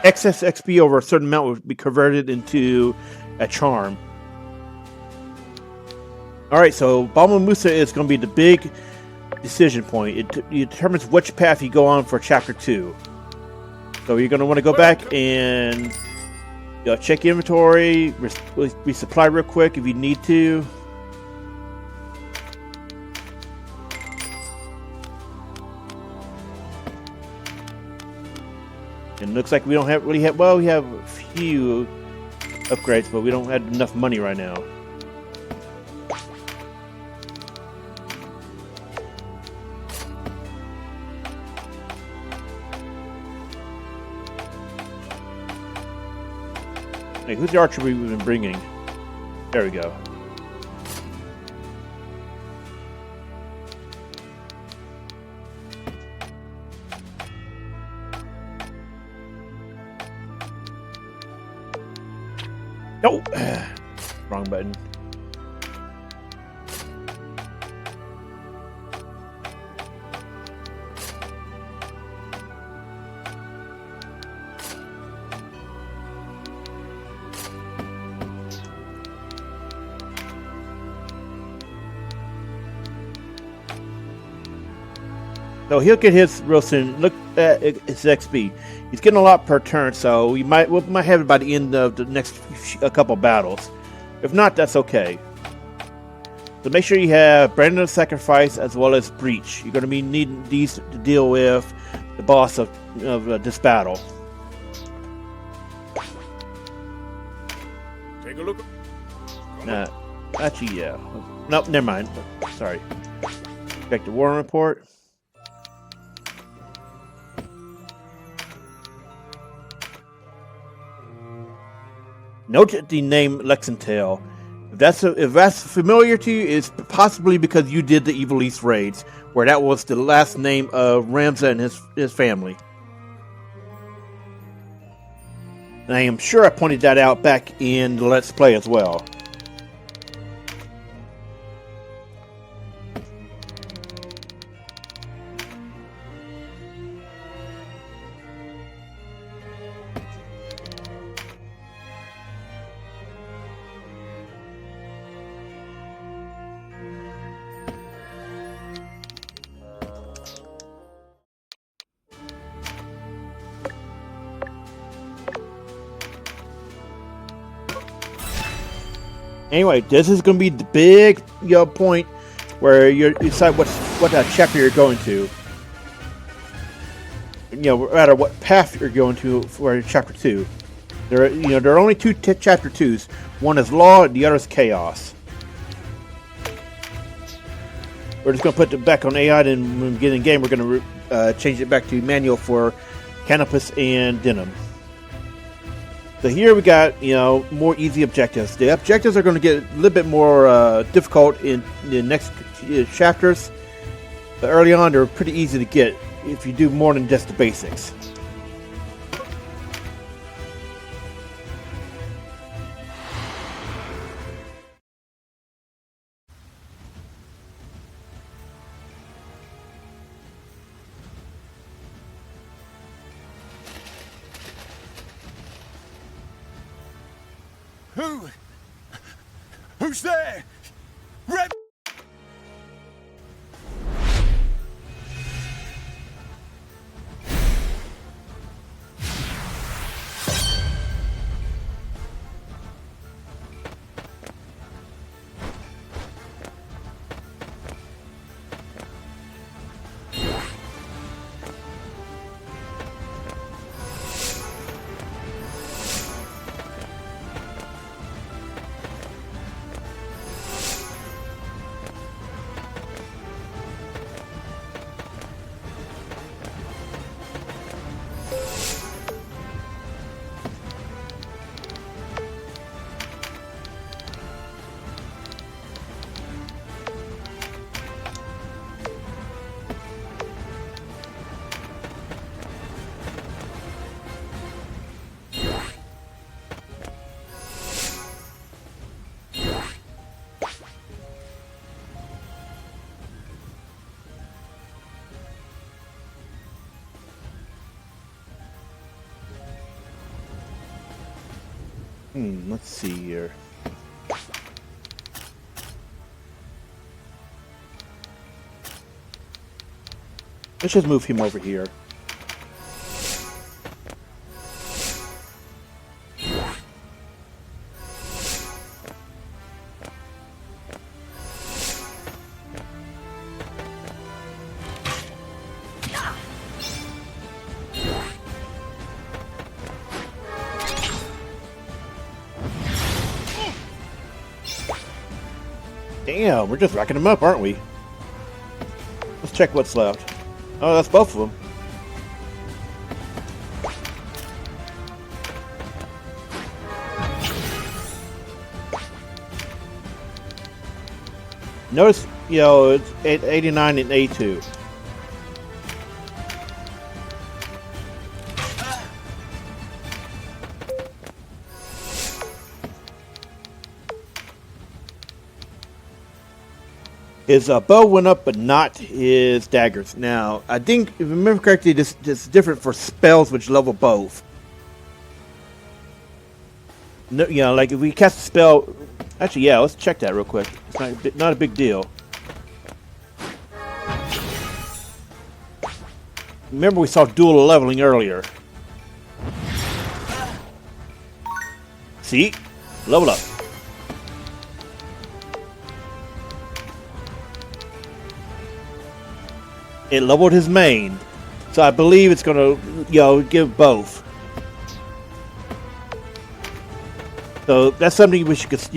A: excess XP over a certain amount would be converted into a charm. Alright, so Balmamusa is going to be the big decision point. It determines which path you go on for Chapter 2. So you're going to want to go back and check your inventory, resupply real quick if you need to. And it looks like we don't have we have a few upgrades, but we don't have enough money right now. Hey, who's the archer we've been bringing? There we go. No! Wrong button. So he'll get his real soon. Look at his XP. He's getting a lot per turn, so we might have it by the end of the next couple battles. If not, that's okay. So make sure you have Brandon of Sacrifice as well as Breach. You're going to be needing these to deal with the boss of this battle.
E: Take a look.
A: Actually, yeah. Nope, never mind. Sorry. Check the Warrent report. Note the name Lexingtail. If that's familiar to you, it's possibly because you did the Evil East raids, where that was the last name of Ramza and his family. And I am sure I pointed that out back in the Let's Play as well. Anyway, this is going to be the big point where you decide what chapter you're going to. No matter what path you're going to for Chapter 2. There are only two Chapter 2s. One is Law, and the other is Chaos. We're just going to put it back on AI, and when we get in game, we're going to change it back to manual for Canopus and Denam. So here we got, more easy objectives. The objectives are going to get a little bit more difficult in the next chapters. But early on, they're pretty easy to get if you do more than just the basics.
E: Who's there? Red.
A: Let's see here. Let's just move him over here. Damn, we're just racking them up, aren't we? Let's check what's left. Oh, that's both of them. Notice, you know, it's 89 and A2. His bow went up, but not his daggers. Now, I think, if I remember correctly, this is different for spells which level both. No, you know, like if we cast a spell... Actually, yeah, let's check that real quick. It's not a big deal. Remember we saw dual leveling earlier. See? Level up. It leveled his main, so I believe it's going to, you know, give both. So that's something you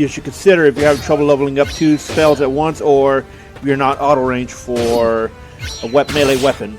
A: should consider if you're having trouble leveling up 2 spells at once, or if you're not auto range for a melee weapon.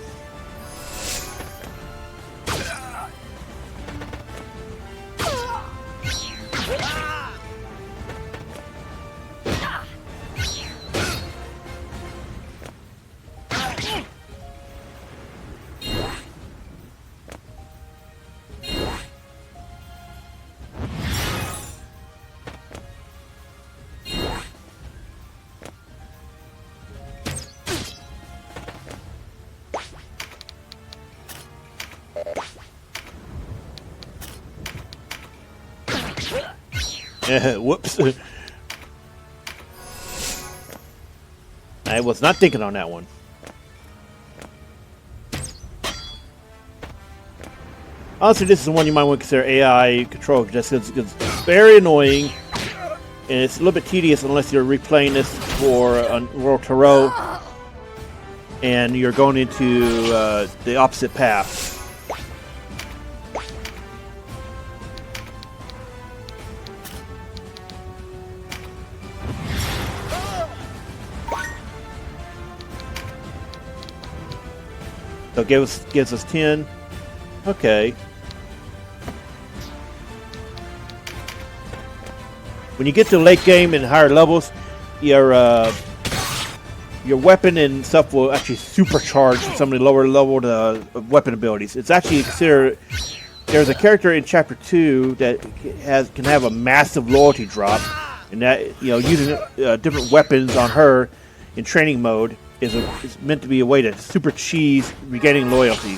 A: Whoops. I was not thinking on that one. Honestly, this is the one you might want to consider AI control, just because it's very annoying, and it's a little bit tedious unless you're replaying this for a World Tarot, and you're going into the opposite path. So gives us 10. Okay. When you get to late game and higher levels, your weapon and stuff will actually supercharge some of the lower level weapon abilities. It's actually considered. There's a character in Chapter 2 that can have a massive loyalty drop, and that, you know, using different weapons on her in training mode is meant to be a way to super cheese regaining loyalty.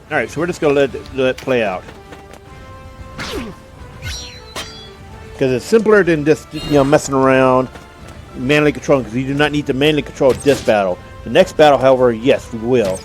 A: Alright, so we're just going to let it play out. Because it's simpler than just, you know, messing around, manually controlling, because you do not need to manually control this battle. The next battle, however, yes, we will.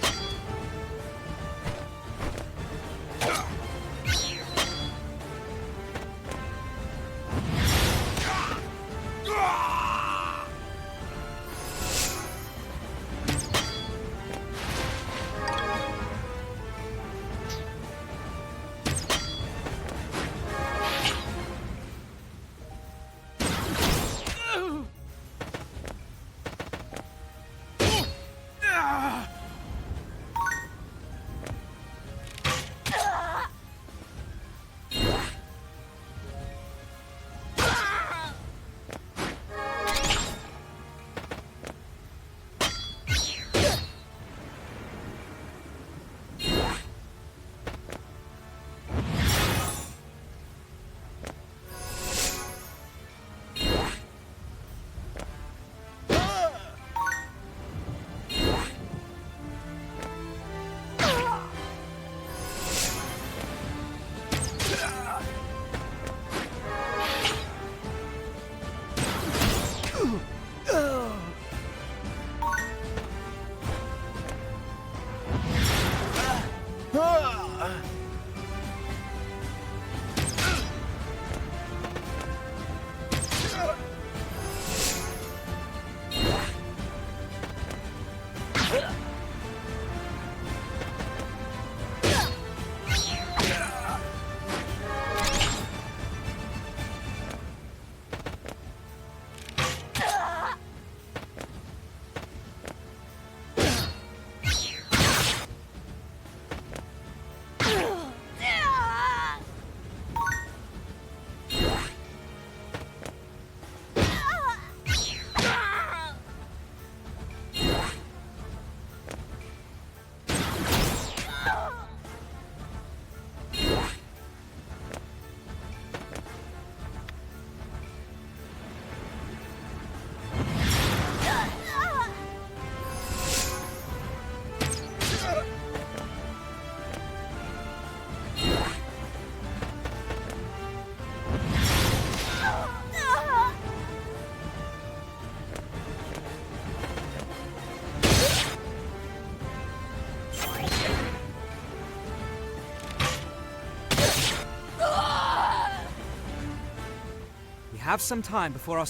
D: We have some time before our...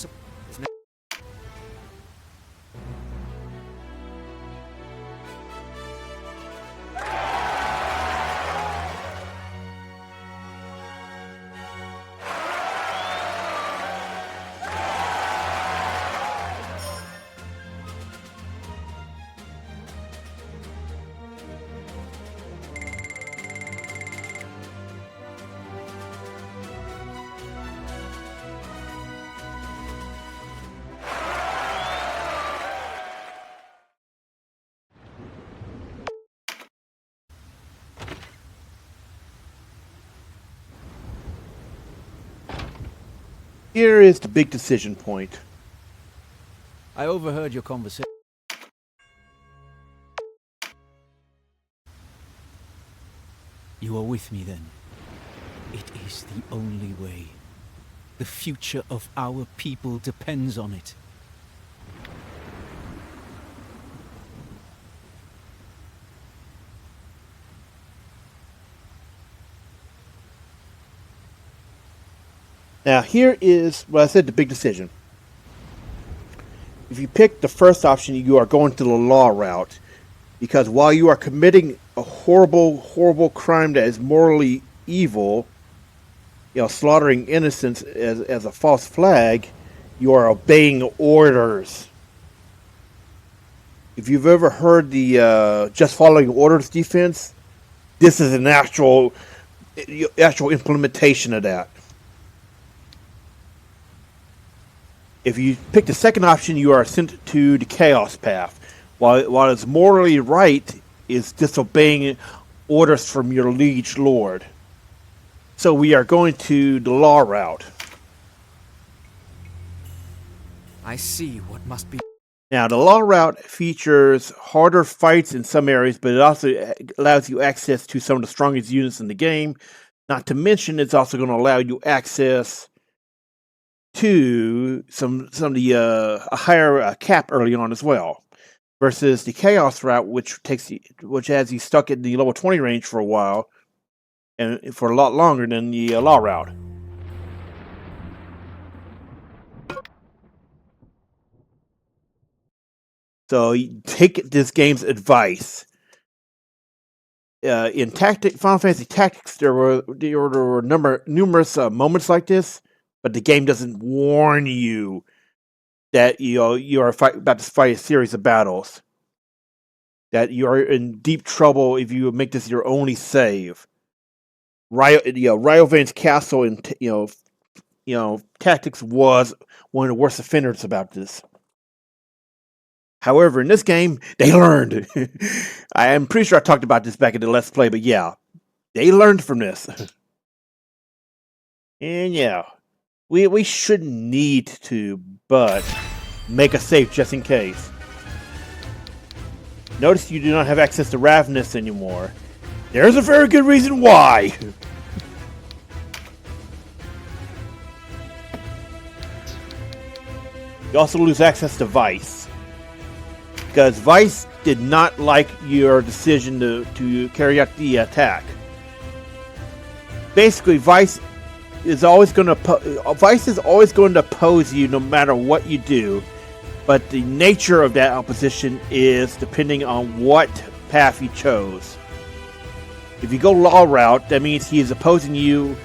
A: Here is the big decision point.
G: I overheard your conversation. You are with me then. It is the only way. The future of our people depends on it.
A: Now here is what I said, the big decision. If you pick the first option, you are going to the law route. Because while you are committing a horrible, horrible crime that is morally evil, you know, slaughtering innocents as a false flag, you are obeying orders. If you've ever heard the just following orders defense, this is an actual implementation of that. If you pick the second option, you are sent to the chaos path. While it's morally right, is disobeying orders from your liege lord. So we are going to the law route.
D: I see what must be...
A: Now, the law route features harder fights in some areas, but it also allows you access to some of the strongest units in the game. Not to mention, it's also going to allow you access to some of the a higher cap early on as well, versus the chaos route, which has you stuck in the level 20 range for a while, and for a lot longer than the law route. So take this game's advice. In Final Fantasy Tactics, there were numerous moments like this, but the game doesn't warn you that you are about to fight a series of battles. That you are in deep trouble if you make this your only save. Ryovan's castle in Tactics was one of the worst offenders about this. However, in this game, they learned. I am pretty sure I talked about this back in the Let's Play, but yeah, they learned from this. And yeah, we shouldn't need to, but make a save just in case. Notice you do not have access to Ravness anymore. There's a very good reason why. You also lose access to Vice. Because Vice did not like your decision to carry out the attack. Basically, Vice is always going to oppose you no matter what you do. but the nature of that opposition is depending on what path you chose. If you go law route, that means he is opposing you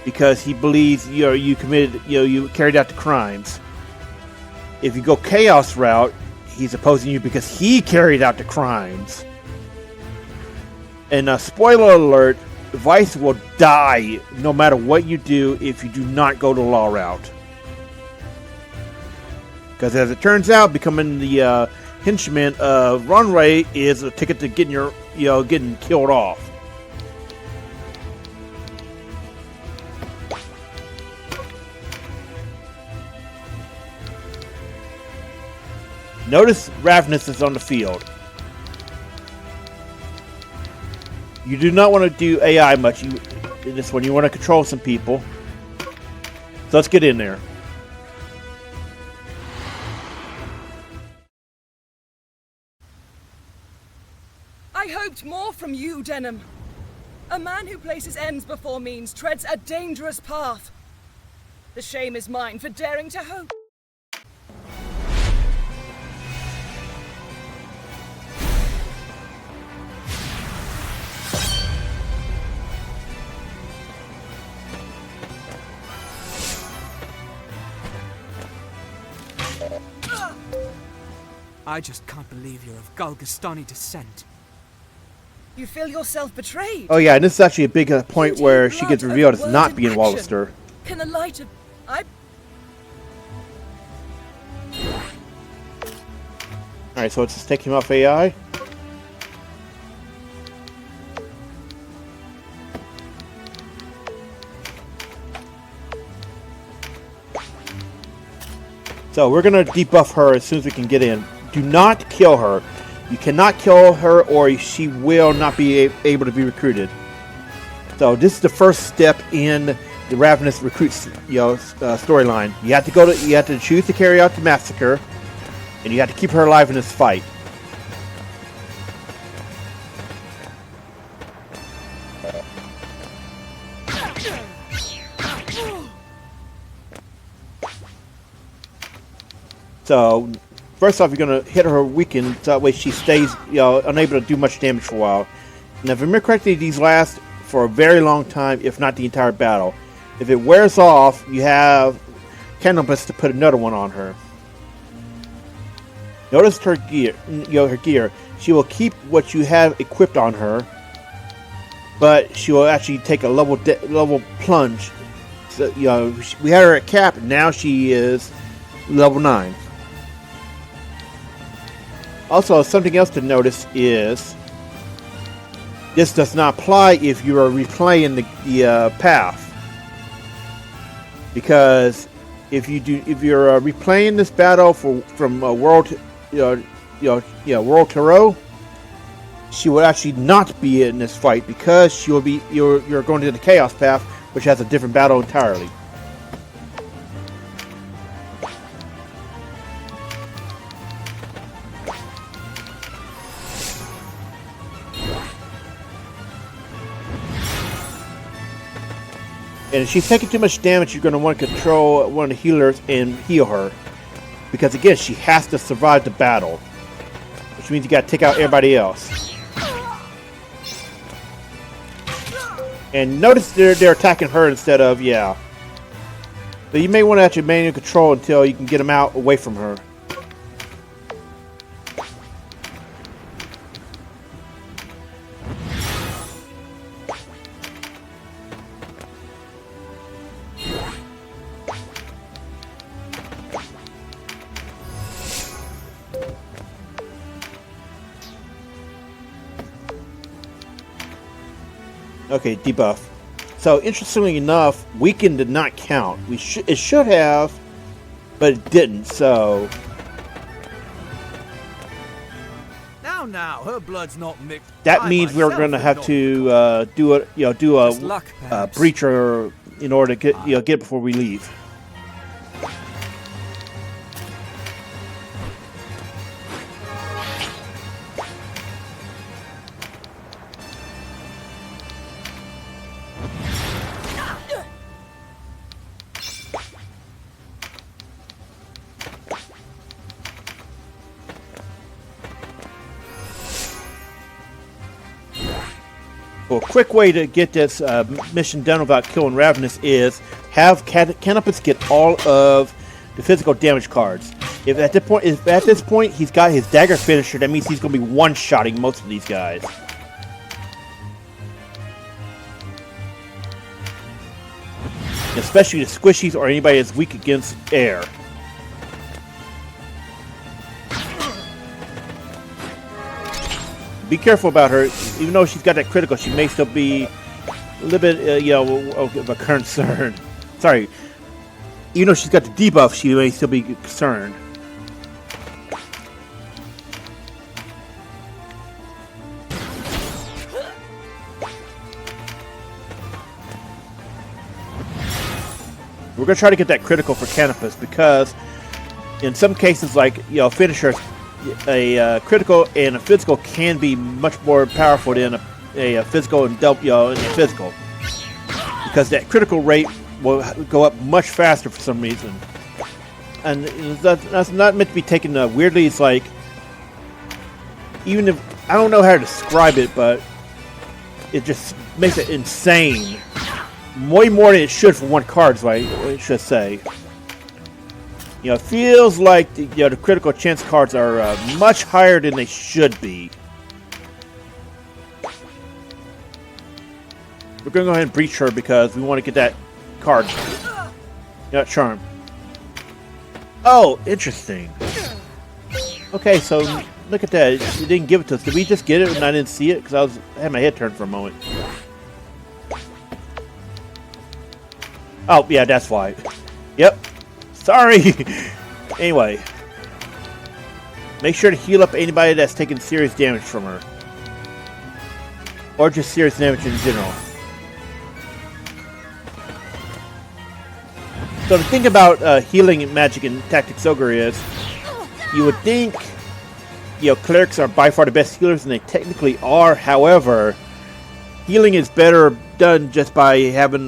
A: because he believes you committed, you carried out the crimes. If you go chaos route, he's opposing you because he carried out the crimes. And spoiler alert, Vice will die no matter what you do if you do not go the law route. Because as it turns out, becoming the henchman of Runray is a ticket to getting getting killed off. Notice Ravness is on the field. You do not want to do AI much in this one. You want to control some people. So let's get in there.
K: I hoped more from you, Denam. A man who places ends before means treads a dangerous path. The shame is mine for daring to hope.
D: I just can't believe you're of Galgastani descent.
K: You feel yourself betrayed.
A: Oh yeah, and this is actually a big point where she gets revealed as not being Wallister.
K: Can the light of...
A: Alright, so let's just take him off AI. So we're going to debuff her as soon as we can get in. Do not kill her. You cannot kill her or she will not be able to be recruited. So this is the first step in the Ravness recruit storyline. You have to choose to carry out the massacre, and you have to keep her alive in this fight. So, first off, you're going to hit her weakened, so that way she stays unable to do much damage for a while. Now, if I remember correctly, these last for a very long time, if not the entire battle. If it wears off, you have Canopus to put another one on her. Notice her gear. Her gear. She will keep what you have equipped on her, but she will actually take a level plunge. So, we had her at cap, and now she is level 9. Also, something else to notice is this does not apply if you are replaying the path, because if you're replaying this battle from World World Tarot, she will actually not be in this fight because you're going to the Chaos path, which has a different battle entirely. And if she's taking too much damage, you're going to want to control one of the healers and heal her. Because again, she has to survive the battle. Which means you got to take out everybody else. And notice they're attacking her instead of, So you may want to actually manual control until you can get them out away from her. Okay, debuff. So, interestingly enough, weakened did not count. It should have, but it didn't, so...
D: Now, her blood's not mixed.
A: That means we're going to have to do a breacher in order to get it before we leave. Well, a quick way to get this mission done without killing Ravness is have Canopus get all of the physical damage cards. If at this point he's got his dagger finisher, that means he's going to be one-shotting most of these guys. Especially the squishies or anybody that's weak against air. Be careful about her. Even though she's got that critical, she may still be a little bit, of a concern. Sorry. Even though she's got the debuff, she may still be concerned. We're going to try to get that critical for Canopus because in some cases, like, finishers, a critical and a physical can be much more powerful than a physical and a physical. Because that critical rate will go up much faster for some reason. And that's not meant to be taken weirdly. It's like, even if, I don't know how to describe it, but it just makes it insane. Way more than it should for one card, is what I should say. It feels like the critical chance cards are much higher than they should be. We're going to go ahead and breach her because we want to get that card. Charm. Oh, interesting. Okay, so look at that. You didn't give it to us. Did we just get it and I didn't see it? Because I had my head turned for a moment. Oh, yeah, that's why. Yep. Sorry! Anyway. Make sure to heal up anybody that's taking serious damage from her. Or just serious damage in general. So the thing about healing magic in Tactics Ogre is, you would think, clerics are by far the best healers, and they technically are. However, healing is better done just by having,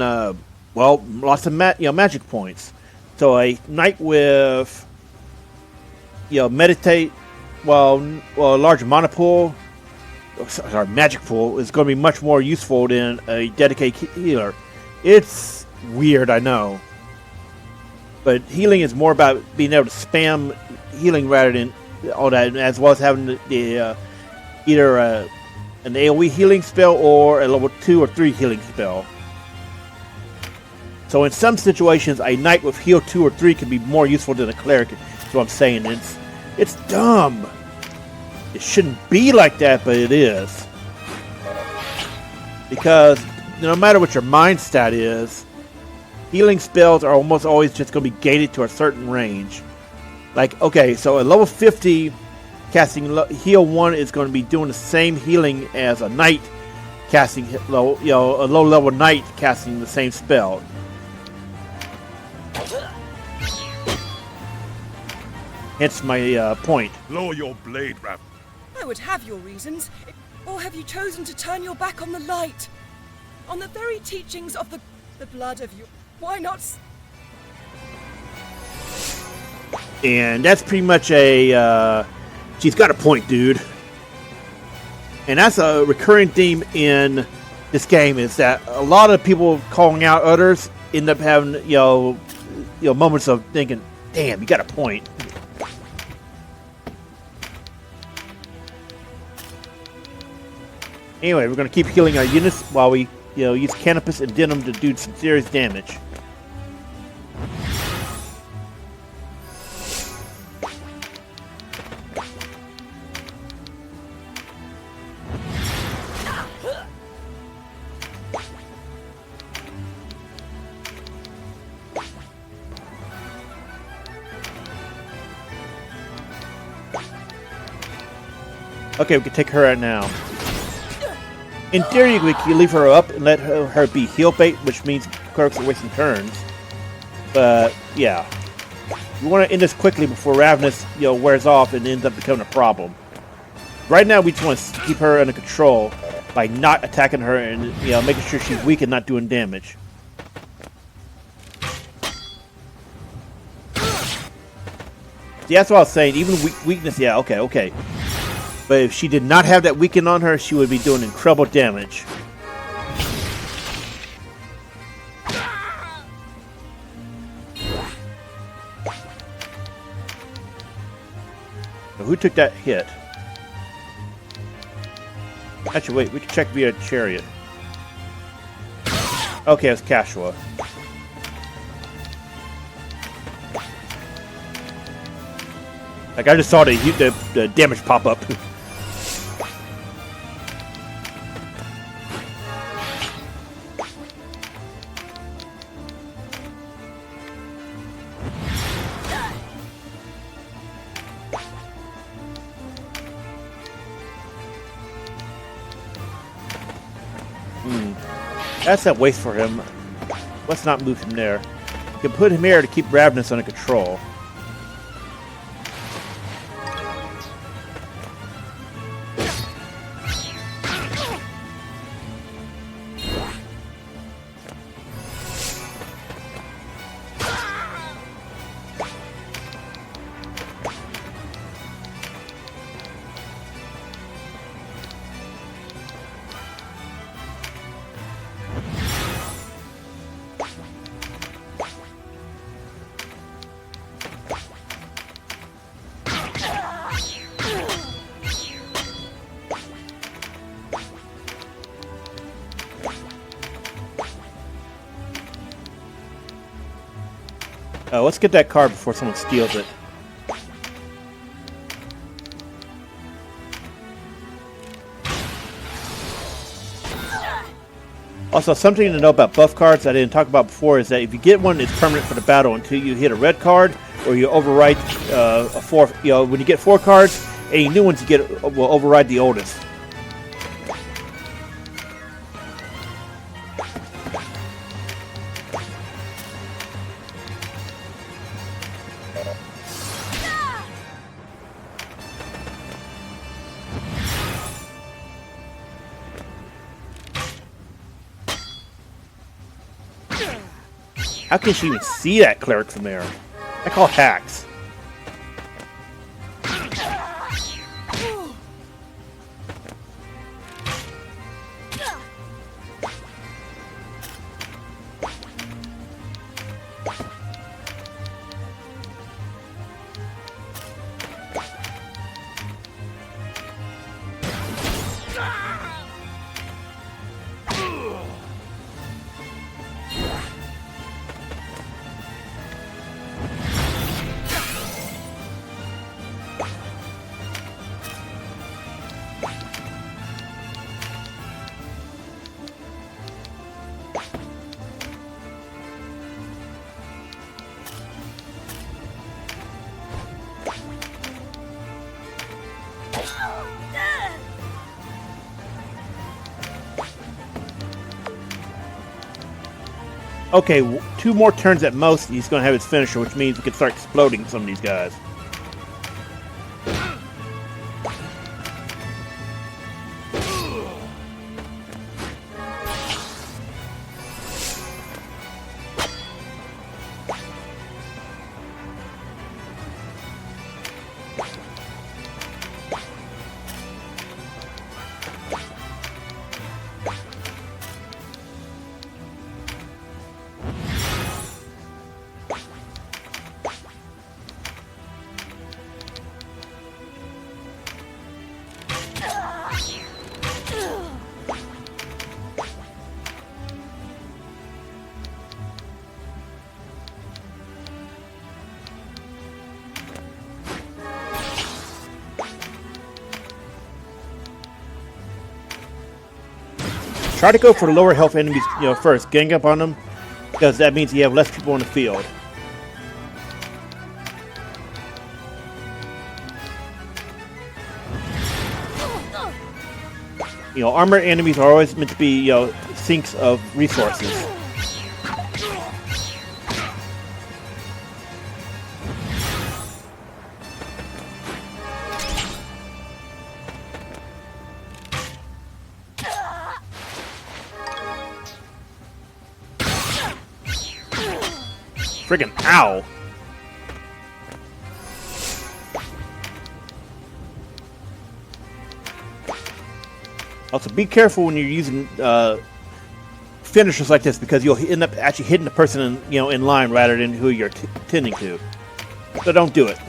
A: lots of magic points. So a knight with, meditate, a large mana pool, magic pool, is going to be much more useful than a dedicated healer. It's weird, I know. But healing is more about being able to spam healing rather than all that, as well as having the either an AoE healing spell or a level 2 or 3 healing spell. So in some situations, a knight with heal 2 or 3 can be more useful than a cleric. That's what I'm saying. It's dumb. It shouldn't be like that, but it is. Because no matter what your mind stat is, healing spells are almost always just going to be gated to a certain range. Like, okay, so a level 50 casting heal 1 is going to be doing the same healing as a knight casting a low level knight casting the same spell. Hence my point.
E: Lower your blade, Rav.
K: I would have your reasons. Or have you chosen to turn your back on the light? On the very teachings of the blood of you? Why not?
A: And that's pretty much she's got a point, dude. And that's a recurring theme in this game, is that a lot of people calling out others end up having, moments of thinking, damn, you got a point. Anyway, we're going to keep healing our units while we, use Canopus and Denam to do some serious damage. Okay, we can take her out now. In theory, we can leave her up and let her be heal bait, which means clerics are wasting turns. But, yeah. We want to end this quickly before Ravness, wears off and ends up becoming a problem. Right now, we just want to keep her under control by not attacking her and, making sure she's weak and not doing damage. See, that's what I was saying. Even weakness, yeah, okay. But if she did not have that weaken on her, she would be doing incredible damage. Who took that hit? Actually, wait. We can check via chariot. Okay, it's Kashua. Like, I just saw the damage pop up. That's that waste for him. Let's not move him there. We can put him here to keep Ravness under control. Let's get that card before someone steals it. Also, something to know about buff cards I didn't talk about before is that if you get one, it's permanent for the battle until you hit a red card or you overwrite a 4. You know, when you get 4 cards, any new ones you get will override the oldest. How can she even see that cleric from there? I call hacks. Okay, 2 more turns at most, and he's going to have his finisher, which means we can start exploding some of these guys. Try to go for the lower health enemies, first. Gang up on them, because that means you have less people on the field. Armored enemies are always meant to be, sinks of resources. Friggin' ow! Also, be careful when you're using finishers like this, because you'll end up actually hitting the person in line rather than who you're tending to. So don't do it.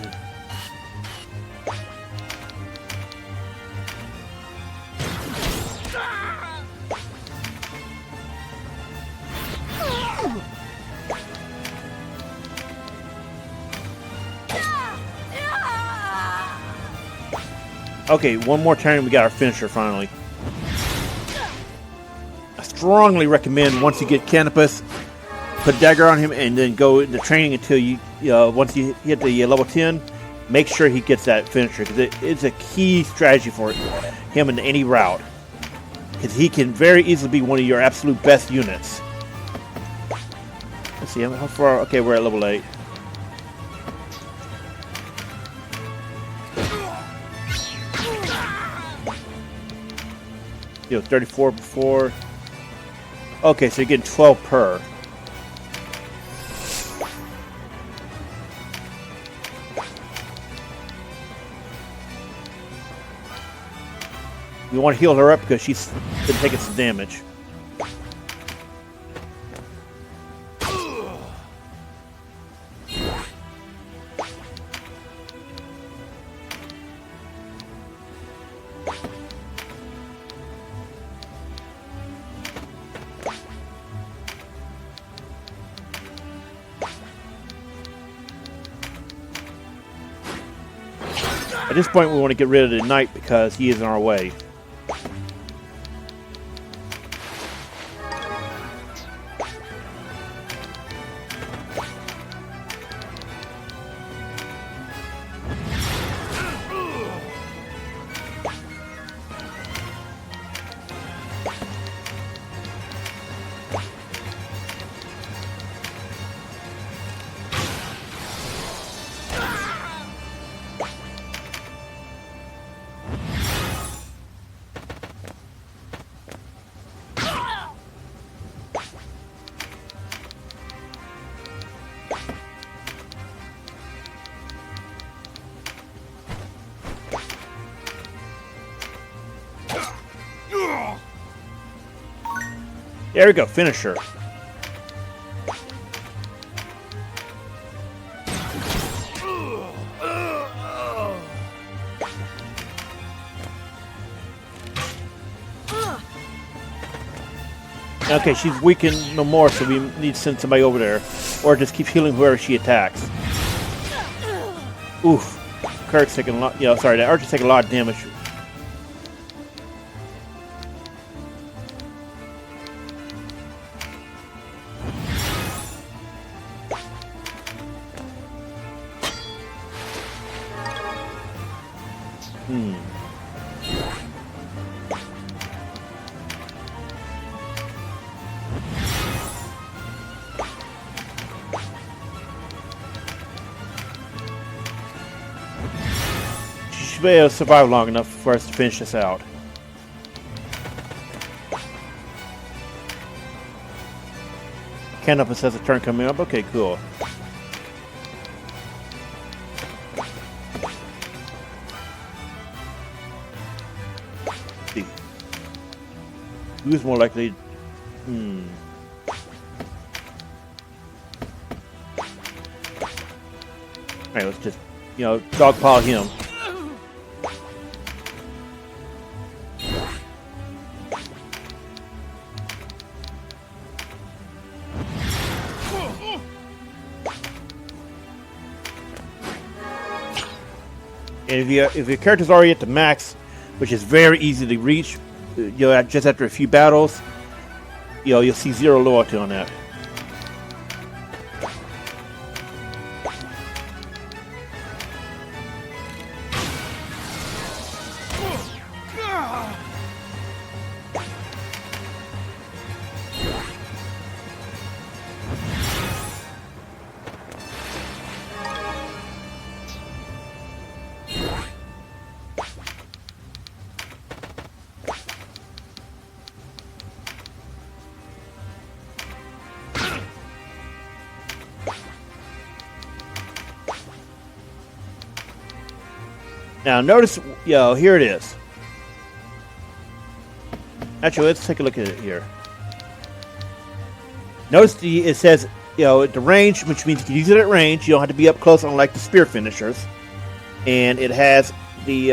A: Okay, one more turn, we got our finisher finally. I strongly recommend once you get Canopus, put a dagger on him and then go into training until you, once you hit the level 10, make sure he gets that finisher because it's a key strategy for him in any route. Because he can very easily be one of your absolute best units. Let's see, how far? Okay, we're at level 8. You know, 34 before. Okay, so you're getting 12 per. We want to heal her up because she's been taking some damage. At this point, we want to get rid of the knight because he is in our way. There we go, finisher. Okay, she's weakened no more, so we need to send somebody over there. Or just keep healing whoever she attacks. Oof. Kirk's taking a lot, sorry, that archer's taking a lot of damage. Be able to survive long enough for us to finish this out. Canopus has a turn coming up. Okay, cool. Let's see. Who's more likely? Alright, let's just, dogpile him. And if your character's already at the max, which is very easy to reach, just after a few battles, you'll see 0 loyalty on that. Now notice, here it is. Actually, let's take a look at it here. Notice it says, at the range, which means you can use it at range. You don't have to be up close unlike the spear finishers. And it has the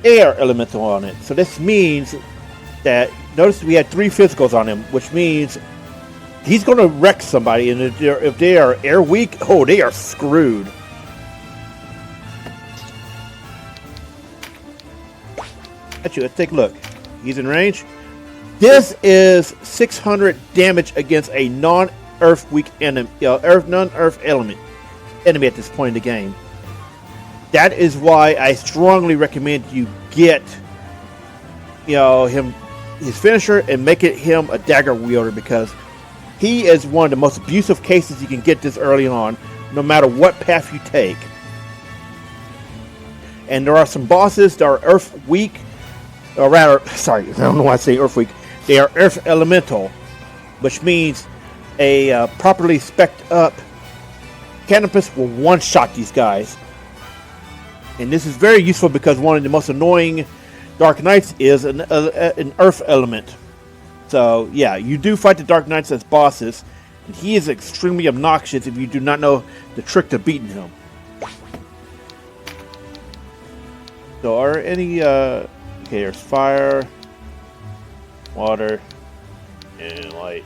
A: air elemental on it. So this means that notice we had 3 physicals on him, which means he's going to wreck somebody, and if they are air weak, oh, they are screwed. Actually, let's take a look. He's in range. This is 600 damage against a non-earth weak enemy, non-earth element enemy at this point in the game. That is why I strongly recommend you get, him, his finisher, and make it him a dagger wielder, because he is one of the most abusive cases you can get this early on, no matter what path you take. And there are some bosses that are earth weak, or rather, sorry, I don't know why I say earth weak. They are earth elemental, which means a properly spec'd up Canopus will one-shot these guys. And this is very useful because one of the most annoying Dark Knights is an earth element. So yeah, you do fight the Dark Knights as bosses, and he is extremely obnoxious if you do not know the trick to beating him. So are any okay, there's fire, water, and light.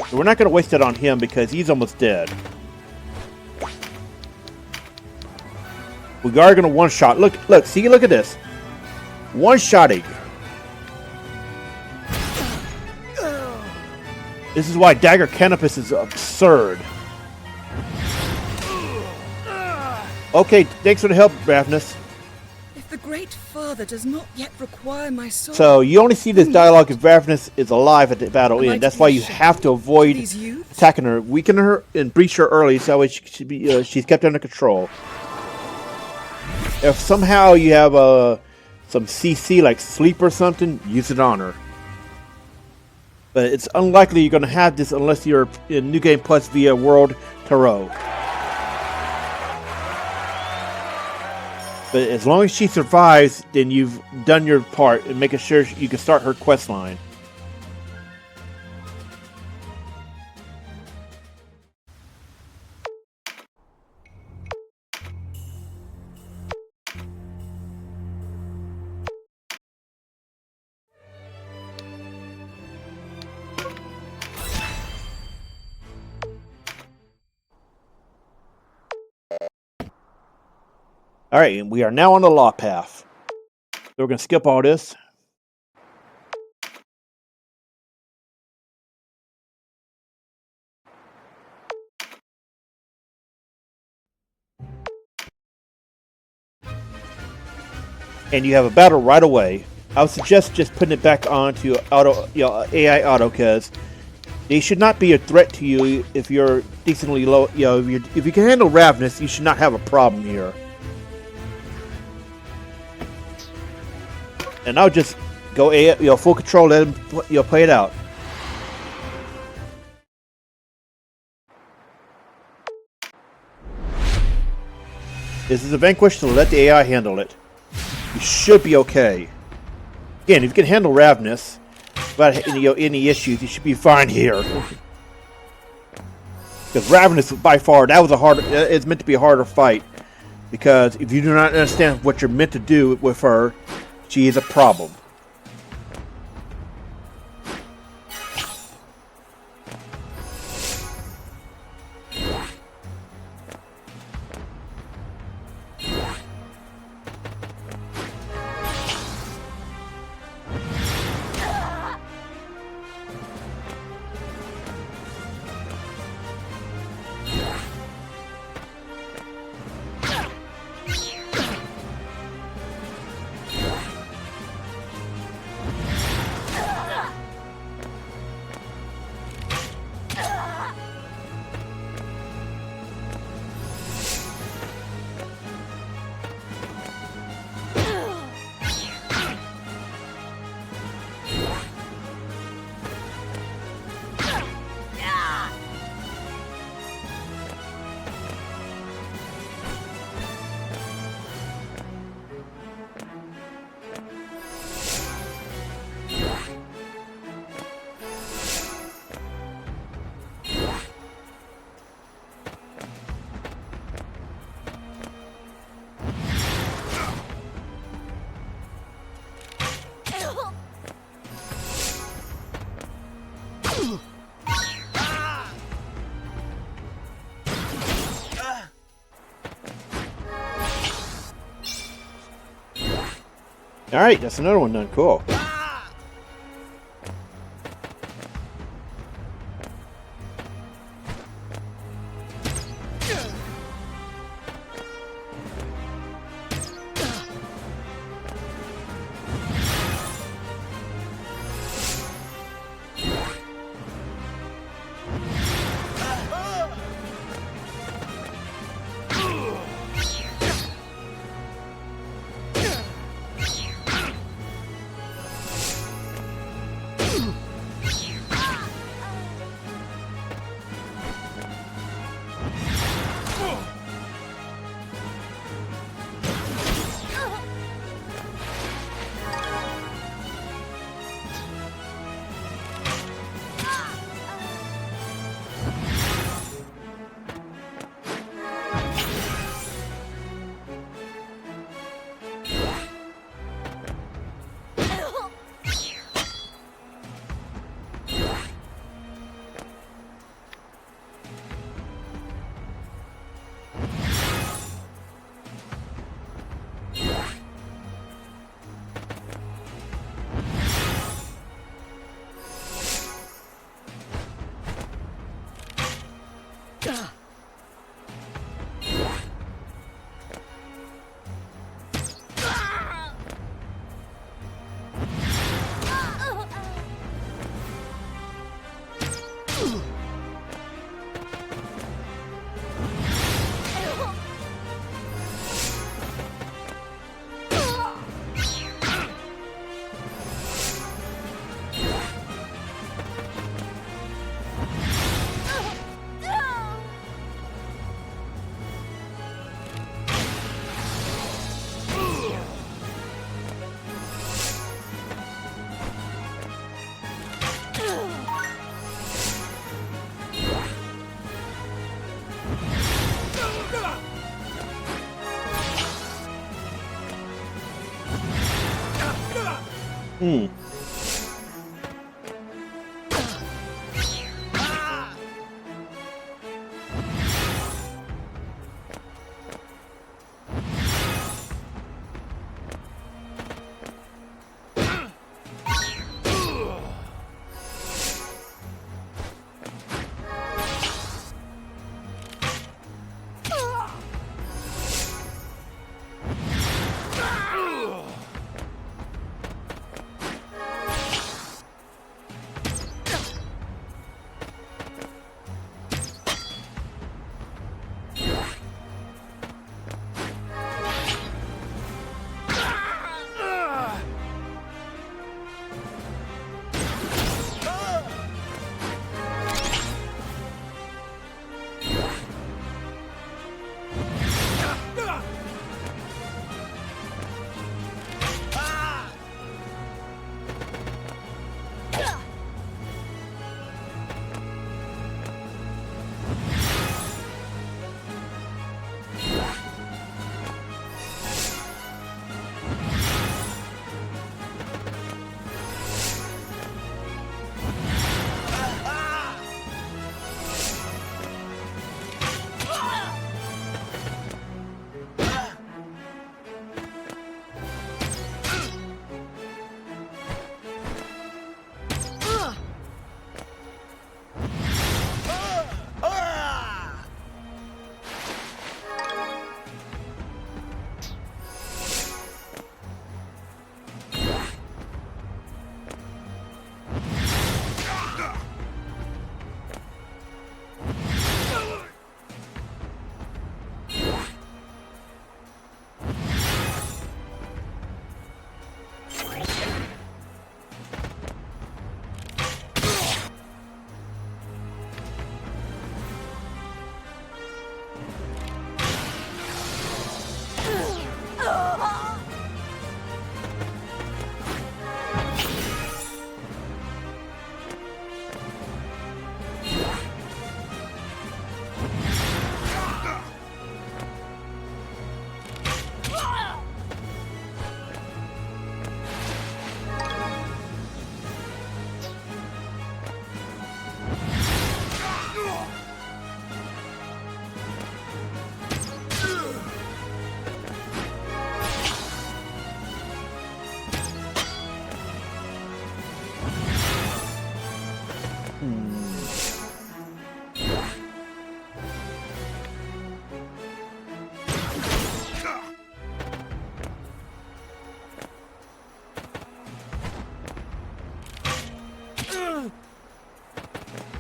A: So we're not going to waste it on him because he's almost dead. We are going to one-shot. Look, see, look at this. One-shotting. This is why Dagger Canopus is absurd. Okay, thanks for the help, Ravness.
K: If the Great Father does not yet require my soul...
A: So, you only see this dialogue if Ravness is alive at the battle end. That's why you have to avoid attacking her, weaken her, and breach her early so she's kept under control. If somehow you have some CC like sleep or something, use it on her. But it's unlikely you're going to have this unless you're in New Game Plus via World Tarot. But as long as she survives, then you've done your part in making sure you can start her quest line. Alright, and we are now on the law path. So we're going to skip all this. And you have a battle right away. I would suggest just putting it back onto auto, AI auto, because they should not be a threat to you if you're decently low. If you can handle Ravness, you should not have a problem here. And I'll just go full control, let him play it out. This is a Vanquish, so let the AI handle it. You should be okay. Again, if you can handle Ravness without any issues, you should be fine here. Because Ravness, by far, it's meant to be a harder fight. Because if you do not understand what you're meant to do with her, she is a problem. All right, that's another one done. Cool. Hmm.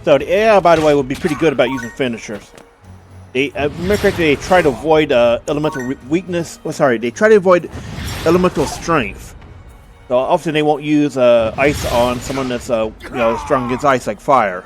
A: So the AI, by the way, will be pretty good about using finishers. They, remember correctly, they try to avoid elemental weakness. Oh, sorry, they try to avoid elemental strength. So often they won't use ice on someone that's strong against ice, like fire.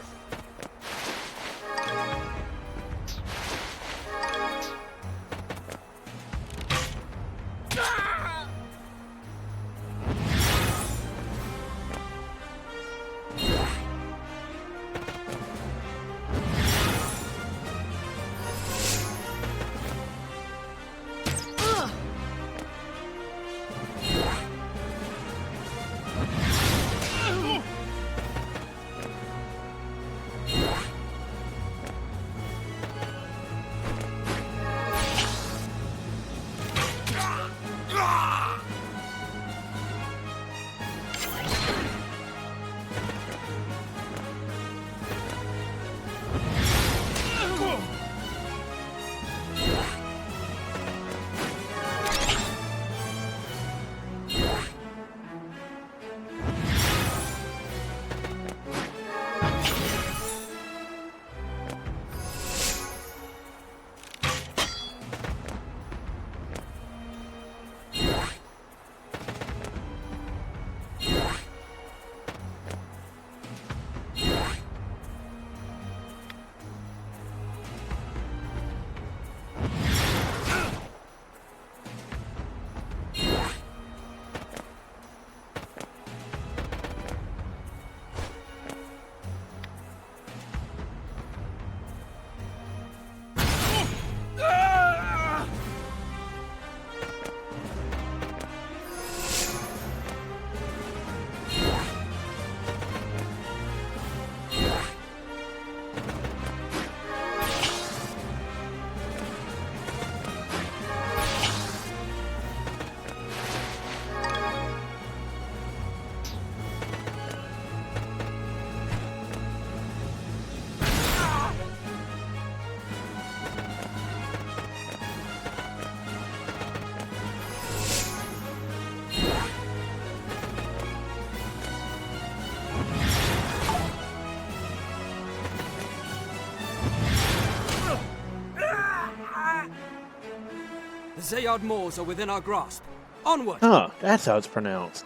H: The Xeod Moors are within our grasp. Onward!
A: Huh, that's how it's pronounced.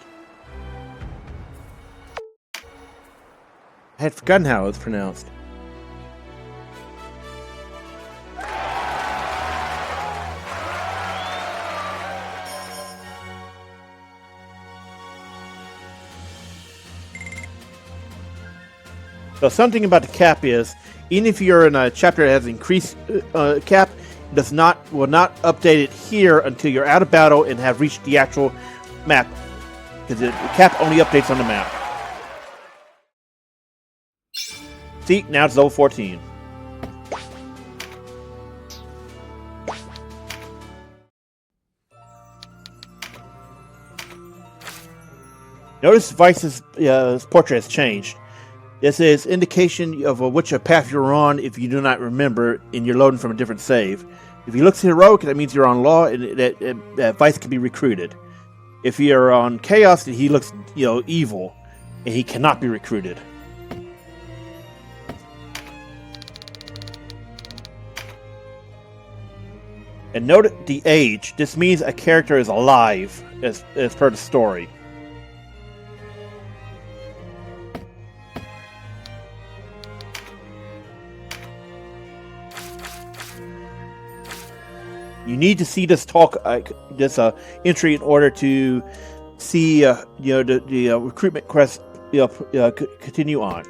A: I had forgotten how it's pronounced. So something about the cap is, even if you're in a chapter that has increased cap, will not update it here until you're out of battle and have reached the actual map, because the cap only updates on the map. See, now it's level 14. Notice Vice's portrait has changed. This is indication of which path you're on if you do not remember and you're loading from a different save. If he looks heroic, that means you're on law and that Vice can be recruited. If you're on chaos, he looks evil and he cannot be recruited. And note the age. This means a character is alive as per the story. You need to see this this entry in order to see the recruitment quest continue on.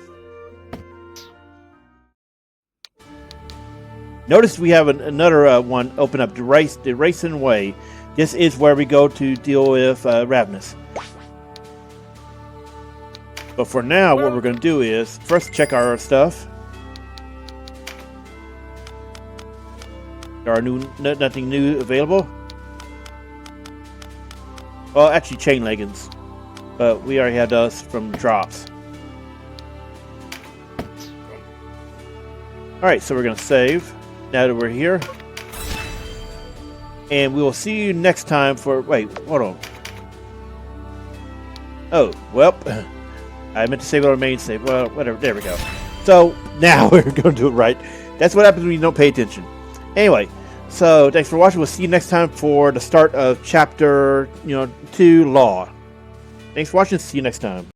A: Notice we have another one open up, the Racing Way. This is where we go to deal with Ravness. But for now, what we're going to do is first check our stuff. There are nothing new available. Well, actually, chain leggings, but we already had those from drops. All right, so we're gonna save now that we're here, and we will see you next time for. Wait, hold on. Oh, well, I meant to save our main save. Well, whatever. There we go. So now we're going to do it right. That's what happens when you don't pay attention. Anyway, so thanks for watching. We'll see you next time for the start of chapter 2 Law. Thanks for watching. See you next time.